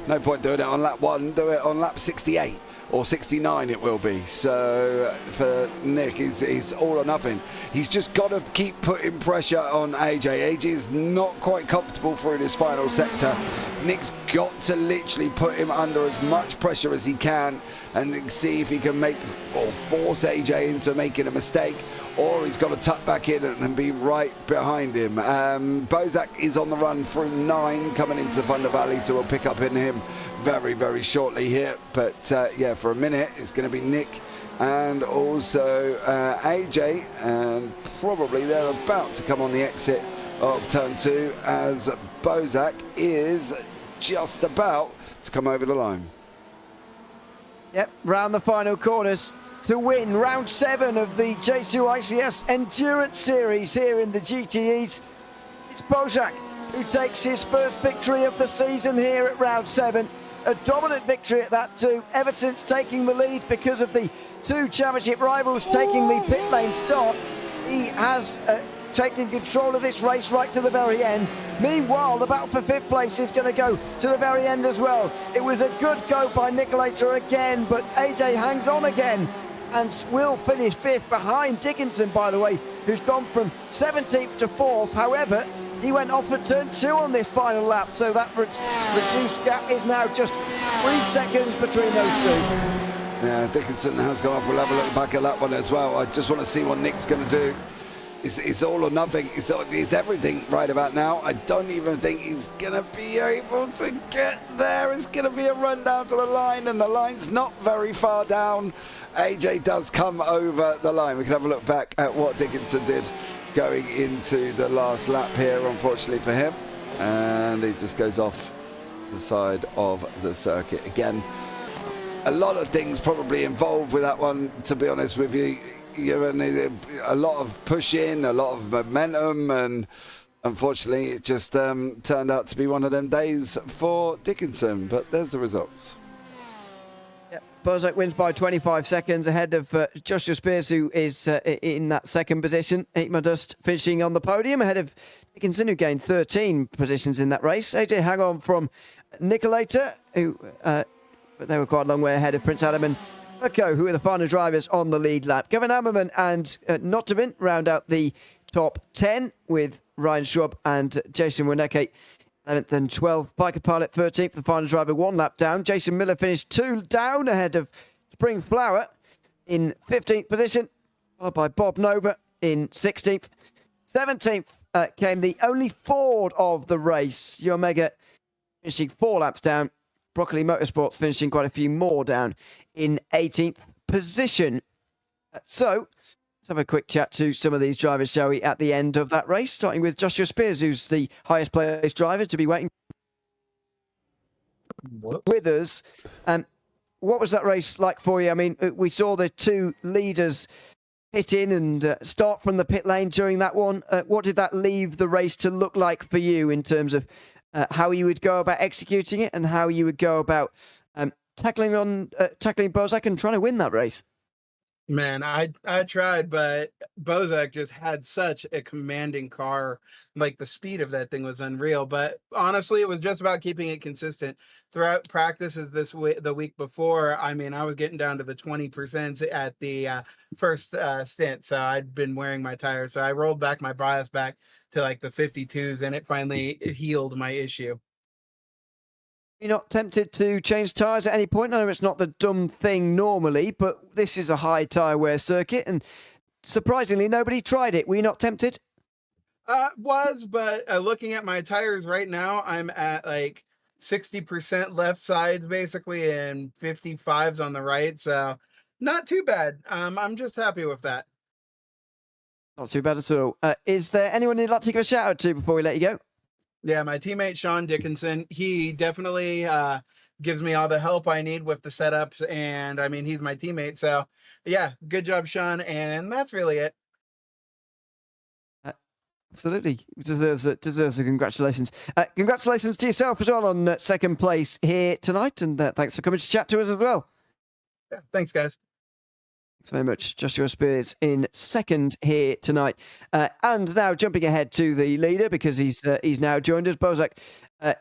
No point doing it on lap 1, do it on lap 68. Or 69 it will be. So for Nick, he's all or nothing. He's just got to keep putting pressure on AJ. AJ is not quite comfortable through this final sector. Nick's got to literally put him under as much pressure as he can and see if he can make or force AJ into making a mistake, or he's got to tuck back in and be right behind him. Bozak is on the run through 9 coming into Thunder Valley, so we'll pick up in him very, very shortly here. But yeah, for a minute, it's going to be Nick and also AJ, and probably they're about to come on the exit of turn 2 as Bozak is just about to come over the line. Yep, round the final corners to win round 7 of the J2iCS Endurance Series here in the GTEs. It's Bozak who takes his first victory of the season here at round 7. A dominant victory at that too. Everton's taking the lead because of the 2 championship rivals taking the pit lane start. He has taken control of this race right to the very end. Meanwhile, the battle for 5th place is going to go to the very end as well. It was a good go by Nicolator again, but AJ hangs on again and will finish 5th behind Dickinson, by the way, who's gone from 17th to 4th. However, he went off at turn 2 on this final lap, so that reduced gap is now just 3 seconds between those 2. Yeah, Dickinson has gone off. We'll have a look back at that one as well. I just want to see what Nick's going to do. It's all or nothing. It's everything right about now. I don't even think he's going to be able to get there. It's going to be a run down to the line, and the line's not very far down. AJ does come over the line. We can have a look back at what Dickinson did going into the last lap here, unfortunately for him. And he just goes off the side of the circuit. Again, a lot of things probably involved with that one, to be honest with you. You need a lot of push in, a lot of momentum, and unfortunately it just turned out to be one of them days for Dickinson. But there's the results. Bozak wins by 25 seconds ahead of Joshua Spears, who is in that 2nd position. Eatma Dust finishing on the podium ahead of Dickinson, who gained 13 positions in that race. AJ hang on from Nicolator, who but they were quite a long way ahead of Prince Adam and Urko, who are the final drivers on the lead lap. Gavin Ammerman and Nottavin round out the top 10 with Ryan Schwab and Jason Winneke 11th and 12th. Piker Pilot 13th, the final driver 1 lap down. Jason Miller finished 2 down ahead of Spring Flower in 15th position, followed by Bob Nova in 16th. 17th came the only Ford of the race, Your Mega, finishing 4 laps down. Broccoli Motorsports finishing quite a few more down in 18th position. So let's have a quick chat to some of these drivers, shall we, at the end of that race, starting with Joshua Spears, who's the highest placed driver to be waiting with us. What was that race like for you? I mean, we saw the 2 leaders pit in and start from the pit lane during that one. What did that leave the race to look like for you in terms of how you would go about executing it and how you would go about tackling Bozak and trying to win that race? Man, I tried, but Bozak just had such a commanding car. Like, the speed of that thing was unreal. But honestly, it was just about keeping it consistent throughout practices the week before. I mean, I was getting down to the 20% at the first stint, so I'd been wearing my tires. So I rolled back my bias back to like the 52s, and it finally healed my issue. You're not tempted to change tyres at any point? I know it's not the dumb thing normally, but this is a high tyre wear circuit, and surprisingly, nobody tried it. Were you not tempted? But looking at my tires right now, I'm at like 60% left sides basically, and 55s on the right, so not too bad. I'm just happy with that. Not too bad at all. Is there anyone you'd like to give a shout out to before we let you go? Yeah, my teammate Sean Dickinson. He definitely gives me all the help I need with the setups, and I mean, he's my teammate. So yeah, good job, Sean. And that's really it. Absolutely. Deserves a congratulations. Congratulations to yourself as well on 2nd place here tonight, and thanks for coming to chat to us as well. Yeah, thanks, guys. Thanks very much. Joshua Spears in 2nd here tonight. And now jumping ahead to the leader, because he's now joined us, Bozak,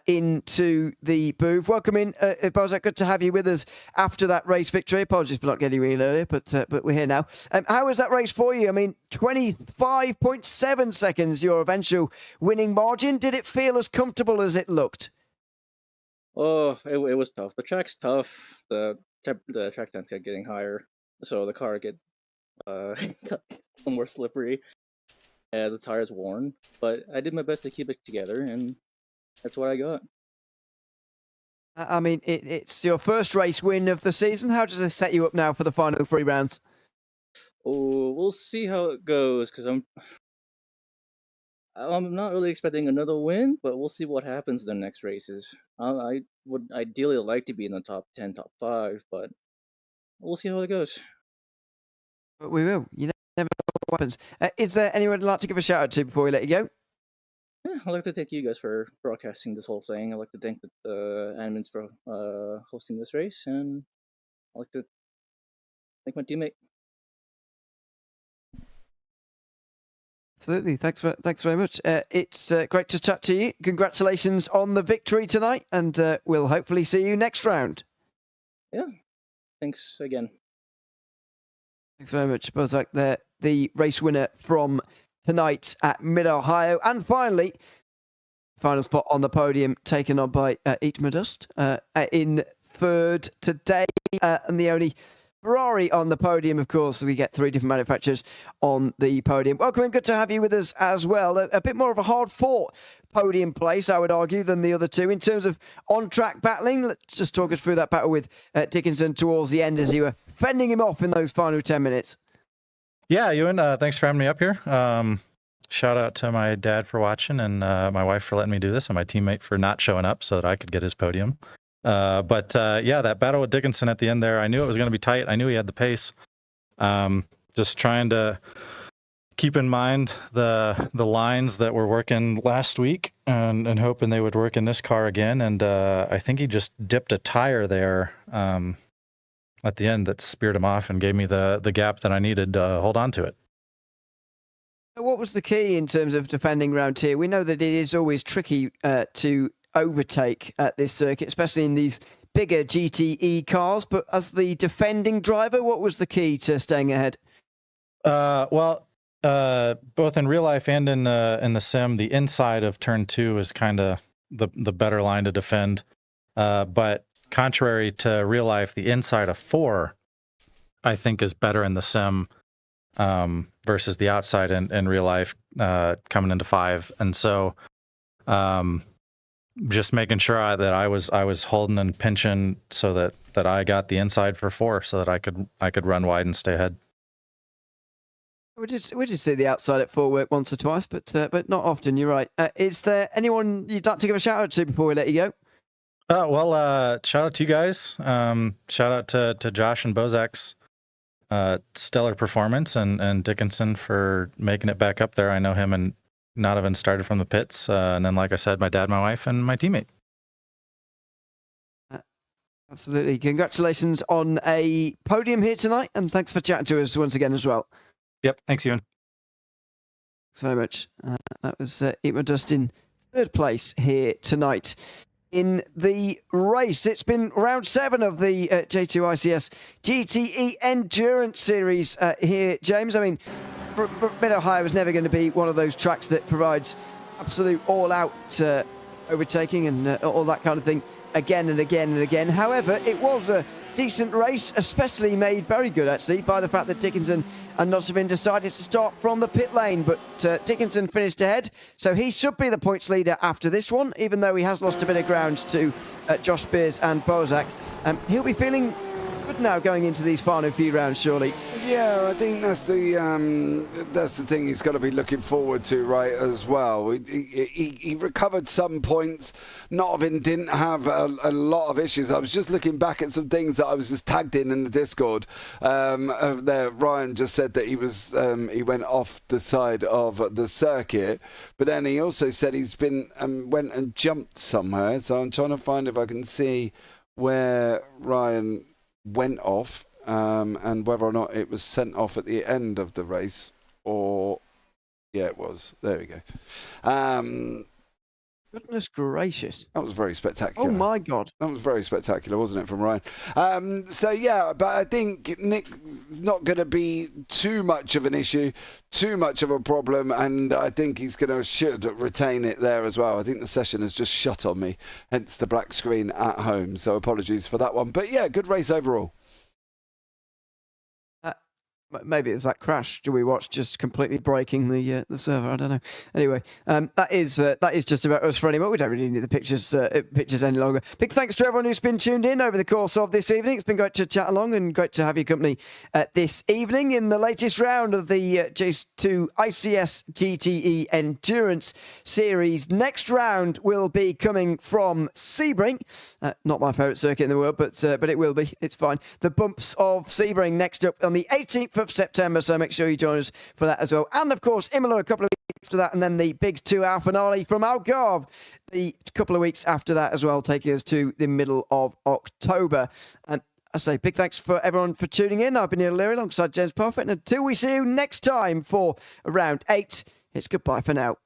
into the booth. Welcome in, Bozak. Good to have you with us after that race victory. Apologies for not getting you in earlier, but we're here now. How was that race for you? I mean, 25.7 seconds, your eventual winning margin. Did it feel as comfortable as it looked? Oh, it was tough. The track's tough. The track temps kept getting higher, so the car got some more slippery as the tire's worn. But I did my best to keep it together, and that's what I got. I mean, it's your first race win of the season. How does this set you up now for the final 3 rounds? Oh, we'll see how it goes, because I'm not really expecting another win, but we'll see what happens in the next races. I would ideally like to be in the top 10, top 5, but we'll see how it goes. But we will. You never know what happens. Is there anyone you'd like to give a shout out to before we let you go? Yeah, I'd like to thank you guys for broadcasting this whole thing. I'd like to thank the admins for hosting this race, and I'd like to thank my teammate. Absolutely. Thanks very much. It's great to chat to you. Congratulations on the victory tonight, and we'll hopefully see you next round. Yeah. Thanks again. Thanks very much, Bozak, there, the race winner from tonight at Mid-Ohio. And finally, final spot on the podium taken on by Eatmadust in third today, and the only Ferrari on the podium, of course. We get 3 different manufacturers on the podium. Welcome and good to have you with us as well. A bit more of a hard-fought podium place, I would argue, than the other 2. In terms of on-track battling, let's just talk us through that battle with Dickinson towards the end as you were fending him off in those final 10 minutes. Yeah, Ewan, thanks for having me up here. Shout out to my dad for watching, and my wife for letting me do this, and my teammate for not showing up so that I could get his podium. But that battle with Dickinson at the end there, I knew it was going to be tight. I knew he had the pace. Just trying to keep in mind the lines that were working last week, and hoping they would work in this car again. And I think he just dipped a tire there at the end that speared him off and gave me the gap that I needed to hold on to it. What was the key in terms of defending round here? We know that it is always tricky to overtake at this circuit, especially in these bigger GTE cars. But as the defending driver, what was the key to staying ahead? Both in real life and in the sim, the inside of turn 2 is kind of the better line to defend. But contrary to real life, the inside of 4, I think, is better in the sim versus the outside in real life coming into 5. And so just making sure that I was holding and pinching so that I got the inside for 4 so that I could run wide and stay ahead. We did see the outside at 4 work once or twice, but not often. You're right. Is there anyone you'd like to give a shout out to before we let you go? Shout out to you guys. Shout out to Josh and Bozak's stellar performance, and Dickinson for making it back up there. I know him and not having started from the pits. And then, like I said, my dad, my wife, and my teammate. Absolutely. Congratulations on a podium here tonight, and thanks for chatting to us once again as well. Yep. Thanks, Ewan. Thanks very much. That was Eatmadust in third place here tonight in the race. It's been round 7 of the J2iCS GTE Endurance Series here, James. I mean, Mid-Ohio was never going to be one of those tracks that provides absolute all-out overtaking and all that kind of thing again and again and again. However, it was a decent race, especially made very good, actually, by the fact that Dickinson and Notterman decided to start from the pit lane. But Dickinson finished ahead, so he should be the points leader after this one, even though he has lost a bit of ground to Josh Spears and Bozak. He'll be feeling good now going into these final few rounds, surely. Yeah, I think that's the thing he's got to be looking forward to, right, as well. He recovered some points. Notterman didn't have a lot of issues. I was just looking back at some things that I was just tagged in the Discord. There, Ryan just said that he went off the side of the circuit, but then he also said he's been went and jumped somewhere. So I'm trying to find if I can see where Ryan went off. And whether or not it was sent off at the end of the race, or yeah, it was. There we go. Goodness gracious! That was very spectacular. Oh my God! That was very spectacular, wasn't it, from Ryan? So yeah, but I think Nick's not going to be too much of an issue, too much of a problem, and I think he's should retain it there as well. I think the session has just shut on me, hence the black screen at home. So apologies for that one. But yeah, good race overall. maybe it was that crash we watched just completely breaking the server. I don't know. Anyway, that is just about us for anymore. We don't really need the pictures any longer. Big thanks to everyone who's been tuned in over the course of this evening. It's been great to chat along and great to have your company this evening in the latest round of the J2iCS GTE Endurance Series. Next round will be coming from Sebring. Not my favourite circuit in the world, but it will be. It's fine. The Bumps of Sebring next up on the 18th of September, so make sure you join us for that as well. And of course, Imola a couple of weeks after that, and then the big 2-hour finale from Algarve the couple of weeks after that as well, taking us to the middle of October. And I say big thanks for everyone for tuning in. I've been Neil Leary alongside James Parfitt, and until we see you next time for round 8, it's goodbye for now.